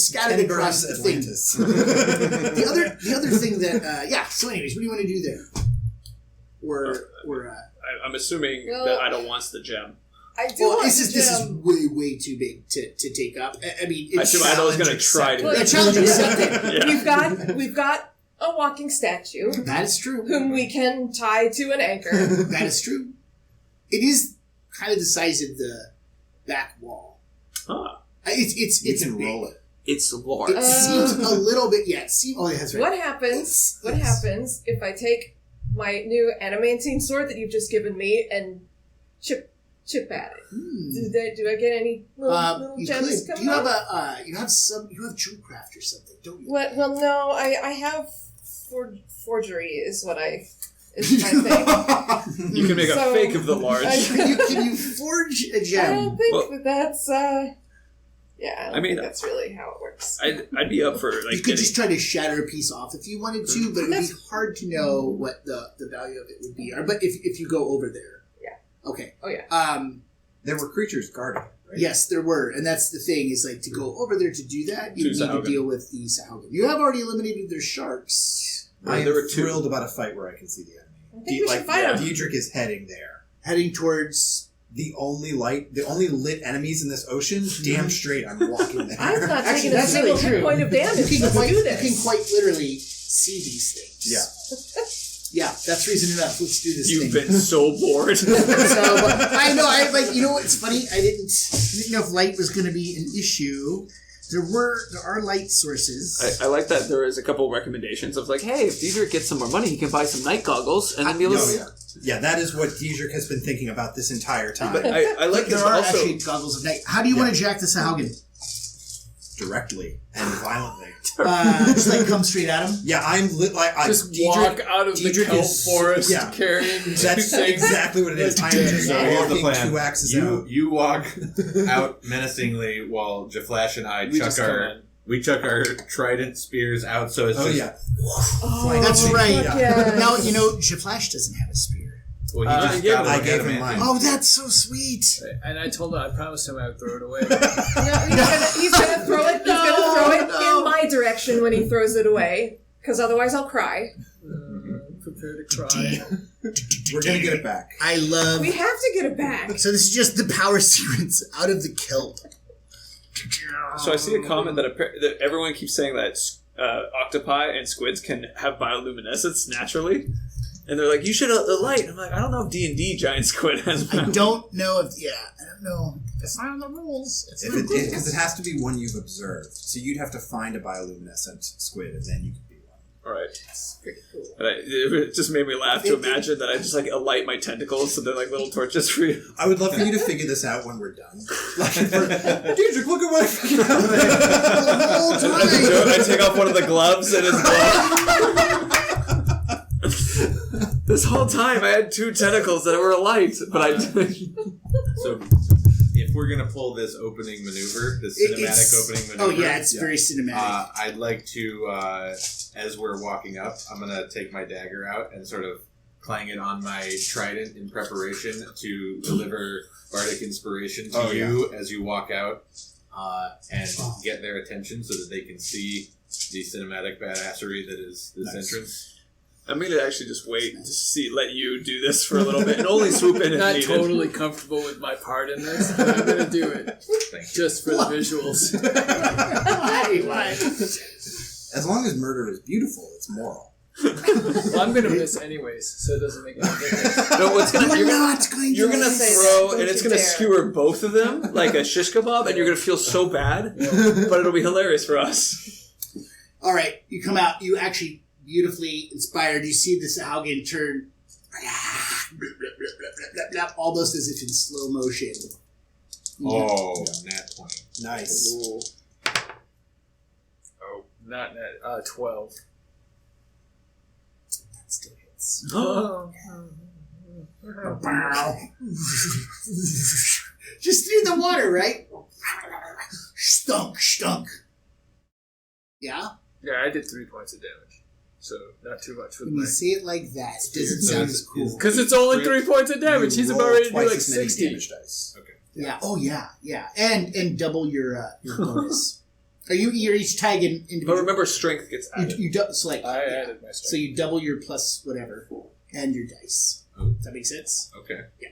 scattered across the thing. Atlantis. The other thing that, so anyways, what do you want to do there? I'm assuming Well, that Idle wants the gem. I do want This is the gem. way too big to take up. I mean, I it's assume Idle's going to try to. Well, a challenge accepted. Yeah. We've got a walking statue That is true. whom we can tie to an anchor. That is true. It is kind of the size of the back wall. Huh. It's You can big. roll it. It's large. It seems a little bit. Yeah, that's right. What happens? What happens if I take my new adamantine sword that you've just given me and chip at it? Do I get any little You gems could. coming You have out? you have jewelcraft or something, don't you? What? Well, no. I have forgery is what I think. You can make a So, fake of the large. Can you forge a I gem? don't think Well- that's. Yeah, I don't I mean, think that's really how it works. I'd be up for like You could getting, just try to shatter a piece off if you wanted to, but it would be hard to know what the value of it would be. But if you go over there. Yeah. Okay. Oh, yeah. There were creatures guarding it, right? Yes, there were, and that's the thing is like to go over there to do that, you Two need to sahuagin. deal with the sahuagin. You have already eliminated their sharks, I am There were two. thrilled about a fight where I can see the enemy. I think we should fight them. Diedrich is heading there. heading towards. The only lit enemies in this ocean, damn straight I'm walking there. I'm not Actually, taking a that's single really hit true. point of damage. You Let's do can this. quite literally see these things. Yeah. Yeah, that's reason enough. Let's do this You've thing. been so bored. So, but I know. I like. You know what's funny? I didn't know if light was going to be an issue. There are light sources. I like that there is a couple recommendations of like, hey, if Diedrich gets some more money, he can buy some night goggles and then be able to... Oh, yeah, that is what Diedrich has been thinking about this entire time. But I like there this are also. actually goggles of night. How do you want to jack the sahuagin? Directly and violently. Just like come straight at him. Yeah, I'm lit. Just Diedrich- walk out of the Diedrich kelp is- forest yeah. carrying That's exactly what it is. I'm just So here's the walking plan. 2 axes out. You walk out menacingly while Jaflash and I We just chuck our trident spears out. So it's Oh just yeah, Oh, That's Flanking. right. fuck yes. Now you know Jaflash doesn't have a spear. well, he just yeah, got I like gave him adamantine. mine. Oh, that's so sweet. And I told him, I promised him I would throw it away. No, he's gonna throw it. He's gonna throw it in my direction when he throws it away, because otherwise I'll cry. Prepare to cry. We're gonna get it back. I love. We have to get it back. So this is just the power sequence out of the kelp. So I see a comment that everyone keeps saying that octopi and squids can have bioluminescence naturally. And they're like, you should alight. I'm like, I don't know if D&D giant squid has I don't know if. Yeah, I don't know. It's not on the rules. Because it has to be one you've observed. So you'd have to find a bioluminescent squid, and then you could be one. All right. It's pretty cool. But it just made me laugh to imagine that I just like alight my tentacles so they're like little torches for you. I would love for you to figure this out when we're done. Deirdre, look at what I figured out. The whole time. I take off one of the gloves and his glove. This whole time I had 2 tentacles that were alight, but I didn't. So, if we're gonna pull this opening maneuver, this cinematic opening maneuver, Oh yeah, it's very cinematic. I'd like to, as we're walking up, I'm gonna take my dagger out and sort of clang it on my trident in preparation to deliver bardic inspiration to you as you walk out, and get their attention so that they can see the cinematic badassery that is this entrance. I'm going to actually just wait to let you do this for a little bit and only swoop in if Not needed. totally comfortable with my part in this, but I'm going to do it. Just for the visuals. As long as murder is beautiful, it's moral. Well, I'm going to miss anyways, so it doesn't make any difference. No, what's gonna, you're to gonna say throw, that. and it's gonna Don't you dare. skewer both of them like a shish kebab, and you're gonna feel so bad, but it'll be hilarious for us. All right, you come out. You actually beautifully inspired. You see the sahuagin turn, almost as if in slow motion. Oh, nat 20. Nice. Ooh. Oh, not net. 12. That still hits. Oh. Just through the water, right? Stunk. Yeah? Yeah, I did 3 points of damage, so not too much with When you my... say it like that, it doesn't sound as cool. Because it's only 3 points of damage. He's about ready to do twice like as many 60. damage dice. Okay. Yeah. Oh yeah. And double your bonus. Are you're each tagging But individual? remember, strength gets added. So like I added my so strength. you double your plus whatever and your dice. Oh. Does that make sense? Okay. Yeah.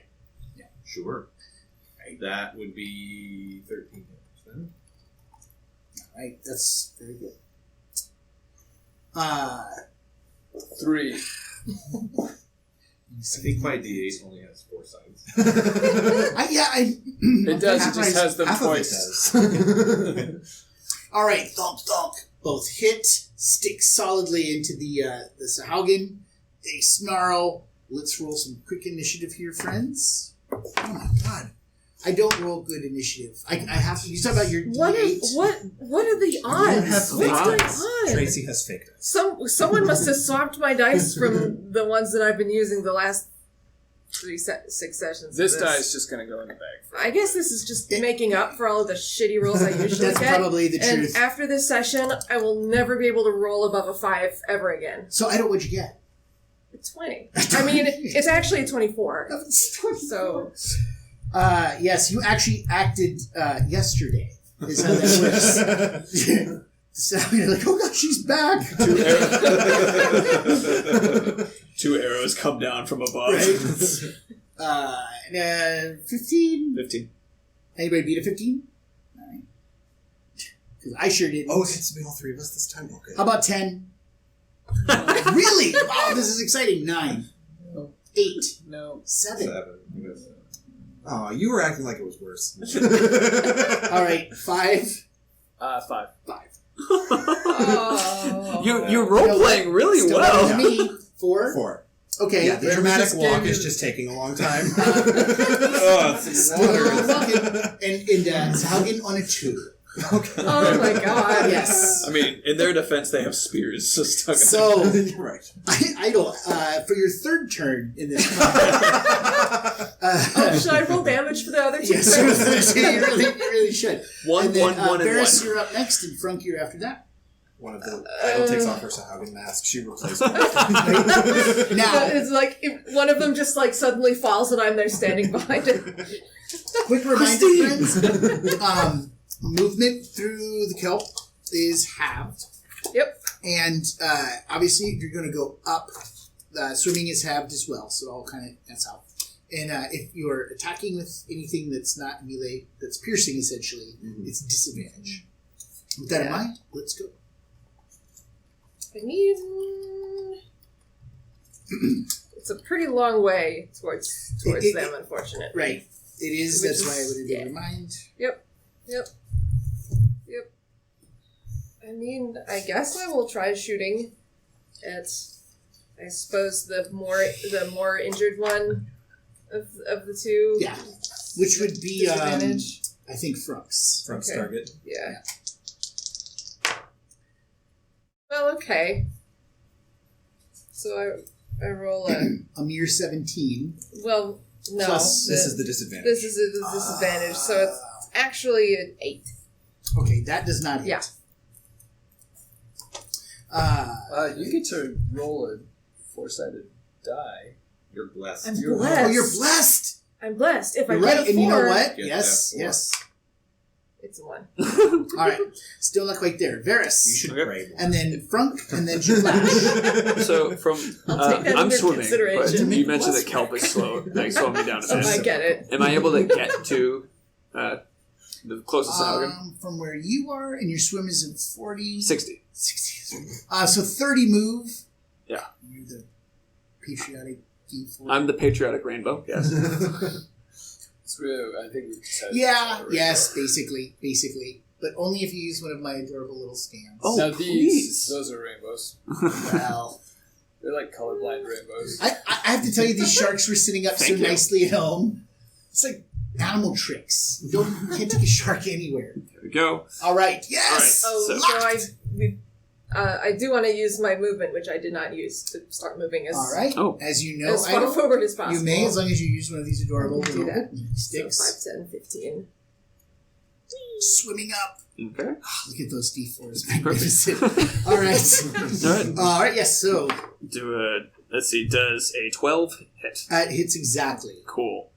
Sure. That would be 13 damage then. All right. That's very good. 3. I think my D8 only has 4 sides. It does, it just has them Half of it twice. does. All right, thump. Both hit, stick solidly into the sahuagin. They snarl. Let's roll some quick initiative here, friends. Oh my god. I don't roll good initiative. I have to. You talk about your D8. What are the odds? have What's going dice. on? Tracy has fake dice. Someone must have swapped my dice from the ones that I've been using the last 6 sessions. This of die is just going to go in the bag. I guess this is just making up for all of the shitty rolls I usually That's get. probably the and truth. after this session, I will never be able to roll above a 5 ever again. So I don't. What'd you get? It's 20. I mean, it's actually a 24. So Yes, you actually acted yesterday. Is how that works. So you're like, oh god, she's back. 2 arrows come down from above. Right. 15. 15. Anybody beat a 15? All right. Because I sure did. Oh, it gets to be all 3 of us this time? Okay. How about 10? Really? Wow, this is exciting. 9. No. 8. No. 7. 7. Oh, you were acting like it was worse. All right. 5. 5. 5. oh. You're role playing really Still well. better than me. 4. 4. Okay. Yeah, the It dramatic just walk gave is you- just taking a long time. Oh, it's and Sahuagin on a 2. Okay. Oh my god. Yes. I mean, in their defense, they have spears so stuck in So You're right. I don't. For your third turn in this. Should I roll damage for the other 2 Yes, turns? you really should. One, and then, one, and Varys, one. you're up next, and Frunk, you're after that. One of the idol takes off her Sahuagin mask. She replaces it. Now, It's like if one of them just like suddenly falls and I'm there standing behind it. quick reminder, friends. Movement through the kelp is halved. Yep. And obviously, you're going to go up Swimming is halved as well, so it all kind of that's how. And if you're attacking with anything that's not melee, that's piercing essentially, it's disadvantage. With that in mind, let's go. I mean, it's a pretty long way towards them, unfortunately. Right. It is. Which That's why I is- would yeah. remind. Yep. I mean, I guess I will try shooting at, I suppose, the more injured one of the two. Yeah. Which would be, Disadvantage. I think, Frunk's. Trump's Okay. target. Yeah. Well, okay. So I roll a A mere 17. well, no. Plus, This is the disadvantage. This is a disadvantage, so it's actually an 8. Okay, that does not hit. Yeah. You get to roll a 4-sided die. You're blessed. I'm You're- blessed. Oh, you're blessed. I'm blessed. If You're I right, get a 4, and you know what? Get Yes, that 4. yes. it's a 1. All right, still not quite there. Varys, You should Okay. pray more. and then Frunk, and then Flash. So from I'll take that I'm under swimming, but consideration. you mentioned that kelp is slow, like slowing me down a So I bit. get it. Am I able to get to the closest sahuagin? From where you are, and your swim is at 40. 60. 60. So 30 move. Yeah. You're the patriotic D4. I'm the patriotic rainbow. Yes. It's really, I think we just had Yeah, yes, basically. But only if you use one of my adorable little stands. Oh, now please. those are rainbows. Well, They're like colorblind rainbows. I have to tell you, these sharks were sitting up so Thank you. nicely at home. It's like animal tricks. You can't take a shark anywhere. There we go. All right, yes! All Oh, So- so I do want to use my movement, which I did not use to start moving as, All right, Oh. as you know, as far Idle, forward as possible. you may, as long as you use one of these adorable Do little that. sticks. So 5, 10, 15. Swimming up. Okay. Look at those D4s. Magnificent. All right. All right. All right, yes, so Let's see. Does a 12 hit? it hits exactly. Cool.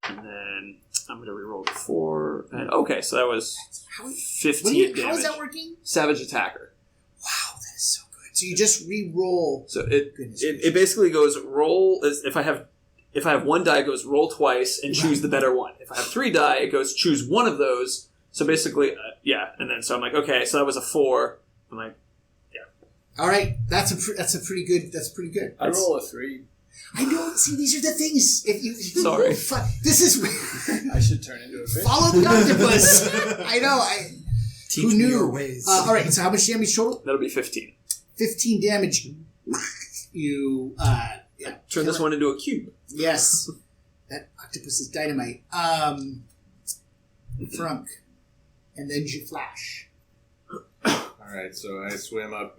And then I'm going to reroll the 4. And okay, so that was How 15 damage. how is that working? Savage attacker. Wow, that is so good. So you just re-roll. So it Goodness it basically goes roll as if I have one die, it goes roll twice and choose the better one. If I have 3 die, it goes choose one of those. So basically, yeah. And then so I'm like, okay, so that was a 4. I'm like, All right, that's a pretty good. That's pretty good. I roll a 3. I know. See, these are the things. If you Sorry. this is where I should turn into a fish. follow the octopus. I know. Teach Who me knew? your ways. All right. So how much damage total? that'll be 15. 15 damage. You yeah. Turn this one into a cube. Yes, that octopus is dynamite. Frunk, and then you flash. Alright, so I swim up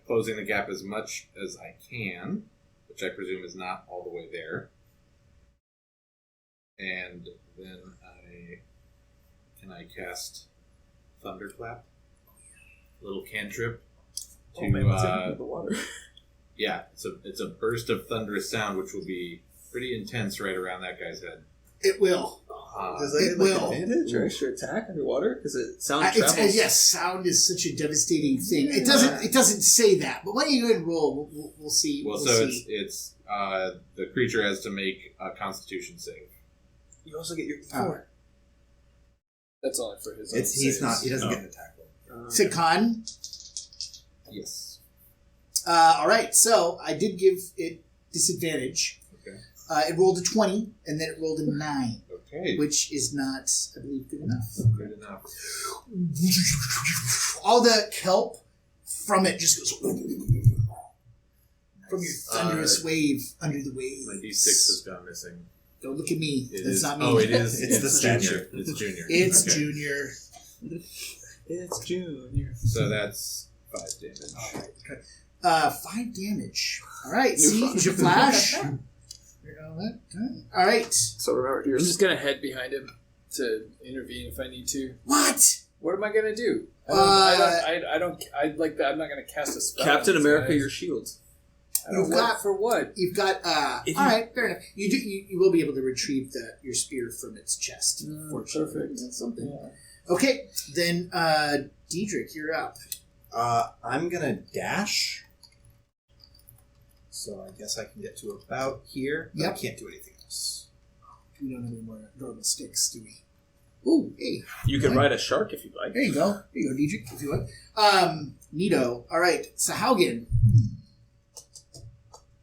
closing the gap as much as I can, which I presume is not all the way there. And then can I cast Thunderclap? Little cantrip. To, the water. yeah, it's a burst of thunderous sound, which will be pretty intense right around that guy's head. It will. Does that get, like, advantage or extra attack underwater? Because it sound It's, travels. yes, sound is such a devastating thing. It doesn't say that, but why don't you go ahead and roll? We'll see. Well, we'll so see. it's the creature has to make a Constitution save. You also get your That's only for his own He's not. He saves. doesn't get an attack roll. It's a con. Yes. All right, so I did give it disadvantage. Okay. It rolled a 20, and then it rolled a 9, Okay. which is not, I believe, good enough. Good enough. All the kelp from it just goes from your thunderous wave under the waves. My D6 has gone missing. Don't look at me. It That's is- not me. Oh, it is. It's the junior. statue. It's junior. It's Okay. Junior. It's Junior. So that's 5 damage. 5 damage. All right, see, your flash. All right. So remember, I'm you're just gonna head behind him to intervene if I need to. What? What am I gonna do? I'm not gonna cast a spell. Captain on these America, guys. your shield. I don't You've know got- for what? You've got. All right, fair enough. You will be able to retrieve your spear from its chest. Fortunately, perfect. That's something. Yeah. Okay, then Diedrich, you're up. I'm gonna dash. So I guess I can get to about here. But Yep. I can't do anything else. We don't have any more adorable sticks, do we? Ooh, hey. You can ride a shark if you'd like. There you go. There you go, Diedrich, if you want. Neato. All right, Sahuagin.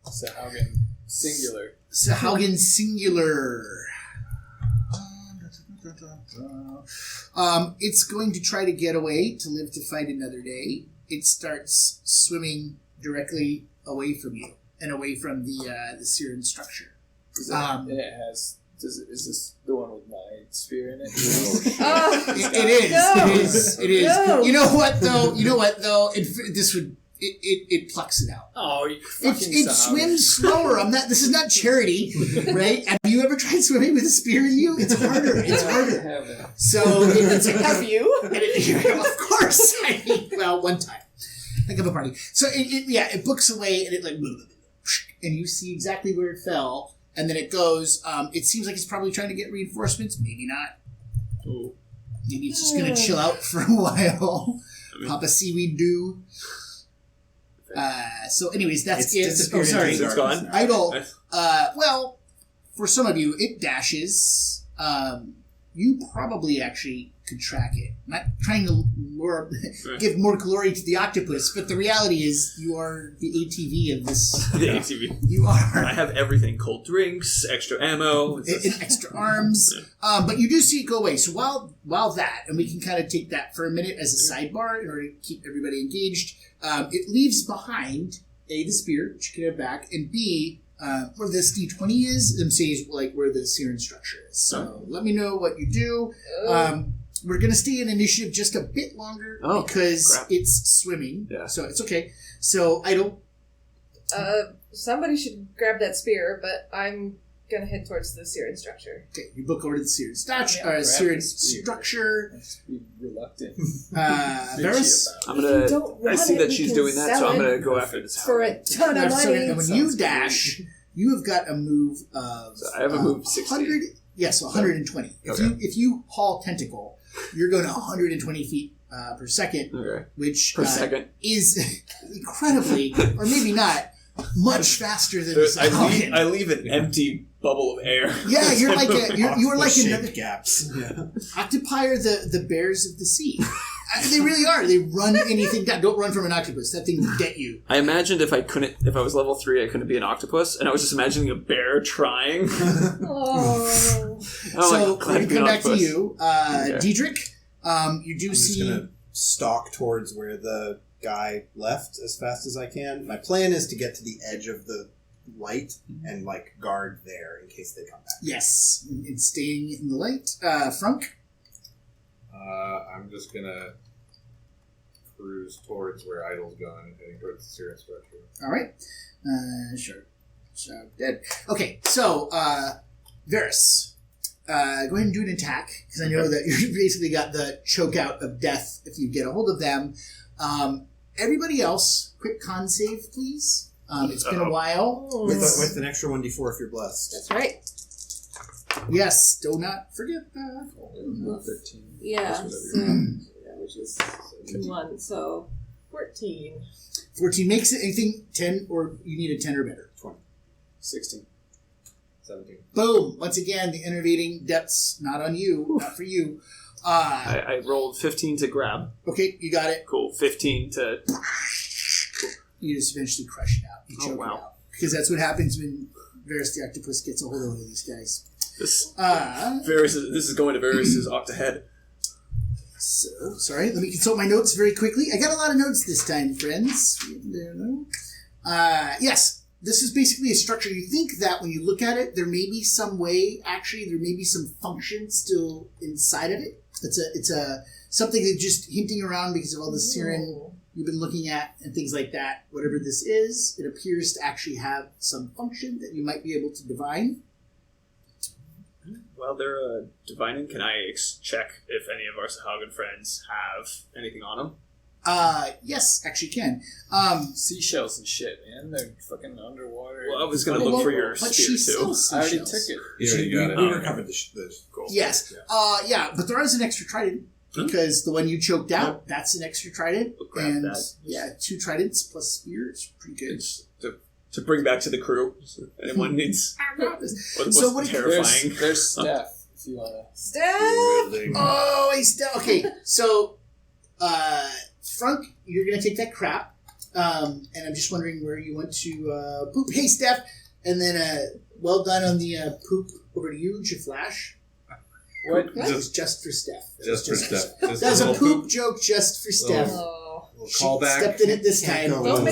Sahuagin singular. Sahuagin singular. It's going to try to get away to live to fight another day. It starts swimming directly away from you and away from the Syrian structure. And it has. Is this the one with my spear in it? It is. No. It is. It is. No. You know what though? It plucks it out. Oh, you It fucking swims slower. This is not charity, right? Have you ever tried swimming with a spear in you? It's harder. It's harder. So it's Have you? of course. Well, one time. Think of a party. So it books away and it like, and you see exactly where it fell. And then it goes, it seems like it's probably trying to get reinforcements. Maybe not. Ooh. Maybe it's just going to chill out for a while. Pop a seaweed dew. So anyways, that's it. disappeared Oh, sorry. into the It's darkness gone? now. Idle. Well, for some of you, it dashes. You probably actually could track it. I'm not trying to give more glory to the octopus, but the reality is you are the ATV of this. The ATV. You are. I have everything: cold drinks, extra ammo. And extra arms. But you do see it go away. So while that, and we can kind of take that for a minute as a sidebar in order to keep everybody engaged, it leaves behind, A, the spear, which you can have back, and B, where this D20 is, and say like where the Syrian structure is. So let me know what you do. We're going to stay in initiative just a bit longer because crap. it's swimming. Yeah. So it's okay. So I don't... Somebody should grab that spear, but I'm gonna head towards the Syrian structure. Okay, you book over to the Syrian grab Syrian the spear. structure. Let's be reluctant. Varus? I'm gonna. Don't I run see it, that we she's can doing that, so sell I'm it gonna go after this. for a ton Now, of so money. when you dash, you have got a move of... So I have a move of 60. 100, yes, 120. If you haul tentacle, you're going 120 feet per second, Okay. which Per second. is incredibly, or maybe not, much faster than Sahuagin. I leave an empty bubble of air. Yeah, you're like you are like Octopus-shaped another gaps. Yeah. octopi are the bears of the sea. They really are. They run anything down. Don't run from an octopus. That thing will get you. I imagined if I was level 3, I couldn't be an octopus, and I was just imagining a bear trying. Oh. So glad we be come an back to octopus. you, Okay. Diedrich. You do I'm just see. gonna stalk towards where the guy left as fast as I can. My plan is to get to the edge of the light and like guard there in case they come back. Yes, and staying in the light. Frunk. I'm just gonna cruise towards where Idle's going, heading towards the Syrian structure. All right. Sure. Dead. Okay, so Varus, go ahead and do an attack because I know that you basically got the choke out of death if you get a hold of them. Everybody else, quick con save, please. It's been a while. With an extra 1d4 if you're blessed. That's right. Yes, do not forget that. 13. Yeah. So, which is 1, so 14. 14 makes it anything 10, or you need a 10 or better. 16. 17. Boom! Once again, the innervating depths, not on you, not for you. I rolled 15 to grab. Okay, you got it. Cool. 15 to. You just eventually crush it out. You choke wow. it out. Because that's what happens when Varus the Octopus gets a hold of one of these guys. This is going to Varus' octahead. So, sorry, let me consult my notes very quickly. I got a lot of notes this time, friends. Yes, this is basically a structure. You think that when you look at it, there may be some way, actually, there may be some function still inside of it. It's a something that's just hinting around because of all the Syrian you've been looking at and things like that. Whatever this is, it appears to actually have some function that you might be able to divine. While they're divining, can I check if any of our Sahuagin friends have anything on them? Yes, actually can. Seashells and shit, man. They're fucking underwater. Well, I was going to look for your but spear, she too. sells I already seashells. took it. You already got it. We recovered the Cool. Yes. Yeah, but there is an extra trident because the one you choked out, that's an extra trident. We'll grab and that. yeah, 2 tridents plus spear is pretty good. It's the to bring back to the crew. So if anyone needs what's So what- terrifying. There's Steph, if you want to. Steph! Oh, he's still okay. So, Frunk, you're gonna take that crap, and I'm just wondering where you want to poop. Hey, Steph, and then well done on the poop. Over to you, Jaflash. What? That was just for Steph. Just for Steph. That was a poop joke just for Steph. Oh. She Callback. stepped in it this time. Can't go Don't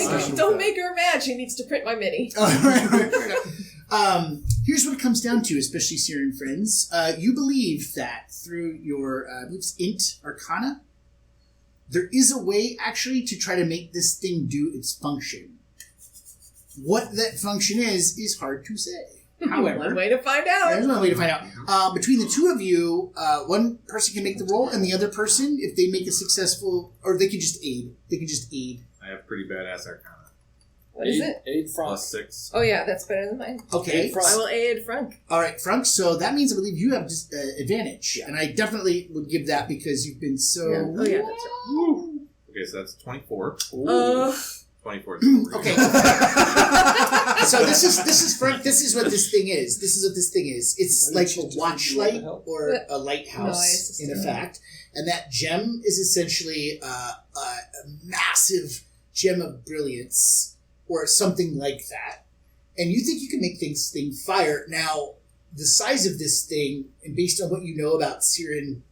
wrong. make her mad. She needs to print my mini. All right. Here's what it comes down to, especially Syrian friends. You believe that through your I believe it's Int Arcana, there is a way actually to try to make this thing do its function. What that function is hard to say. One However, way to find out. there's one way to find out. Between the two of you, one person can make the roll, and the other person, if they make a successful, or they can just aid. They can just aid. I have pretty badass Arcana. What is it? Aid Frank. +6. Oh yeah, that's better than mine. Okay. I will aid Frank. All right, Frank. So that means I believe you have advantage, and I definitely would give that because you've been so. Yeah. Oh yeah, that's right. Okay, so that's 24. 24 is Okay. So this is Frank. This is what this thing is. This is what this thing is. It's like a watch light or a lighthouse, in effect. And that gem is essentially a massive gem of brilliance, or something like that. And you think you can make thing fire. Now, the size of this thing, and based on what you know about Syrian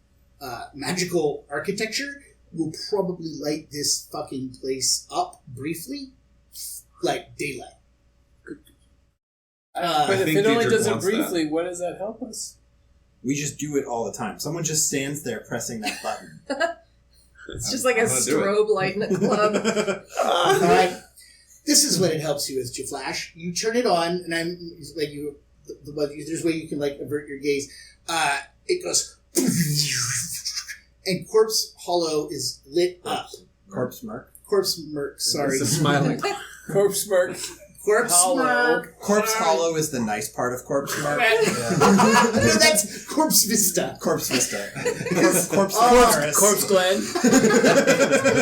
magical architecture, will probably light this fucking place up briefly, like daylight. But if think it only Dietrich does it wants briefly, what does that help us? We just do it all the time. Someone just stands there pressing that button. It's just like a I'm gonna do it. strobe light in a club. All right, this is what it helps you with, Jaflash. You turn it on, and I'm like you. There's a way you can like avert your gaze. It goes, and Corpse Hollow is lit up. Corpse Merc. Corpse Merc. Sorry, It's a smiling. Corpse Merc. Corpse Hollow. Merc. Corpse Hollow is the nice part of Corpse Merc. No, that's Corpse Vista. Corpse Vista. Corpse Corpse Glen.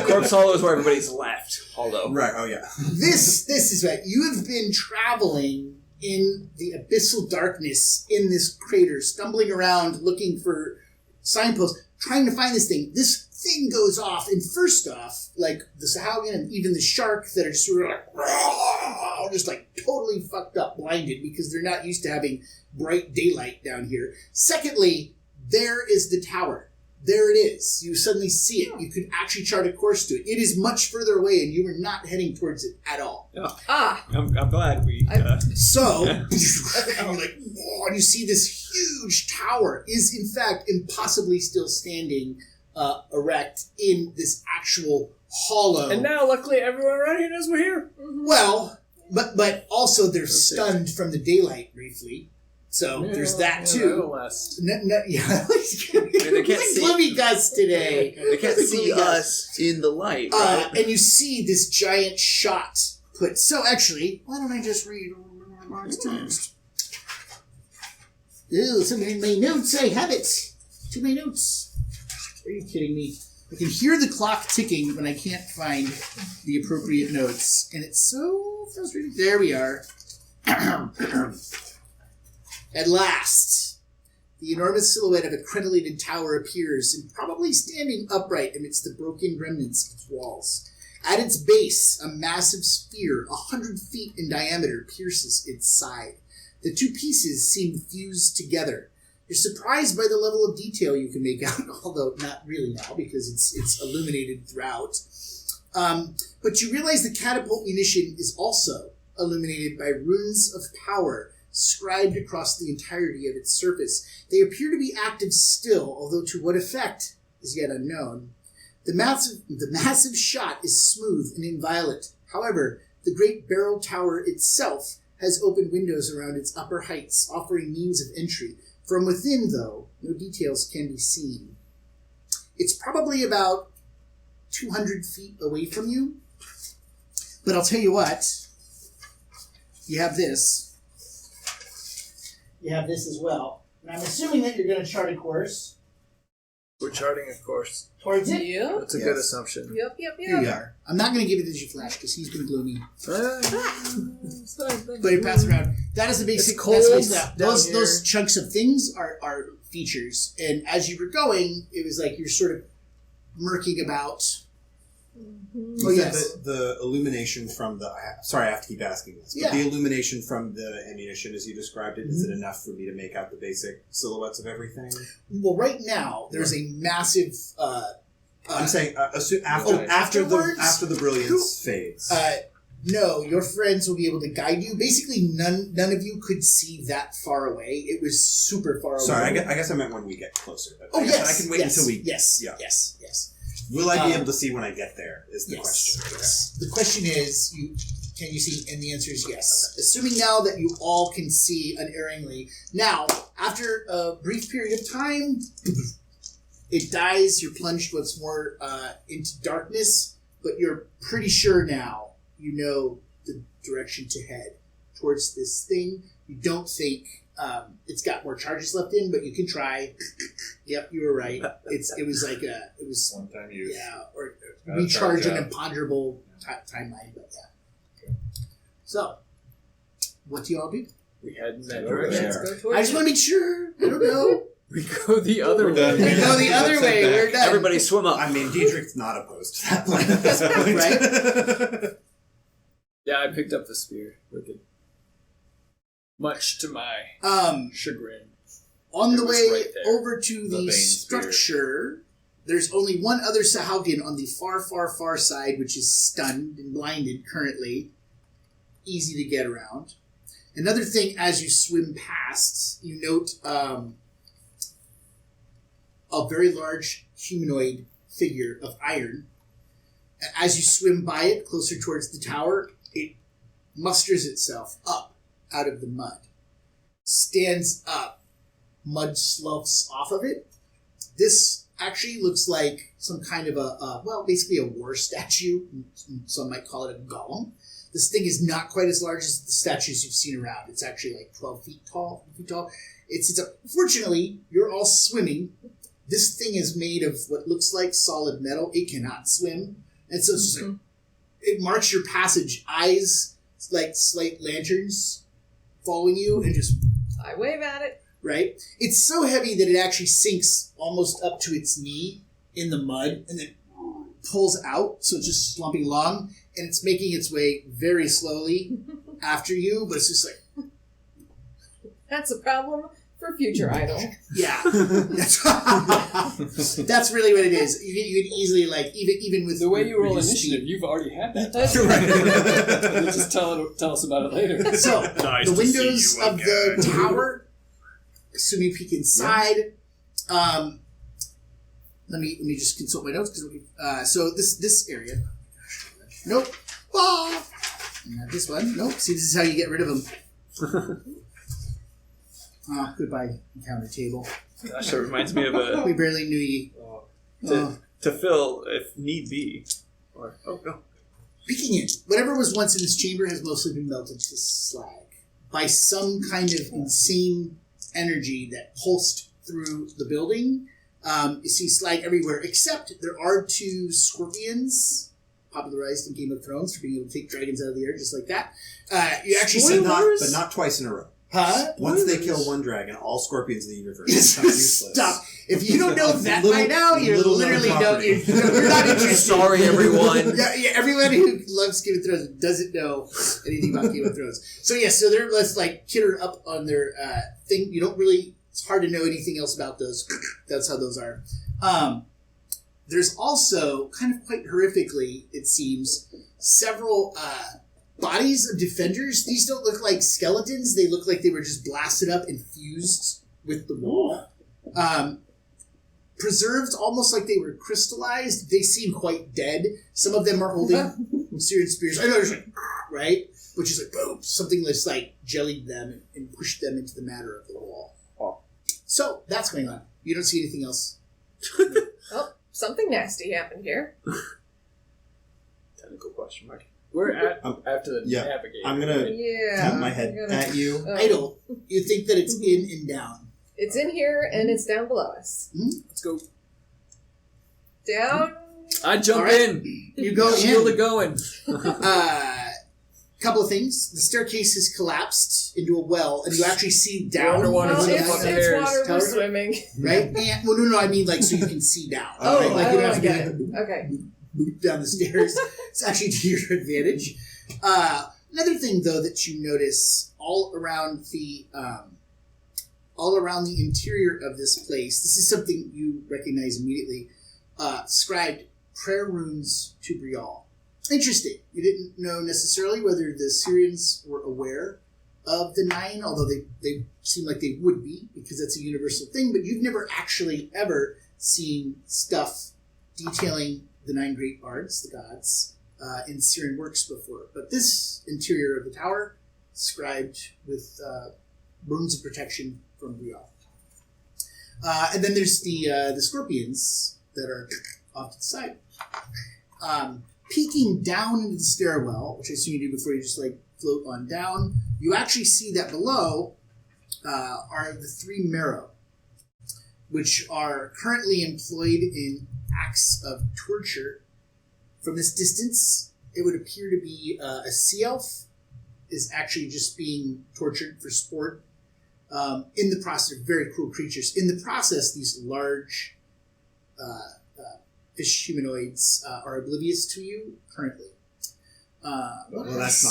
Corpse Hollow is where everybody's left. Although, Right, oh yeah. This is right. You have been traveling in the abyssal darkness in this crater, stumbling around looking for signposts, trying to find this thing. This thing goes off, and first off, like the sahuagin and even the shark that are just sort of like, just like totally fucked up, blinded, because they're not used to having bright daylight down here. Secondly, there is the tower. There it is. You suddenly see it. You can actually chart a course to it. It is much further away, and you are not heading towards it at all. Ah, I'm glad we. So, and you're like, whoa, and you see this huge tower is in fact impossibly still standing erect in this actual hollow. And now, luckily, everyone around here knows we're here. Well, but also they're stunned from the daylight briefly. So there's that too. Yeah, they can't see. gloomy gust today. They can't see us in the light. Right? And you see this giant shot put. So actually, why don't I just read Mark's text? Ew, something in my notes. I have it. To my notes. Are you kidding me? I can hear the clock ticking when I can't find the appropriate notes, and it's so frustrating. There we are. At last, the enormous silhouette of a crenellated tower appears, and probably standing upright amidst the broken remnants of its walls. At its base, a massive sphere, 100 feet in diameter, pierces its side. The two pieces seem fused together. You're surprised by the level of detail you can make out, although not really now, because it's illuminated throughout. But you realize the catapult munition is also illuminated by runes of power, scribed across the entirety of its surface. They appear to be active still, although to what effect is yet unknown. The massive shot is smooth and inviolate. However, the great barrel tower itself has open windows around its upper heights, offering means of entry. From within, though, no details can be seen. It's probably about 200 feet away from you. But I'll tell you what, you have this. You have this as well. And I'm assuming that you're going to chart a course. We're charting, of course. Towards it? Yep. That's a good assumption. Yep. Here you are. I'm not going to give it to you, Flash, because he's been gloomy. It's fine. But he passes around. That is the basic. It's cold that's the basic- down those here. those chunks of things are features, and as you were going, it was like you're sort of murking about. You Oh, said yes. that the illumination from the... Sorry, I have to keep asking this. But Yeah. the illumination from the ammunition, as you described it, is it enough for me to make out the basic silhouettes of everything? Well, right now there's a massive. I'm saying after afterwards? the brilliance fades. No, your friends will be able to guide you. Basically, none of you could see that far away. It was super far away. Sorry, I guess I meant when we get closer. But Oh I guess yes, I can wait yes, until we... Yes, Yeah. yes. Will I be able to see when I get there, is the Yes, question. yes. The question is, can you see? And the answer is yes. Assuming now that you all can see unerringly. Now, after a brief period of time, it dies. You're plunged once more into darkness, but you're pretty sure now you know the direction to head towards this thing. You don't think it's got more charges left in, but you can try. Yep, you were right. It was One time use. yeah, or Gotta recharge charge an up. imponderable timeline, but yeah. So, what do you all do? We head in that Over direction. there. Let's go towards I just want to make sure. I don't know. We go the other We're done. way. We go the other way. We're done. Everybody swim up. I mean, Diedrich's not opposed to that plan at this point. Right? Yeah, I picked up the spear. Wicked. Much to my chagrin. On It the was way right there. over to The the Bane structure, there's only one other sahuagin on the far, far, far side, which is stunned and blinded currently. Easy to get around. Another thing, as you swim past, you note a very large humanoid figure of iron. As you swim by it, closer towards the tower, it musters itself up out of the mud. Stands up. Mud sloughs off of it. This actually looks like some kind of basically a war statue. Some might call it a golem. This thing is not quite as large as the statues you've seen around. It's actually like 12 feet tall. Fortunately, you're all swimming. This thing is made of what looks like solid metal. It cannot swim. And so it's just like, it marks your passage. Eyes like slight lanterns following you and just, I wave at it. right? It's so heavy that it actually sinks almost up to its knee in the mud and then pulls out. So it's just slumping along and it's making its way very slowly after you, but it's just like, That's a problem for future idol. yeah. That's really what it is. You can easily, like, even with The way you roll reduced initiative, speed. you've already had that. That's You'll just tell us about it later. So, Nice the to see windows you of the again. tower, assuming peek inside, let me just consult my notes. So this area. Nope. Ah! Not this one. Nope. See, this is how you get rid of them. Goodbye, encounter table. Gosh, that reminds me of a We barely knew ye. to fill if need be. Or no. Peeking in, whatever was once in this chamber has mostly been melted to slag by some kind of insane energy that pulsed through the building. You see slag everywhere, except there are two scorpions, popularized in Game of Thrones for being able to take dragons out of the air just like that. You actually see but not twice in a row. Huh? Once they kill one dragon, all scorpions in the universe become useless. Stop. If you don't know that Little- by now, you're little literally known don't. property. You're not interested. Sorry, everyone. Yeah, everyone who loves Game of Thrones doesn't know anything about Game of Thrones. So so they're less like kitter up on their thing. You don't really. It's hard to know anything else about those. That's how those are. There's also kind of quite horrifically, it seems, several bodies of defenders. These don't look like skeletons. They look like they were just blasted up and fused with the wall. Preserved almost like they were crystallized. They seem quite dead. Some of them are holding Syrian spears. I know, there's like, right? Which is like, boom, something that's like jellied them and pushed them into the matter of the wall. So, that's going on. You don't see anything else. Oh, something nasty happened here. Technical question mark. We're at after the Yeah. navigate. I'm gonna Yeah. tap my head I gotta- at you. Oh. Idle. You think that it's in and down. It's in here and it's down below us. Let's go. Down. I jump All right. in. You go Shield in. it going. Couple of things. The staircase has collapsed into a well, and you actually see down. underwater Well, with one the of it's, the fucking it's hairs. water. We're Tower? swimming. Right? And, well, no, I mean, like, so you can see down. Oh, right? Like, you don't have I to be get like, it. Okay. boop down the stairs. It's actually to your advantage. Another thing, though, that you notice all around the interior of this place, this is something you recognize immediately, scribed prayer runes to Brial. Interesting. You didn't know necessarily whether the Syrians were aware of the Nine, although they seem like they would be, because that's a universal thing, but you've never actually ever seen stuff detailing the 9 great bards, the gods, in Syrian works before. But this interior of the tower, scribed with runes of protection from Brial. And then there's the scorpions that are off to the side. Peeking down into the stairwell, which I assume you do before you just like float on down, you actually see that below are the 3 Marrow, which are currently employed in acts of torture. From this distance, it would appear to be a sea elf is actually just being tortured for sport. In the process, very cruel creatures. In the process, these large fish humanoids are oblivious to you currently. Well, that's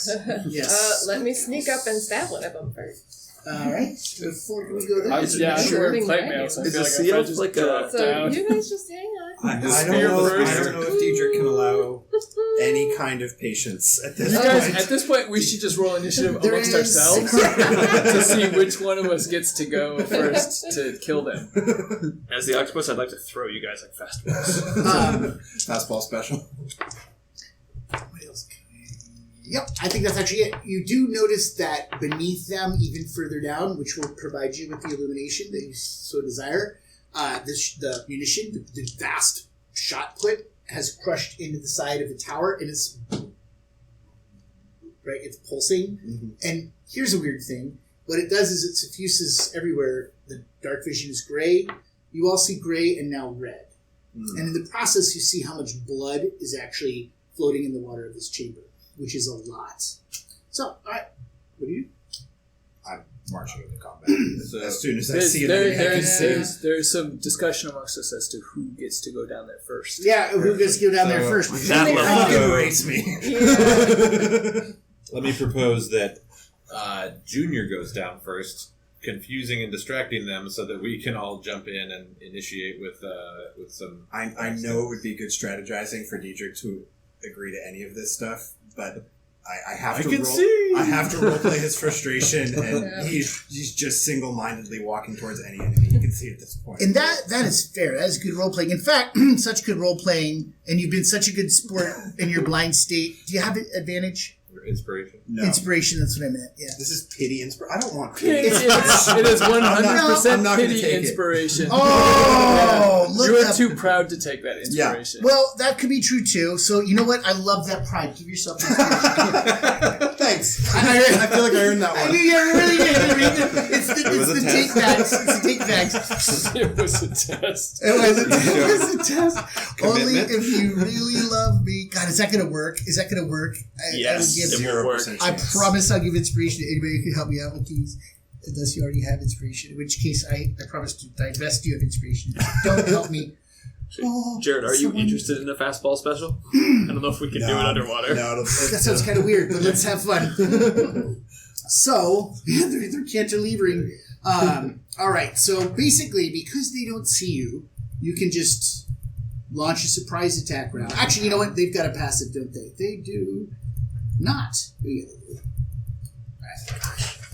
not going to last. Yes. Let me sneak up and stab one of them first. All right. Before we go there, I'm Sure. sure Living plate dragon. mail, so I Is feel a like sea if I elf just like a- drop So down. you guys just hang on. I Just don't spear know. first. I don't know if Deidre can allow any kind of patience at this You guys, point. at this point, we should just roll initiative There amongst is- ourselves to see which one of us gets to go first to kill them. As the octopus, I'd like to throw you guys like fastballs. Fastball special. what else? Yep, I think that's actually it. You do notice that beneath them, even further down, which will provide you with the illumination that you so desire, the munition, the vast shot put, has crushed into the side of the tower, and it's right. It's pulsing. Mm-hmm. And here's a weird thing: what it does is it suffuses everywhere. The dark vision is gray. You all see gray and now red. Mm. And in the process, you see how much blood is actually floating in the water of this chamber, which is a lot. So, all right, what do you do? I'm marching into combat. So- As soon as I There's, see it, there's some discussion amongst us as to who gets to go down there first. Yeah, who gets to go down there So- first? That They level. all- fucking race me. Let me propose that Junior goes down first, confusing and distracting them, so that we can all jump in and initiate with some. I know it would be good strategizing for Diedrich to agree to any of this stuff, but I have to can roll. see. I have to roleplay his frustration, and Yeah. he's just single-mindedly walking towards any enemy he can see at this point. And that is fair. That is good role playing. In fact, such good role playing, and you've been such a good sport in your blind state. Do you have advantage? Inspiration. No, Inspiration. That's what I meant. Yeah. this is pity. I don't want It pity. is 100% I'm not gonna pity take it. inspiration. Oh, look You are up. too proud to take that inspiration. Well, that could be true too. So you know what? I love that pride. Give yourself inspiration. Thanks. I feel like I earned that I one. mean, yeah, really did. It's was a the test. take backs. It's the take backs. It was a test. It was a test. Only Commitment. if you really love me. God, is that going to work? Is that going to work? Yes, I would give, it will work. 0% I chance. promise I'll give inspiration to anybody who can help me out with these. Unless you already have inspiration. In which case, I promise to divest you of inspiration. Don't help me. Oh, Jared, are you someone- interested in a fastball special? I don't know if we can do it underwater. No, That sounds kind of weird, but let's have fun. So, they're cantilevering. All right, so basically, because they don't see you, you can just launch a surprise attack round. Actually, you know what? They've got a passive, don't they? They do not. Yeah, they do.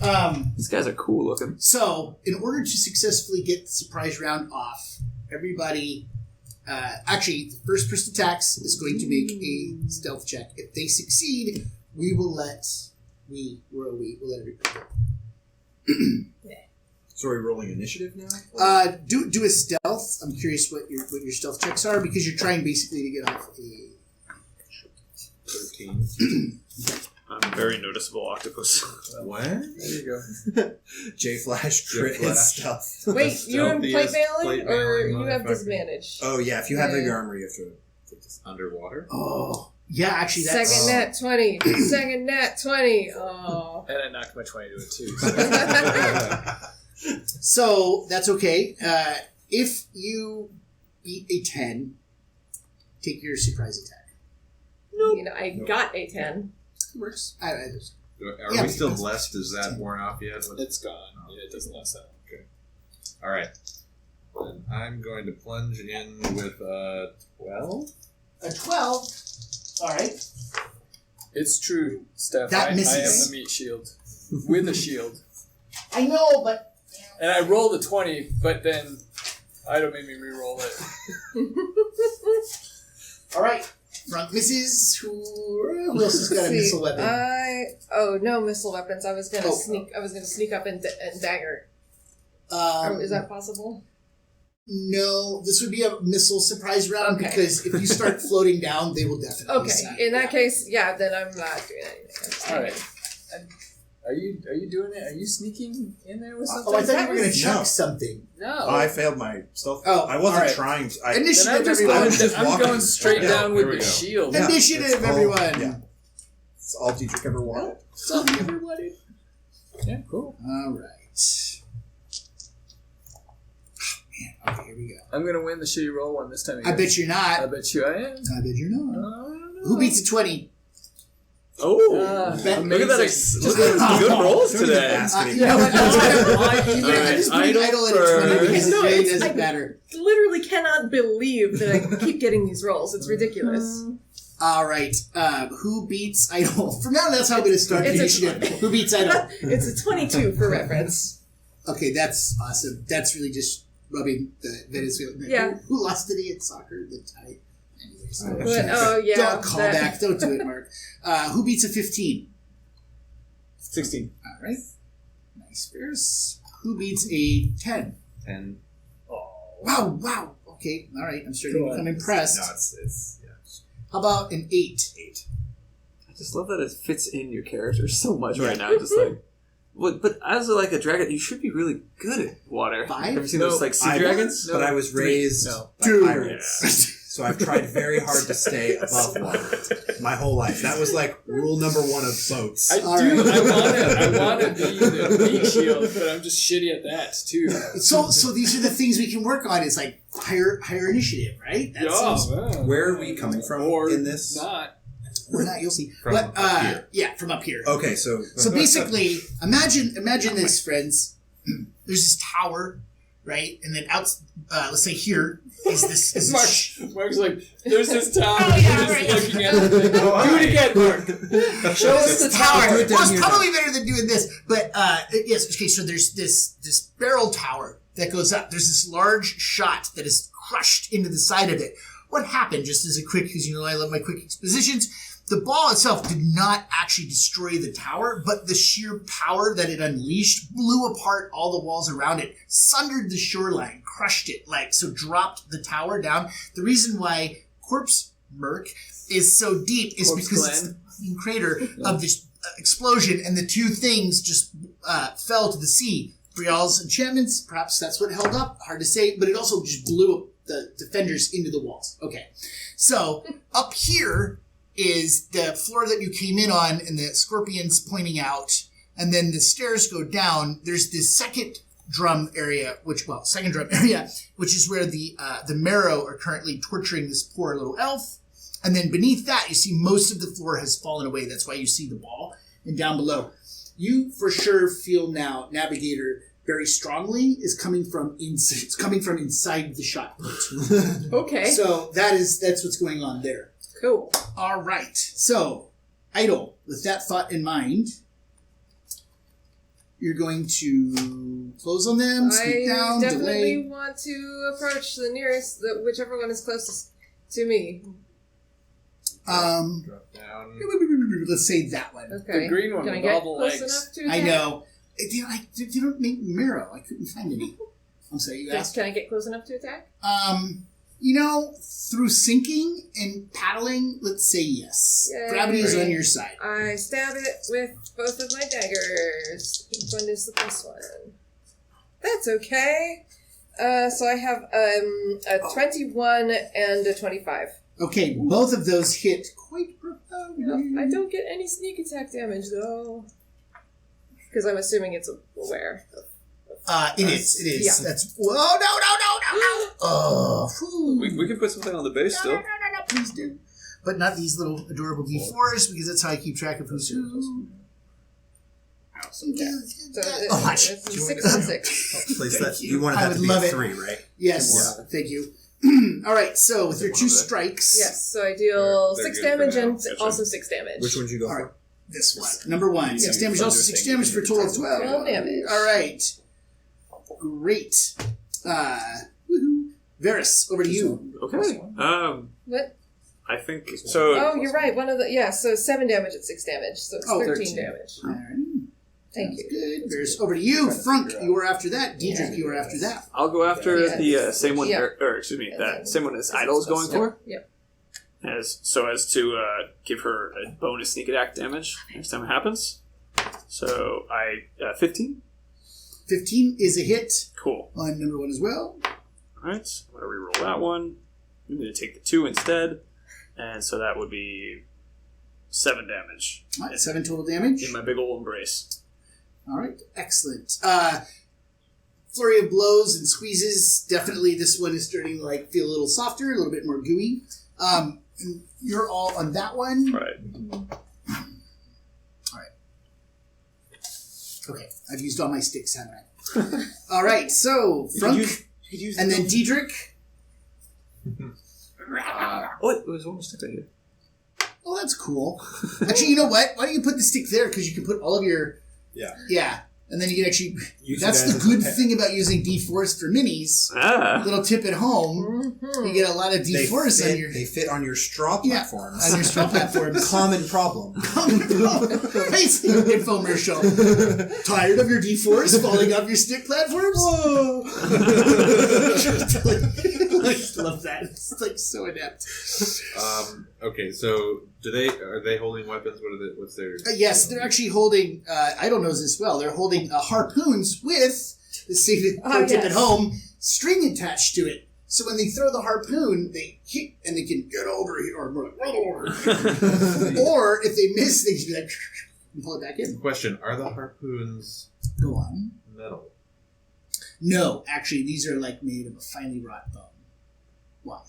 All right. These guys are cool looking. So, in order to successfully get the surprise round off, everybody... actually, the first person attacks is going to make a stealth check. If they succeed, we'll let everybody go. So are we rolling initiative now? Do a stealth. I'm curious what your stealth checks are, because you're trying basically to get off a... 13. I'm a very noticeable octopus. What? There you go. J Flash crit J-Flash. stuff. Wait, you're in plate Stealthiest mailing, plate or mailing you have motherfucker. disadvantage? Oh yeah, if you have Yeah. heavy armor, you have to take this. Underwater? Oh, yeah. Actually, that's Second nat 20. Second nat 20. Oh. And I knocked my 20 to a 2. So. So that's okay. If you beat a 10, take your surprise attack. You know, I got a 10. Works. Are Yeah, we still because- blessed? Is that worn off yet? It's gone. Yeah, it doesn't last that long. Alright. Then I'm going to plunge in with 12. A 12. All right. It's true, Steph. That I am misses. the meat shield. With a shield. I know, but And I rolled a 20, but then Ido made me re-roll it. all right. Front misses. Who else has got a Let's see, missile weapon? no missile weapons. I was gonna Oh. sneak up and dagger. Is that possible? No, this would be a missile surprise round Okay. because if you start floating down, they will definitely. Okay. see. In that case, yeah, then I'm not doing anything. I'm just All right. hanging. Are you doing it? Are you sneaking in there with something? Oh, I thought you That were going to was- chuck No. something. No. Oh, I failed my stealth. Oh, I wasn't all right. trying to. I, Then Initiative, I'm just everyone. going, just I'm walking. going straight Yeah, down here with we the go. shield. Yeah, Initiative, it's all- everyone. Yeah. It's all Dietrich ever wanted. Something ever wanted. Yeah, cool. All right. Man, okay, here we go. I'm going to win the shitty roll one this time. I bet you're I not. bet you I am. I bet you're not. I don't know. Who beats a 20? Oh, Ben- look at that! Look at those good rolls Don't even today. ask You anymore. know what? I Alright, just put Idle at a 20 because No, it really it's- doesn't I- matter. Literally cannot believe that I keep getting these rolls. It's ridiculous. All right. Who beats Idle? From now on, that's how I'm going to start the It's a- initiative. Who beats Idle? It's a 22 for reference. Okay, that's awesome. That's really just rubbing the Venezuelan. Yeah. Who lost today at soccer? The tie. Anyways. But, oh, yeah. Don't call that- back. Don't do it, Mark. Who beats a 15? 16. All right. Nice, Ferris. Who beats a 10? 10. Wow. Okay, all right. I'm starting to become impressed. No, it's yeah. How about an 8? I just love that it fits in your character so much right now. Just like, but as like a dragon, you should be really good at water. 5? Have you seen those like sea dragons? But I was raised No. by pirates, so I've tried very hard to stay above water my whole life. That was like rule number 1 of boats. I All do. right. I want to be the meat shield, but I'm just shitty at that too. So these are the things we can work on. It's like higher initiative, right? That seems, man. Where are we coming from Or in this? not. we're not. You'll see. From But up here. yeah, from up here. Okay, so So basically, imagine this, friends. There's this tower, right? And then out, let's say here is this. Is this Mark's like, there's this tower. Oh, yeah, We're right. just looking at it. Do it again, Mark. show us the tower. Do it down Well, it's here probably better than doing this. But yes, okay. So there's this barrel tower that goes up. There's this large shot that is crushed into the side of it. What happened? Just as a quick, because you know I love my quick expositions. The ball itself did not actually destroy the tower, but the sheer power that it unleashed blew apart all the walls around it, sundered the shoreline, crushed it, dropped the tower down. The reason why Corpse Merc is so deep is Corpse because it's Glen. the fucking crater of this explosion, and the two things just fell to the sea. Brial's enchantments, perhaps that's what held up, hard to say, but it also just blew up the defenders into the walls. Okay, so up here is the floor that you came in on and the scorpions pointing out, and then the stairs go down. There's this second drum area, which is where the marrow are currently torturing this poor little elf. And then beneath that, you see most of the floor has fallen away. That's why you see the ball. And down below, you for sure feel now, Navigator, very strongly is coming from inside. It's coming from inside the shot put. Okay. So that's what's going on there. Cool. All right. So, Idle, with that thought in mind, you're going to close on them, sneak I down, definitely delay. want to approach the nearest, whichever one is closest to me. Drop down. Let's say that one. Okay. The green one Can I with get all the close legs. enough to I attack? know. They don't make marrow. I couldn't find any. I'm sorry, you asked? Can I get close enough to attack? Through sinking and paddling, let's say yes. Yay. Gravity is on your side. I stab it with both of my daggers. Each one is the +1. That's okay. So I have a 21 and a 25. Okay, both of those hit quite profoundly. Yep. I don't get any sneak attack damage, though. Because I'm assuming it's aware. It is. Yeah. That's... Whoa, no. Oh, whew. We can put something on the base still. No, please do. But not these little adorable D4s, because that's how I keep track of who's who. So it's Oh, watch. 6 and 6. Place Thank that. you. You wanted I that would to be love a it. 3, right? Yes, thank you. All right, so with your 2 strikes... Yes, so I deal They're 6 good for damage now. and Gotcha. also 6 damage. Which one did you go All right. for? This one. Number 1. 6 damage, also 6 damage for a total of 12. 12 damage. All right. Great. Woohoo. Varys, over to you. Okay. What? I think so. Oh, you're right. One of the so 7 damage at 6 damage, so it's 13 damage. All right. Thank you. Good. Varys, over to you. Frunk, you were after that. Diedrich, you were after that. I'll go after Yeah. the same one, Yeah. or excuse me, And that then- same one as Idol is going for, Yep. as to give her a bonus sneak attack damage next time it happens. So 15. 15 is a hit Cool. on number 1 as well. All right, I'm gonna reroll that one. I'm gonna take the 2 instead, and so that would be 7 damage All right, 7 total damage. in my big old embrace. All right, excellent. Flurry of blows and squeezes. Definitely this one is starting to feel a little softer, a little bit more gooey. And you're all on that one. Right. Okay, I've used all my sticks, haven't I? All right, so Frunk, and then Diedrich. What? It was almost stick here. Oh, that's cool. Actually, you know what? Why don't you put the stick there? Because you can put all of your... Yeah. And then you can actually... That's the good thing about using D4s for minis. Little tip at home. Mm-hmm. You get a lot of D4s on your... They fit on your straw platforms. on your straw platforms. Common problem. Facing infomercial. Tired of your D4s falling off your stick platforms? I just love that. It's so inept. Okay, so are they holding weapons? What's their? Yes, they're actually holding. Idol knows this well. They're holding harpoons with the safety tip at home string attached to it. So when they throw the harpoon, they hit and they can get over here or more like roll over. Or if they miss, they can be like and pull it back in. Question: are the harpoons Go on. metal? No, actually, these are made of a finely wrought bone. Why?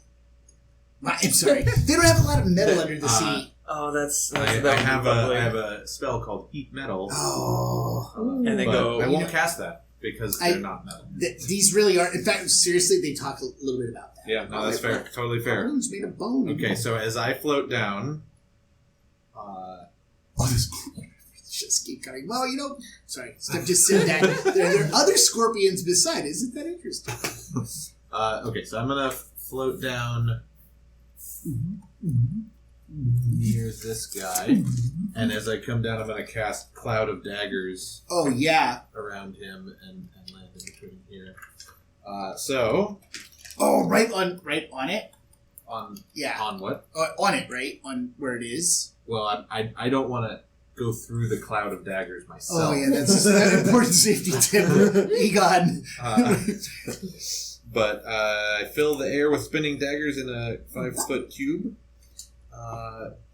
I'm sorry. They don't have a lot of metal under the sea. Oh, that's I have a spell called Heat Metal. Oh. And they but go. I won't cast that because they're not metal. These really are. In fact, seriously, they talk a little bit about that. Yeah, no, that's fair. Totally fair. Bones made of bone. Okay, so as I float down, this just keep coming. Well, sorry, Steph just said that. There are other scorpions beside. Isn't that interesting? okay, so I'm gonna float down near this guy, and as I come down, I'm gonna cast Cloud of Daggers. Oh yeah. Around him and land in between here. So. Oh, right on it. On what? On it, right on where it is. Well, I don't want to go through the Cloud of Daggers myself. Oh yeah, that's an important safety tip. Egon. But I fill the air with spinning daggers in a 5-foot cube,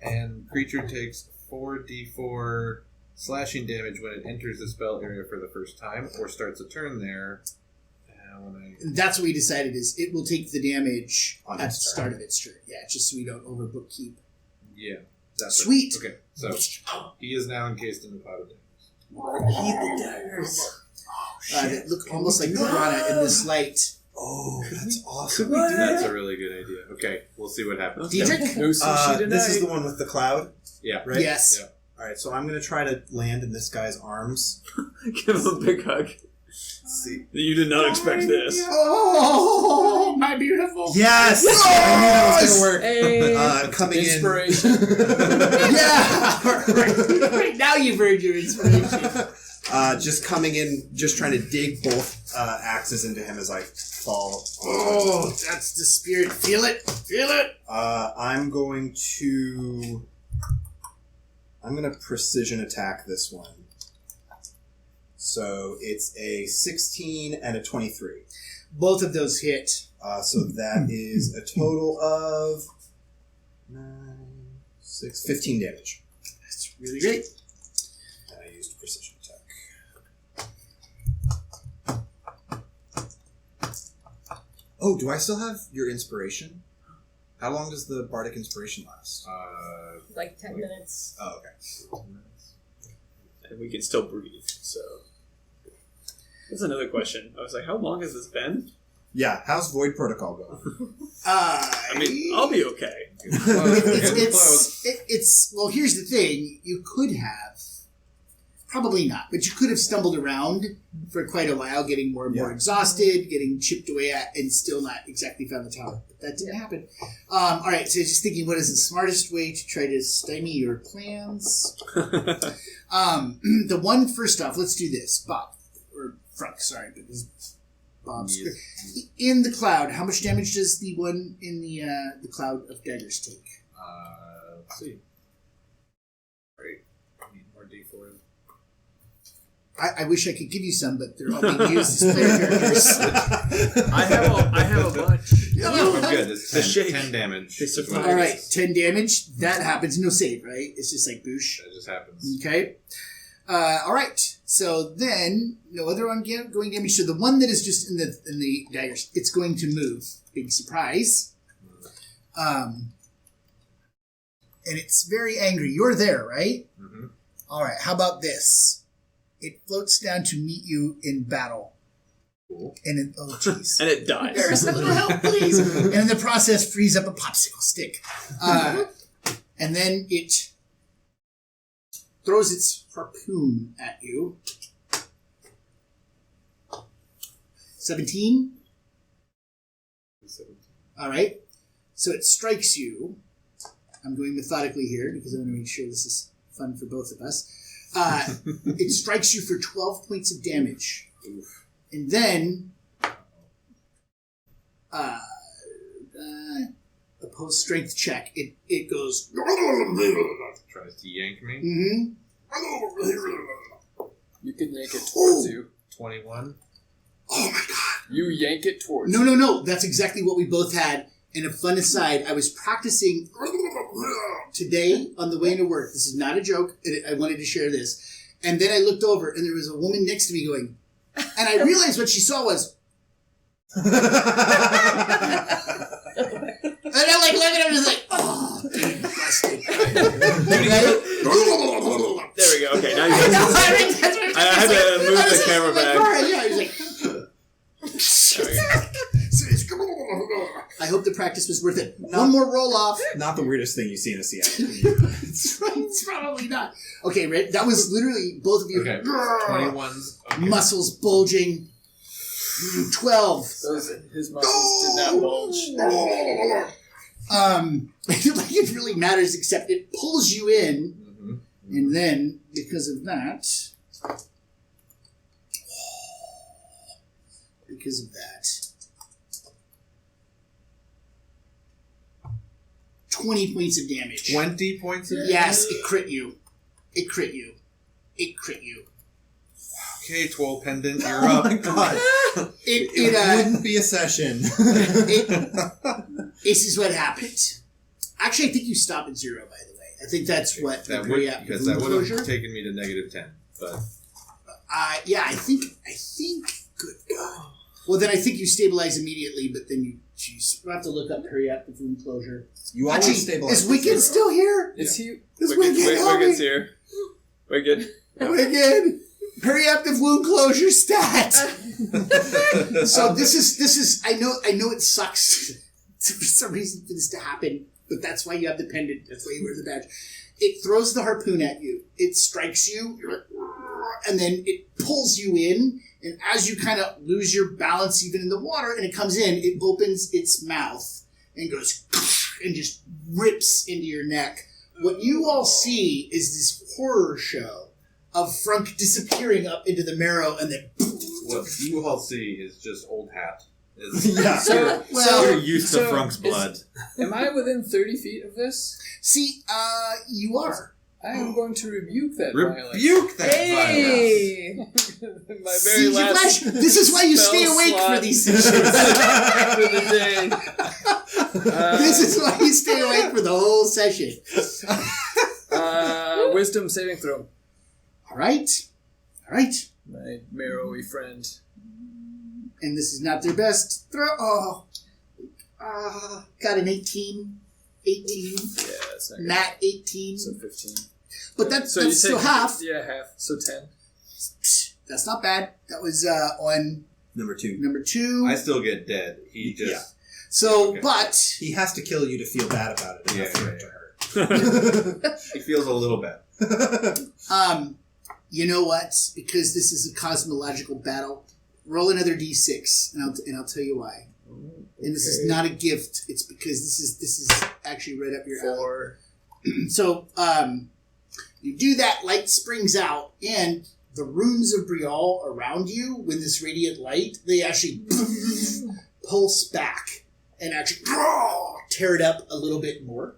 and creature takes 4d4 slashing damage when it enters the spell area for the first time or starts a turn there. That's what we decided is it will take the damage at the start of its turn. Yeah, just so we don't overbook keep. Yeah. Sweet. Okay, so he is now encased in the Cloud of Daggers. They look almost like piranha in this light. Oh, that's awesome. That's a really good idea. Okay, we'll see what happens. Diedrich? This is the one with the cloud? Yeah. Right? Yes. Yeah. Alright, so I'm going to try to land in this guy's arms. Give him a big hug. Let's see. You did not expect this. Oh, my beautiful. Yes! Yes! I knew that was going to work. Hey. Coming Inspiration. Yeah! Right now you've earned your inspiration. Just coming in, just trying to dig both axes into him as I fall. Oh, that's the spirit. Feel it. Feel it. I'm going to precision attack this one. So it's a 16 and a 23. Both of those hit. So that is a total of 15 damage. That's really great. And I used precision attack. Oh, do I still have your inspiration? How long does the bardic inspiration last? Like 10 minutes. Oh, okay. And we can still breathe, so... That's another question. I was like, how long has this been? Yeah, how's Void Protocol going? I mean, I'll be okay. It's well, here's the thing. You could have... Probably not, but you could have stumbled around for quite a while, getting more and more exhausted, getting chipped away at, and still not exactly found the tower. But that didn't happen. All right, so just thinking, what is the smartest way to try to stymie your plans? The one, first off, let's do this. Bob, or Frank, sorry, but this is Bob's. Yes. In the cloud, how much damage does the one in the cloud of daggers take? Let's see. Right. I need more D4. I wish I could give you some, but they're all being used as player characters. I have a bunch. I'm good. It's The shake. 10 damage. They survive. What All it right, is. 10 damage. That happens. No save, right? It's just like boosh. That just happens. Okay. All right. So then, no other ongoing damage. So the one that is just in the daggers, it's going to move. Big surprise. And it's very angry. You're there, right? Mm-hmm. All right. How about this? It floats down to meet you in battle. Cool. And it, oh, jeez. And it dies. There's a little help, please. And in the process, frees up a popsicle stick. And then it throws its harpoon at you. 17? All right. So it strikes you. I'm going methodically here because I want to make sure this is fun for both of us. It strikes you for 12 points of damage. Oof. And then opposed strength check. It goes. Tries to yank me. Mm-hmm. You can yank it towards you. 21. Oh my god! You yank it towards No, no, no. That's exactly what we both had. And a fun aside, I was practicing today on the way to work. This is not a joke. I wanted to share this. And then I looked over, and there was a woman next to me going, and I realized what she saw was, and I like looked at her and was like, oh, dude, busted. There we go. Okay, now you guys. I had to move the camera back. Yeah, he's like, I hope the practice was worth it. One more roll off. Not the weirdest thing you see in a CI. It's probably not. Okay, Red, that was literally both of you. Okay. 21's. Okay. Muscles bulging. 12. His muscles did not bulge. I feel like it really matters, except it pulls you in, Mm-hmm. and then, because of that, 20 points of damage. 20 points of damage? Yes, it crit you. It crit you. It crit you. Okay, 12 pendant, you're Oh up. my god. It wouldn't be a session. This is what happened. Actually, I think you stop at 0, by the way. I think that's what That the would, pre-app because that would closure. have taken me to -10. But Yeah, I think. Good God. Well, then I think you stabilize immediately, but then you. Jeez, we'll have to look up periaptic wound closure. You always Actually, stabilize. is Wicked still here? Is he? Is Wicked help me? Wicked's here. Wicked. Wicked. Periaptive wound closure stat. So this is. I know it sucks for some reason for this to happen, but that's why you have the pendant. That's why you wear the badge. It throws the harpoon at you. It strikes you, and then it pulls you in. And as you kind of lose your balance even in the water, and it comes in, it opens its mouth and goes and just rips into your neck. What you all see is this horror show of Frunk disappearing up into the marrow, and then what you all see is just old hat. Yeah. So, You're used to so Frunk's blood. am I within 30 feet of this? See, you are. I am going to rebuke that violence. Rebuke that violence. Hey! My See, very you last flash. This is why you stay spell awake for slot these sessions. for the day. This is why you stay awake for the whole session. Wisdom saving throw. All right. My marrowy friend. And this is not their best throw. Oh. Got an 18. 18. Yeah, that's not good. Nat 18. So 15. But that's you still take- half. Yeah, half. So 10. That's not bad. That was on Number 2. number 2. I still get dead. He just. Yeah. So, Okay. but He has to kill you to feel bad about it. Yeah, enough for yeah, it to yeah. hurt. He feels a little bad. you know what? Because this is a cosmological battle, roll another d6, and I'll tell you why. And this is not a gift. It's because this is actually right up your alley. 4. So, you do that, light springs out, and the runes of Brial around you, when this radiant light, they actually pulse back and actually tear it up a little bit more.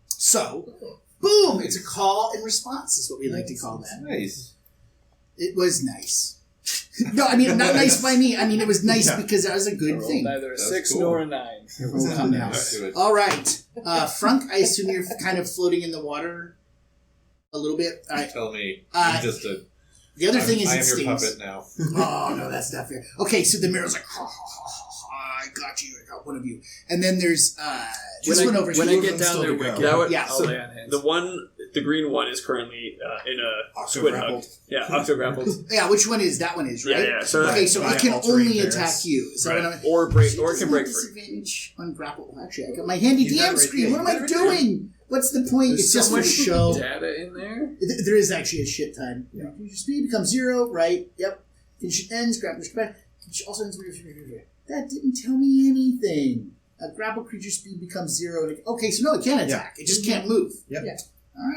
So, boom! It's a call and response, is what we like to call that. Nice. It was nice. No, I mean, not nice by me. I mean, it was nice because that was a good thing. Neither a That's 6 cool. nor a 9. It will come out. Back to it. All right. Frunk, I assume you're kind of floating in the water a little bit. All right. Tell me. Uh, I'm just a. The other thing is I it am your stings. puppet now. Oh, no, that's not fair. Okay, so the mirror's like, I got you. I got one of you. And then there's this one over When here. I get down still there, to go. wicked, That would- Yeah, I'll so lay on hands. The green one is currently in a squid hug. Octo-grappled. Yeah, octo-grappled. Yeah, which one is? That one is, right? Yeah. So Okay, so By it can altering only theirs. attack you. Is that right. what I'm... Or break, She or it doesn't can have break free. disadvantage on grapple. Actually, I got my handy You got it DM right screen. there. What am You I got it right doing? What's the point? There's It's so just for much show. data in there. There is actually a shit time. Yeah. Your speed becomes 0, right? Yep. Finish ends, grapple back. Also ends. That didn't tell me anything. A grapple creature speed becomes 0. Okay, so no, it can attack. It just can't move. Yep. Yeah. All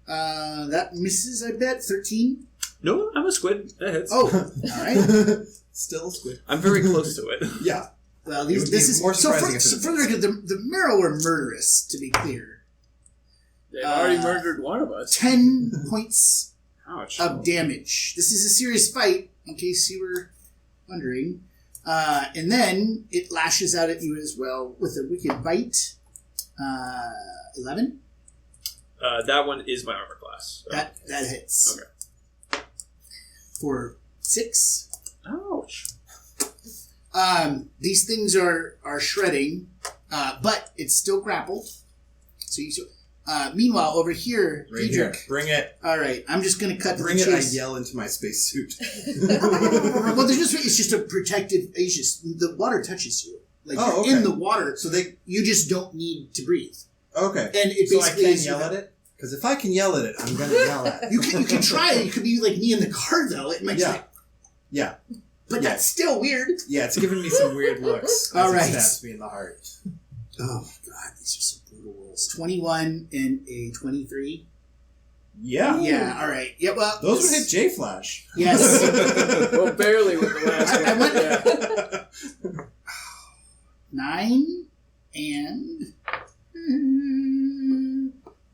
right. That misses, I bet. 13. No, I'm a squid. That hits. Oh, all right. Still a squid. I'm very close to it. Yeah. Well, It would this be is more so. surprising if it For the record, the Marrow are murderous. To be clear, They've already murdered one of us. 10 points Ouch. of damage. This is a serious fight, in case you were wondering. And then it lashes out at you as well with a wicked bite. 11. That one is my armor class. So. That hits. Okay. For 6. Ouch. These things are shredding, but it's still grappled. So you. Meanwhile, over here, Right here. Diedrich. Bring it. All right, I'm just going to cut Bring to it. the I chase. yell into my spacesuit. Well, it's just a protective. It's just the water touches you. Like Oh, you're okay. in the water, So they. you just don't need to breathe. Okay. And it So I basically can is yell at it? Because if I can yell at it, I'm going to yell at it. You can try it. You could be like me in the car though. It might. Yeah. Like, Yeah. but Yeah. that's still weird. Yeah, it's giving me some weird looks. All as it right. stabs me in the heart. Oh my god, these are some brutal rolls. 21 and a 23. Yeah. Yeah. All right. Yeah. Well, Those would this- hit J Flash. Yes. Well, barely with the last I one. went- 9 and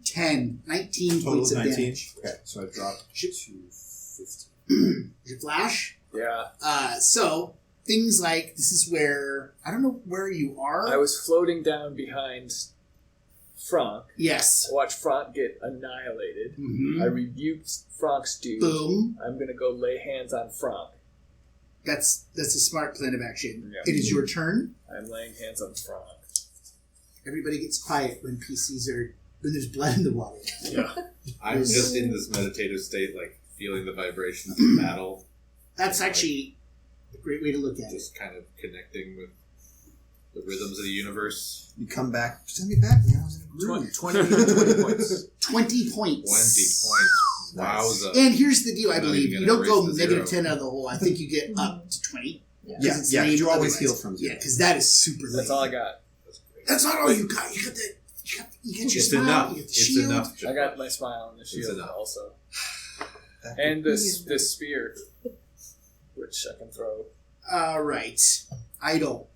10. 19 Total points of of 19. damage. Okay, so I dropped to 15. Your flash. Yeah. So things like this is where I don't know where you are. I was floating down behind Frank. Yes. I watched Frank get annihilated. Mhm. I rebuked Frank's dude. Boom. I'm going to go lay hands on Frank. That's a smart plan of action. Yeah. It is your turn. I'm laying hands on Frank. Everybody gets quiet when when there's blood in the water. Yeah. I'm just in this meditative state, like feeling the vibrations of battle, That's actually a great way to look at it. just kind of connecting with the rhythms of the universe. You come back. Send me back. Yeah, I was in a groove. 20 points. 20 points. 20 points. Wowza. And here's the deal, I Not believe. even You gonna don't go erase the negative 0. 10 out of the hole. I think you get up to 20. Yeah. Yeah, It's yeah. named You always otherwise. heal from 0. Yeah, because that is super late. That's all I got. That's great. That's not all you got. You got the. You get your It's smile. enough. You get the It's shield. enough. I got my smile and the shield enough. also. And this spear, which I can throw. All right. Idle.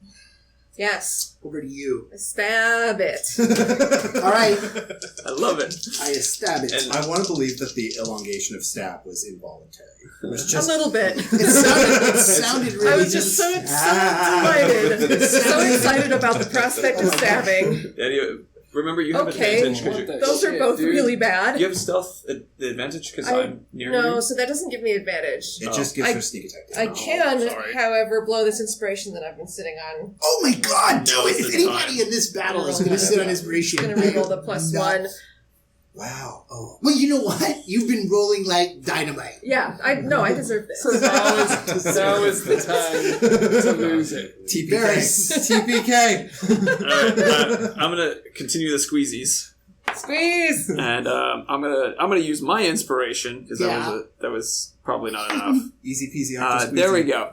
Yes. Over to you. Stab it. All right. I love it. I stab it. And- I want to believe that the elongation of stab was involuntary. It was just A little bit. It sounded really I was just so delighted. So excited about the prospect of stabbing. Remember, you have Okay. advantage because Those are both really bad. you have stealth the advantage because I- I'm near No, you. so that doesn't give me advantage. It just gives her sneak attack. I can, sorry. however, blow this inspiration that I've been sitting on. Oh my god, do Now's it! If the anybody time. in this battle is going to sit on inspiration. I'm going to reroll the plus No. one. Wow. Oh. Well, you know what? You've been rolling like dynamite. Yeah, I deserve this. Now is the time to lose it. Varys. TPK. Alright, I'm gonna continue the squeezies, Squeeze! and I'm gonna use my inspiration because Yeah. that was probably not enough. Easy peasy. octo There we squeezy. go.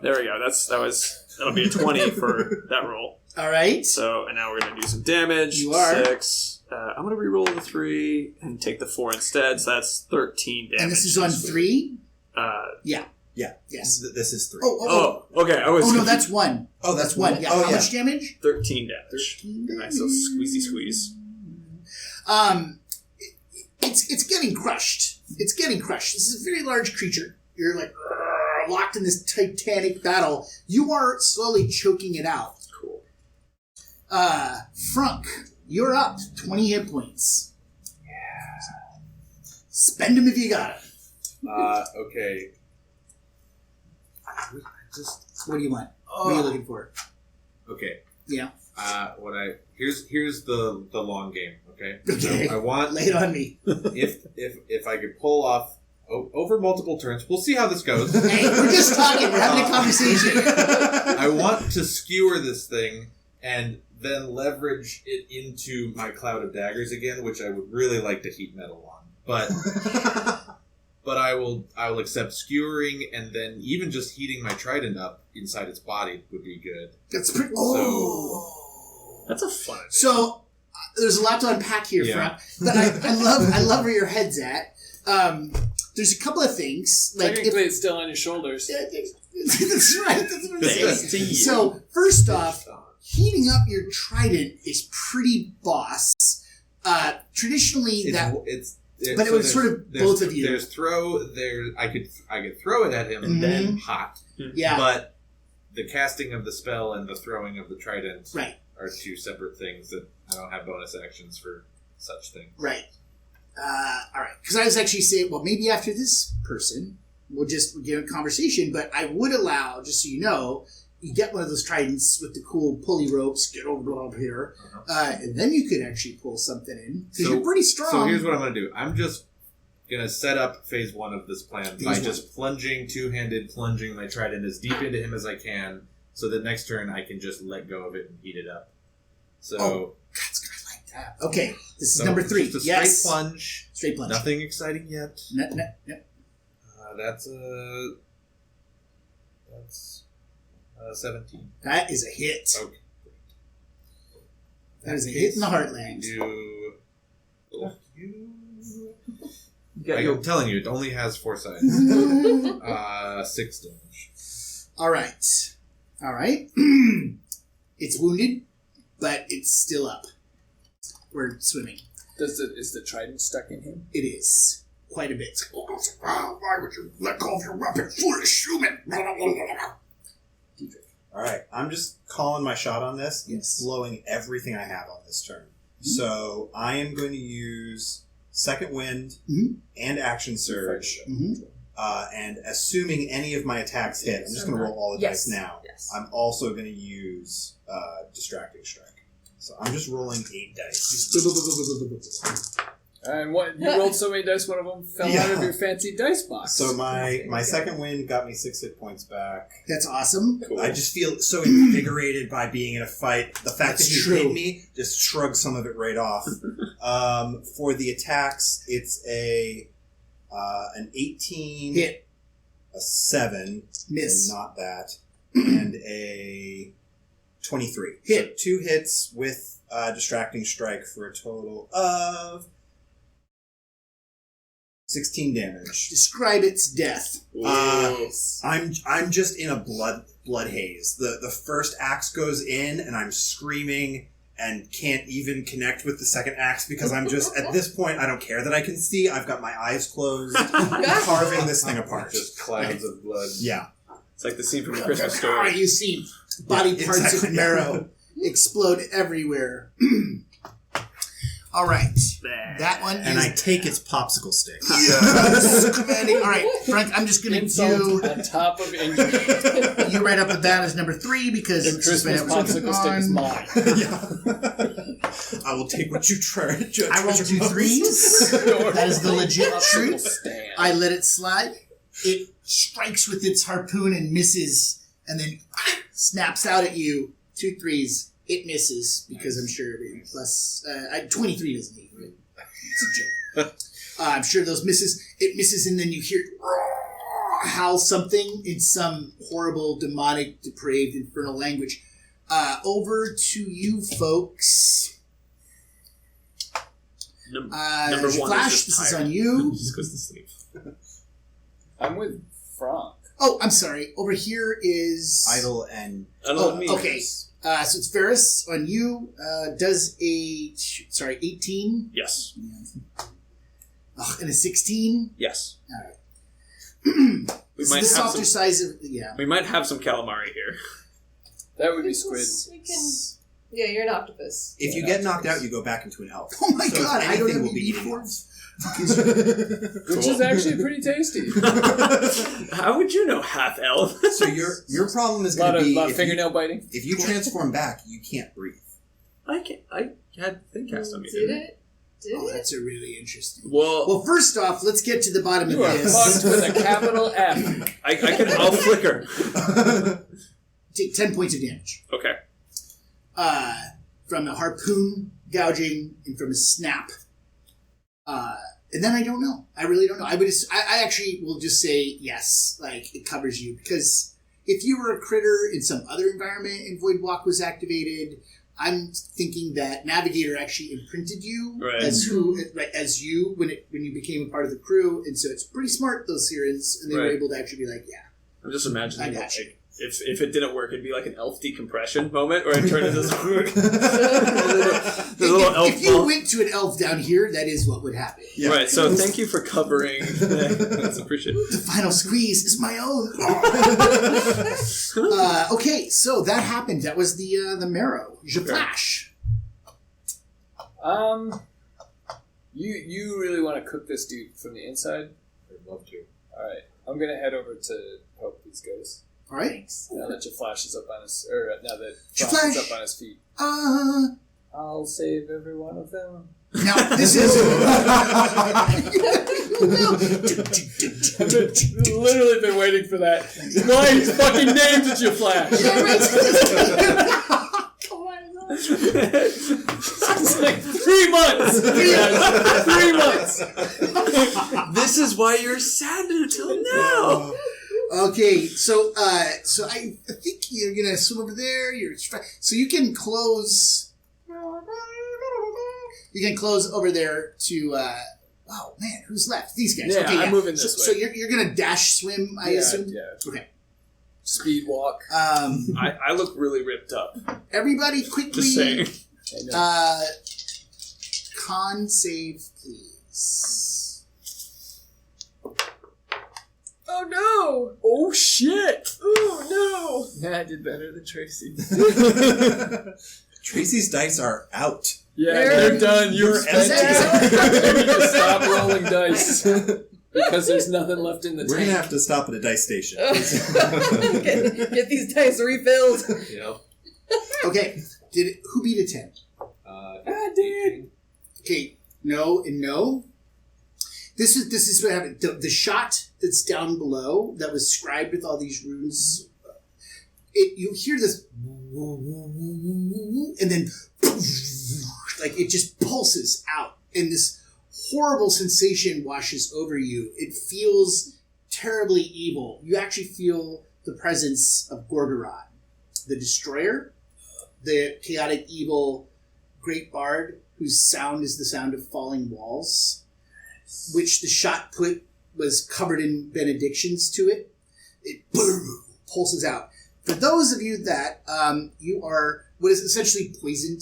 That'll be a 20 for that roll. All right. So, and now we're gonna do some damage. You are. 6. I'm gonna re-roll the 3 and take the 4 instead. So that's 13 damage. And this is on 3? Yeah. Yes. This is 3. Oh, okay. I was. Oh, no, that's 1. Oh, That's 1. Yeah. Oh, How much damage? 13 damage. 13 damage. Nice little squeezy squeeze. It's getting crushed. It's getting crushed. This is a very large creature. You're like locked in this titanic battle. You are slowly choking it out. Cool. Frunk, you're up. 20 hit points. Yeah. Spend them if you got them. Okay. What do you want? What are you looking for? Okay. Yeah. Here's the long game. Okay. Okay. I want Lay it on me. if I could pull off over multiple turns. We'll see how this goes. Hey, we're just talking. We're having a conversation. I want to skewer this thing and then leverage it into my cloud of daggers again, which I would really like to heat metal on. But I will accept skewering, and then even just heating my trident up inside its body would be good. That's pretty. Oh. That's a fun idea. So there's a lot to unpack here, Yeah. Frank. But I love where your head's at. There's a couple of things. Like Technically, it's still on your shoulders. that's right. That's what I'm Thanks to saying. you. So first off, heating up your trident is pretty boss. Traditionally, but it would sort of both of you. There's throw. I could throw it at him and then hot. Yeah. But the casting of the spell and the throwing of the trident Right. are two separate things that I don't have bonus actions for such things. Right. All right. Because I was actually saying, well, maybe after this person, we'll just get a conversation. But I would allow, just so you know, you get one of those tridents with the cool pulley ropes, get over here, and then you could actually pull something in because you're pretty strong. So here's what I'm going to do. I'm just going to set up phase 1 of this plan by just two-handed plunging my trident as deep into him as I can, so that next turn I can just let go of it and heat it up. So That's good. I like that. Okay, this is number 3. Just a yes, straight plunge. Straight plunge. Nothing exciting yet. No. That's 17. That is a hit. Okay. That is a hit in the heartland. I'm telling you, it only has 4 sides. 6 damage. All right. It's wounded, but it's still up. We're swimming. Is the trident stuck in him? It is quite a bit. Why would you let go of your weapon, foolish human? All right, I'm just calling my shot on this. Yes. Blowing everything I have on this turn. So I am going to use Second Wind and Action Surge. And assuming any of my attacks hit, I'm just going to roll all the dice now. Yes. I'm also going to use Distracting Strike. So I'm just rolling 8 dice. And what you rolled so many dice, one of them fell out of your fancy dice box. So my Second Wind got me 6 hit points back. That's awesome. Cool. I just feel so invigorated by being in a fight. The fact That's that you true. hit me just shrugs some of it right off. For the attacks, it's an 18, Hit. a 7, Miss. so not that, and a 23. Hit. So 2 hits with Distracting Strike for a total of 16 damage. Describe its death. I'm just in a blood haze. The first axe goes in, and I'm screaming and can't even connect with the second axe because I'm just at this point I don't care that I can see. I've got my eyes closed, carving this thing apart. Just clouds of blood. Yeah, It's like the scene from the Christmas Story. You see body parts of marrow explode everywhere. All right, that one is... and I take its popsicle stick. Commanding. All right, Frank, I'm just going to do... on top of injury. You right up the bat as number 3 because... The Christmas popsicle stick is mine. I will take what you try. I rolled 2 3s. That is the legit truth. Stand. I let it slide. It strikes with its harpoon and misses, and then snaps out at you. 2 3s. It misses because I'm sure plus 23 doesn't hit. Right? It's a joke. I'm sure those misses. It misses, and then you hear howl something in some horrible, demonic, depraved, infernal language. Over to you, folks. Number 1 Flash, is just this is tired. on you. Just goes to sleep. I'm with Frank. Oh, I'm sorry. Over here is Idle and... okay. So it's Ferris on you. Does 18? Yes. And a 16? Yes. All right. We This might is the have softer some. size of... Yeah. We might have some calamari here. That would be squid. We can... Yeah, you're an octopus. If you get knocked out, you go back into an elf. Oh my So god, I don't anything have will any be eating uniforms. Which is actually pretty tasty. How would you know half elf? So your problem is A lot going to be of if fingernail biting. if you transform back, you can't breathe. I had thing cast on me. Did didn't it? Did Oh, it? that's a really interesting... Well, Well, first off, let's get to the bottom You of are this. fucked with a capital F. I'll flicker. Take 10 points of damage. Okay. From a harpoon gouging and from a snap. And then I don't know. I really don't know. I actually will just say yes, like it covers you, because if you were a critter in some other environment and Void Walk was activated, I'm thinking that Navigator actually imprinted you as you when you became a part of the crew, and so it's pretty smart, those Sirens, and they were able to actually be like, yeah. I'm just imagining I got you. if it didn't work, it'd be like an elf decompression moment where it turned into this little elf If you ball. went to an elf down here, that is what would happen. Yeah. Right, so thank you for covering. That's appreciated. The final squeeze is my own. Okay, so that happened. That was the marrow. Flash. You really want to cook this dude from the inside? I'd love to. All right, I'm gonna head over to help these guys. All right. Now that your Flash is up on his, or now that Your Frank is Flash. up on his feet, Now I'll save every one of them. this is. I've literally been waiting for that. Nice fucking names at your Flash. It's like 3 months. 3 months. This is why you're sad until now. Okay, so I think you're gonna swim over there. So you can close. You can close over there to. Oh man, who's left? These guys. Yeah, Okay, I'm moving this So way. you're gonna dash swim, I assume. Yeah. Okay. Speed walk. I look really ripped up. Everybody, quickly. Just saying. Con save, please. Oh no! Oh shit! Oh no! Yeah, I did better than Tracy. Tracy's dice are out. Yeah, They're- they're done. You're empty. You need to stop rolling dice because there's nothing left in the We're tank. gonna have to stop at a dice station. get these dice refilled. Yep. Okay, who beat a 10? I did. Okay, no and no. This is what happened. The shot that's down below that was scribed with all these runes. You hear this, and then like it just pulses out, and this horrible sensation washes over you. It feels terribly evil. You actually feel the presence of Gorgorod, the Destroyer, the chaotic, evil great bard whose sound is the sound of falling walls. which the shot was covered in benedictions to it. It pulses out. For those of you that you are what is essentially poisoned,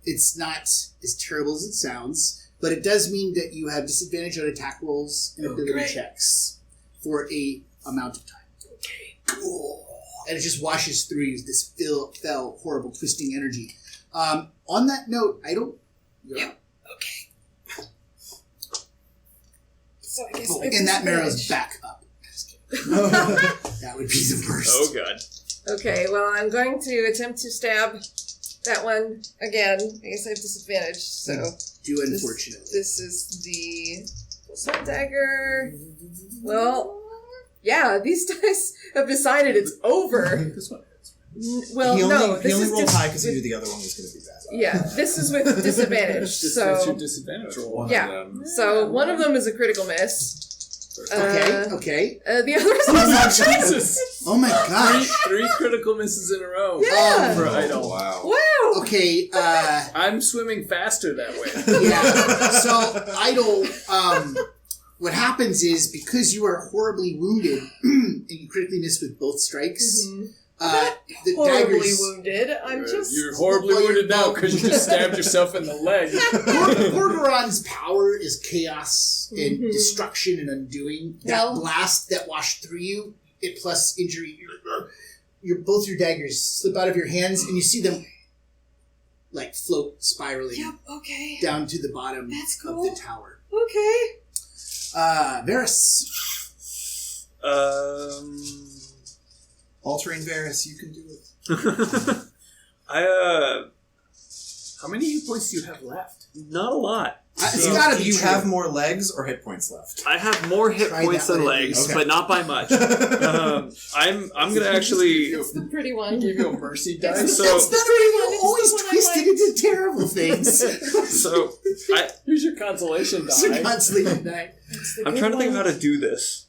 it's not as terrible as it sounds, but it does mean that you have disadvantage on attack rolls and ability checks for a amount of time. Okay. And it just washes through you, this fell, horrible, twisting energy. On that note, I don't... Yeah. Okay. So I guess and that marrow's back up. That would be the worst. Oh, God. Okay, well, I'm going to attempt to stab that one again. I guess I have disadvantage, so... Do unfortunately. This is the assault dagger. Well, yeah, these dice have decided it's over. This one. Well, he only is rolled just high because he with- knew the other one was going to be bad. Yeah, this is with disadvantage. Just that's So your disadvantage roll. One yeah. of them. So one of them is a critical miss. Okay. The other is also Jesus! Oh my gosh. Three critical misses in a row. Yeah. For Oh, Idol. wow. Wow. Okay, I'm swimming faster that way. yeah. So, Idol, what happens is, because you are horribly wounded, and you critically missed with both strikes, the Horribly daggers... wounded. I'm just... You're horribly wounded now because you just stabbed yourself in the leg. Gorgoron's power is chaos and destruction and undoing. That Well- blast that washed through you, it plus injury, both your daggers slip out of your hands, and you see them like float spiraling Yep, okay. down to the bottom That's of cool. the tower. Okay. Varys. All-terrain Varys, you can do it. How many hit points do you have left? Not a lot. It's gotta Do be you true. have more legs or hit points left? I have more hit Try points that than one at legs, least. but not by much. I'm gonna actually. It's the pretty one. Give you a mercy dice. It's So- That's not right. You It's always the one I twist it liked. into terrible things. So Here's your consolation It's a die. consolation die. It's the I'm good trying to think of one. how to do this.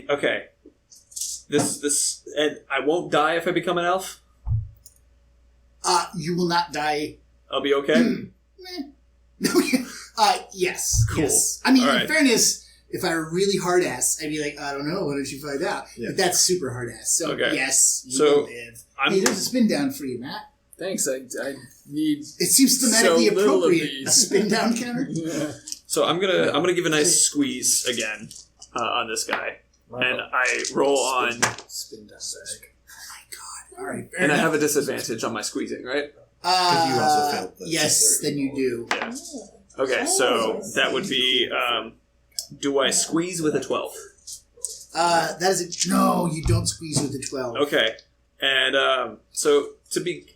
Okay. This, and I won't die if I become an elf. You will not die. I'll be okay. Yes. Cool. Yes. I mean, All in right. fairness, if I were really hard ass, I'd be like, I don't know, why don't you find out? Yeah. But that's super hard ass. So Okay. yes, you So, will live. I'm- Hey, there's a spin down for you, Matt. Thanks, I need... It seems thematically So little of appropriate. these. A spin down counter. Yeah. So I'm gonna give a nice squeeze again on this guy, and I roll on, Spin down bag. All right. Fair and I enough. have a disadvantage on my squeezing, right? Because you also failed the Yes, sincerity then you do. Yeah. Okay, so that would be. Do I squeeze with a 12? That is a no. You don't squeeze with the 12. Okay, and so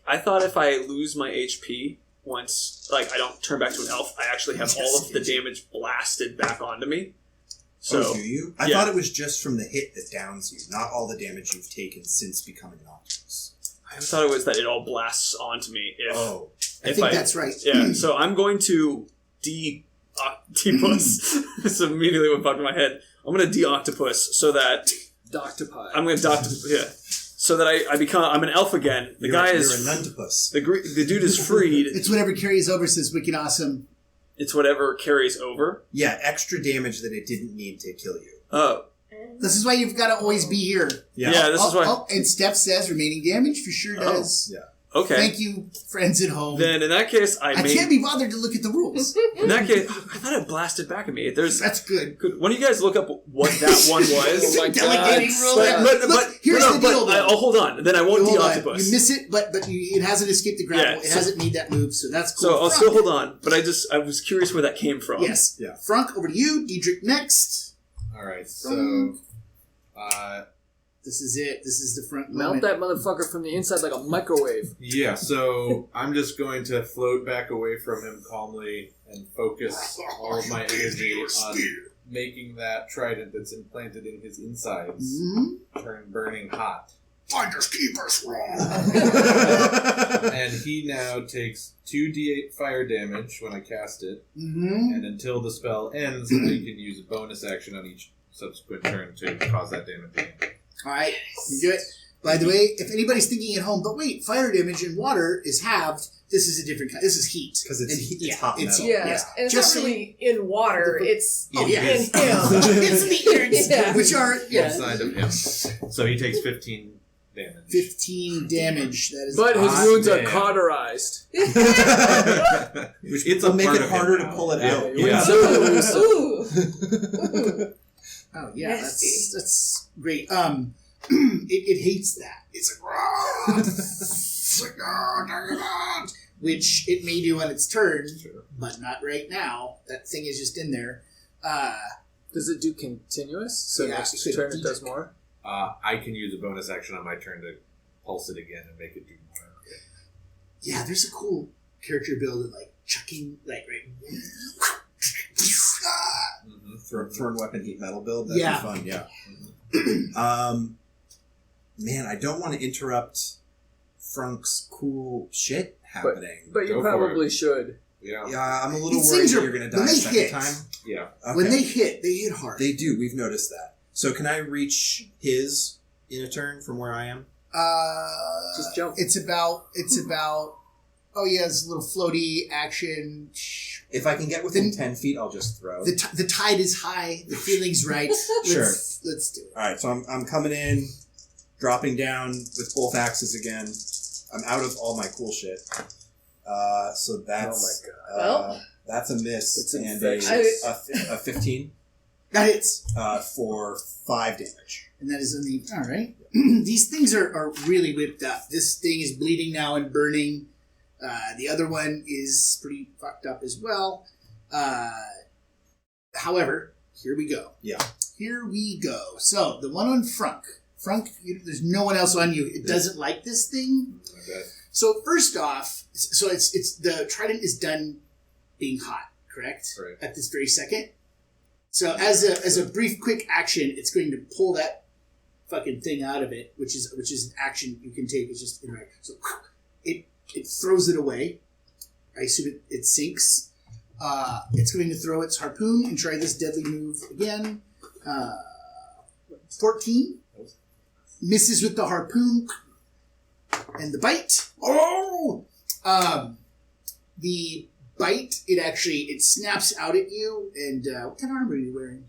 I thought if I lose my HP once, like I don't turn back to an elf, I actually have all of the damage blasted back onto me. So oh, do you? I yeah. thought it was just from the hit that downs you, not all the damage you've taken since becoming an octopus. I thought it was that it all blasts onto me if I think that's right. Yeah, so I'm going to de-octopus. It's immediately what popped in my head. I'm going to de-octopus so that Doctopie. I'm going to so that I become I'm an elf again. The guy is You're a nuntopus. the dude is freed. It's whatever carries over, says Wicked Awesome. It's whatever carries over. Yeah, extra damage that it didn't need to kill you. Oh, This is why you've got to always be here. yeah. This is why. Oh, and Steph says remaining damage for sure does. Yeah. Okay. Thank you, friends at home. Then in that case, I can't be bothered to look at the rules. In that case, I thought it blasted back at me. That's good. Could one of you guys look up what that one was? Oh my God. Delegating rule. But Look, here's the deal, though. I'll hold on. Then I won't Hold on. de-octopus. You miss it, but it hasn't escaped the grapple. Yeah, it so- hasn't made that move, so that's cool. So I'll Frunk. still hold on. But I was curious where that came from. Yes. Yeah. Frunk, over to you. Diedrich next. Alright, so. This is it. This is the front Melt moment. that motherfucker from the inside like a microwave. Yeah, so I'm just going to float back away from him calmly and focus all of my energy on making that trident that's implanted in his insides turn burning hot. Finders keepers. And he now takes 2d8 fire damage when I cast it, Mm-hmm. and until the spell ends, I can use a bonus action on each subsequent turn to cause that damage again. All right. You do it. By the way, if anybody's thinking at home, but wait, fire damage in water is halved. This is a different kind. This is heat. Because it's, And it's hot metal. Yeah, and it's Just not really in water. It's Oh, yeah. in him. It's the ears, Yeah. which are Inside of him. So he takes 15 damage. 15 damage. That is But his Hot wounds are damn. cauterized. Which It's will a make part it of him harder to now. pull it Yeah, out. yeah. Ooh. Ooh. Oh yeah, Nasty. that's great. It hates that. It's like, it's like, which it may do on its turn, but not right now. That thing is just in there. Does it do continuous? So Yeah, next it turn could. it does more? I can use a bonus action on my turn to pulse it again and make it do more. Yeah, there's a cool character build of like chucking, like right. Thrown weapon heat metal build. That'd Yeah. be fun. Yeah. Man, I don't want to interrupt Frunk's cool shit happening. But you Go for probably should. Yeah. Yeah, I'm a little These worried things that are- you're going to when die a they second hit- time. Yeah. Okay. When they hit hard. They do. We've noticed that. So can I reach his in a turn from where I am? Just jump. It's about. Oh yeah, it's a little floaty action. If I can get within 10 feet, I'll just throw. The tide is high. The feeling's right. Let's do it. All right, so I'm coming in, dropping down with both axes again. I'm out of all my cool shit. So that's Oh my God. that's a miss It's and infectious. a 15 That hits. for 5 damage. And that is on the. All right. These things are really whipped up. This thing is bleeding now and burning. The other one is pretty fucked up as well. However, here we go. Yeah. Here we go. So, the one on Frunk. Frunk, there's no one else on you. It doesn't like this thing. Okay. So, first off, so it's the trident is done being hot, correct? Right. At this very second. So, as a brief, quick action, it's going to pull that fucking thing out of it, which is an action you can take. It's just interact. So, it throws it away. I assume it sinks. It's going to throw its harpoon and try this deadly move again. 14. Misses with the harpoon. And the bite. Oh! The bite, it snaps out at you. And what kind of armor are you wearing?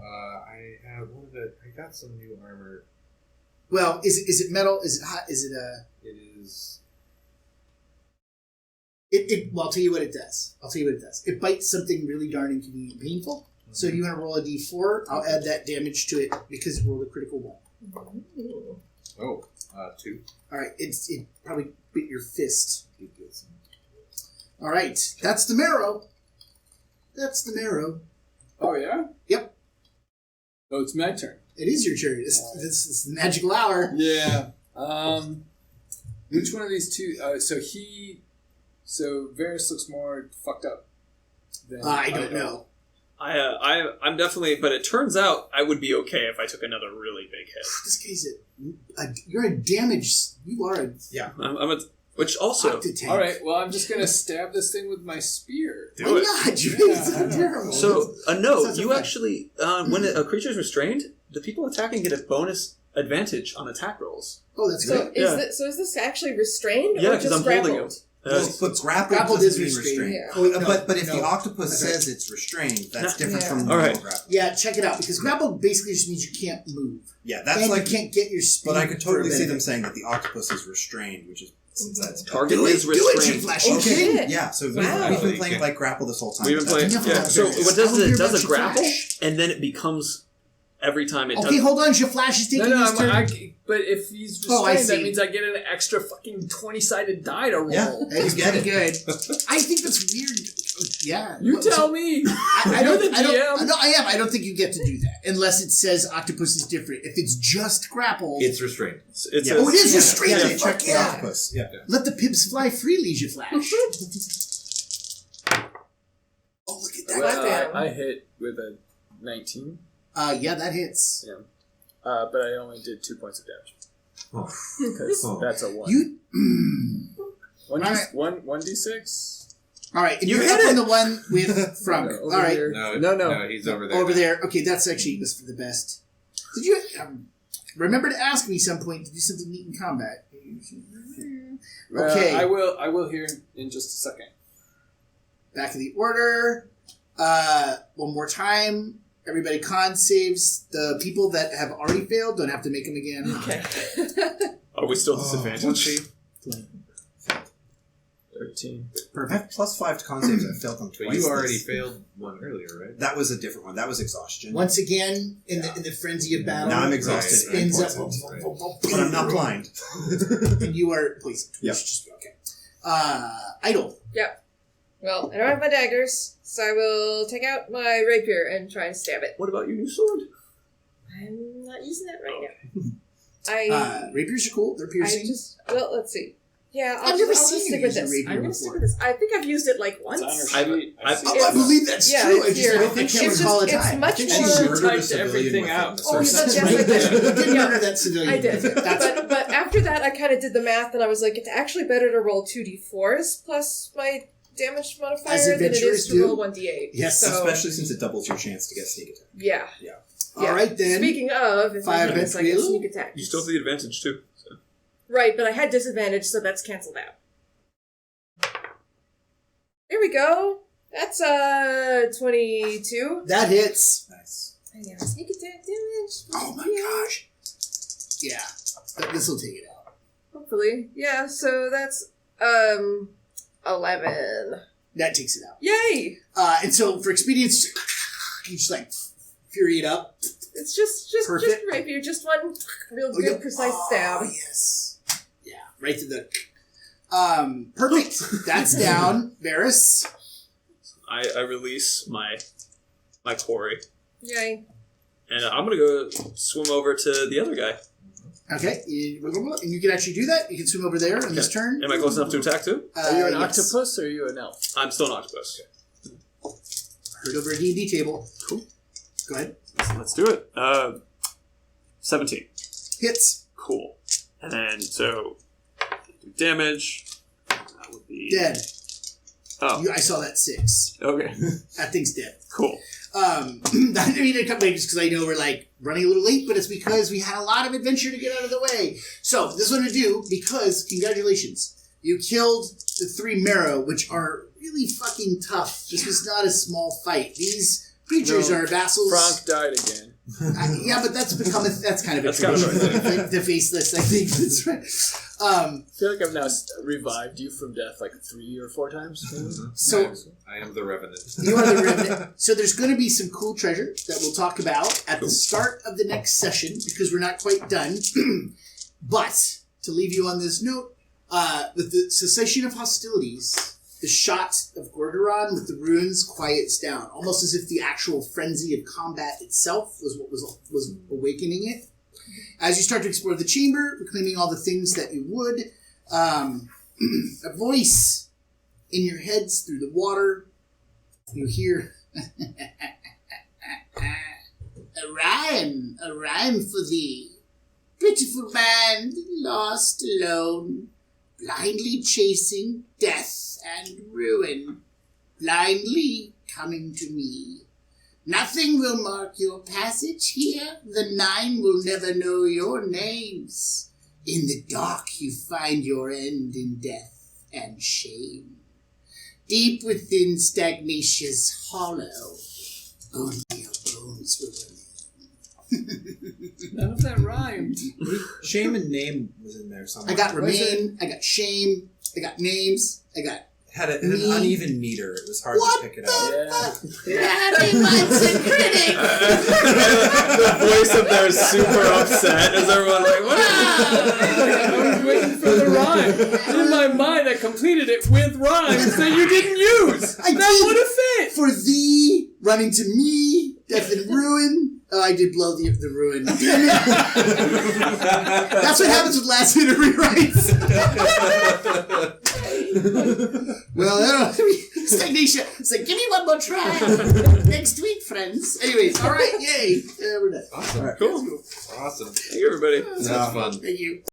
I have I got some new armor. Well, is it metal? Is it hot? Is it It is. Well, I'll tell you what it does. It bites something really darn inconvenient and painful. So if you want to roll a d4, I'll add that damage to it because it rolled a critical one. Oh, 2. All right, it probably bit your fist. All right, that's the marrow. Oh, yeah? Yep. Oh, it's my turn. It is your turn. It's the magical hour. Yeah. Which one of these two? So Varys looks more fucked up than I don't know. I'm definitely, but it turns out I would be okay if I took another really big hit. This guy's you're a damage. You are a Which also, octatank. All right. Well, I'm just gonna stab this thing with my spear. Why not? You're so terrible. so no, Sounds you like- actually when a creature is restrained, the people attacking get a bonus advantage on attack rolls. Oh, that's So great. is this actually restrained Yeah, or because just I'm holding him. grappled? But grappled Grappled doesn't is mean restrained. Yeah. Oh, no, but if no. the octopus That's right. says it's restrained, that's No. different Yeah. from All normal right. grapple. Yeah, check it out because grappled basically just means you can't move. Yeah, that's And like. you can't get your speed. But I could totally for a see bit. them saying that the octopus is restrained, which is since that's Target Do it, is do it, restrained. you flash. Oh, Okay. shit. Yeah, so Wow. we've been playing like grapple this whole time. We've been playing. Never Yeah. mind. So Very what good. does I will it? hear It does about a your grapple, flash. and then it becomes every time it Okay, does. hold on. Your flash is taking his turn. But if he's restrained, Oh, I that see. means I get an extra fucking 20-sided die to roll. Yeah. That's You get pretty it. good. I think that's weird. Yeah. You So- tell me. I You're don't, the I don't, DM. no, I am. I don't think you get to do that unless it says octopus is different. If it's just grappled, It's restrained. It's Yeah. oh, it is Yeah. restrained. Yeah, Fuck check the yeah. octopus. Yeah. Let the pips fly freely, you flash. Oh, look at that. Well, I hit with a 19, Yeah, that hits. but I only did 2 points of damage. Oh. Because Oh. that's a 1. You. 1d6? All right, and You you're hit up it. on the one with Frunk. No, All over right, here. No, No. he's over there. over there. Okay, that's actually was for the best. Did you? Remember to ask me some point to do something neat in combat. Okay. I will hear in just a second. Back in the order. One more time. Everybody con saves. The people that have already failed don't have to make them again. Okay. Are we still disadvantaged? 13. Perfect. I have +5 to con saves. I failed them twice. But you already this- failed one earlier, right? That was a different one. That was exhaustion. Once again, in the frenzy of battle, Now I'm it exhausted spins and up, poisoned. But I'm not blind. and you are poisoned. Yep. Okay. Idle. Well, I don't have my daggers, so I will take out my rapier and try and stab it. What about your new sword? I'm not using that right now. Rapiers are cool. They're piercing. Let's see. Yeah, I've I'll never just seen stick you with use a this. rapier I'm gonna before. stick with this. I think I've used it like once. It's on her sheet. I believe that's Yeah, true. it's here. I can't It's recall a just- time. it's much I think more- she She murdered a typed civilian everything with out. it. Oh, Yes, yes, I I did. didn't Yeah. murder that civilian. I did. That's But after that, I kind of did the math, and I was like, it's actually better to roll 2d4s plus my damage modifier As than it adventurers is to do. roll 1d8. Yes, so, Especially since it doubles your chance to get sneak attack. Yeah. all right then. Speaking of, if I 5 do this, I get April. sneak attack. You still have the advantage too. So. Right, but I had disadvantage, so that's canceled out. There we go. That's 22. That hits. Nice. I have sneak attack damage. Oh my gosh. Yeah. This will take it out. Hopefully. Yeah, so that's 11. That takes it out. Yay! And so for expedience, you just like fury it up. It's just Perfect. rapier, just one real Oh, good, yeah. precise Oh, stab. yes. Yeah, right to the. Perfect. That's down. Varys. I release my quarry, Yay. and I'm gonna go swim over to the other guy. Okay, and you can actually do that. You can swim over there on this turn. Am I close enough to attack too? Are you an yes. octopus or are you an elf? I'm still an octopus. Heard over a D&D table. Cool. Go ahead. Let's do it. 17. Hits. Cool. And then, so, do damage. That would be... Dead. Oh, I saw that 6. okay. That thing's dead. Cool. I mean, a couple just because I know we're like running a little late, but it's because we had a lot of adventure to get out of the way. So this is what I'm gonna do because congratulations, you killed the 3 marrow, which are really fucking tough. This was not a small fight. These creatures No, are vassals. Frank died again. Yeah, but that's kind of a That's kind of tradition. The faceless, I think. That's right. I feel like I've now revived you from death like 3 or 4 times. So I am the Revenant. you are the remnant. So there's going to be some cool treasure that we'll talk about at the start of the next session because we're not quite done. But to leave you on this note, with the cessation of hostilities, the shot of Gorgoron with the ruins quiets down, almost as if the actual frenzy of combat itself was what was awakening it. As you start to explore the chamber, reclaiming all the things that you would, a voice in your heads through the water, you hear a rhyme for thee. Pitiful man, lost alone, blindly chasing death and ruin, blindly coming to me. Nothing will mark your passage here. The 9 will never know your names. In the dark you find your end in death and shame. Deep within Stagnatia's hollow, only your bones will remain. None of that rhymed. Shame and name was in there somewhere. I got remain, I got shame, I got names, I got Had an uneven meter. It was hard What to pick it the out. fuck? Happy Munson critic! The voice up there is super upset as everyone like, what? I was waiting for the rhyme. In my mind, I completed it with rhymes that you didn't use. I That did. would have fit. For thee, running to me, death and ruin. Oh, I did blow the ruin. Damn it. That's what happens with last minute rewrites. Well, Stagnatia. It's like, give me one more try. Next week, friends. Anyways, all right, yay. We're done. Awesome. All right, Cool. let's go. Awesome. Thank you, everybody. That's fun. Thank you.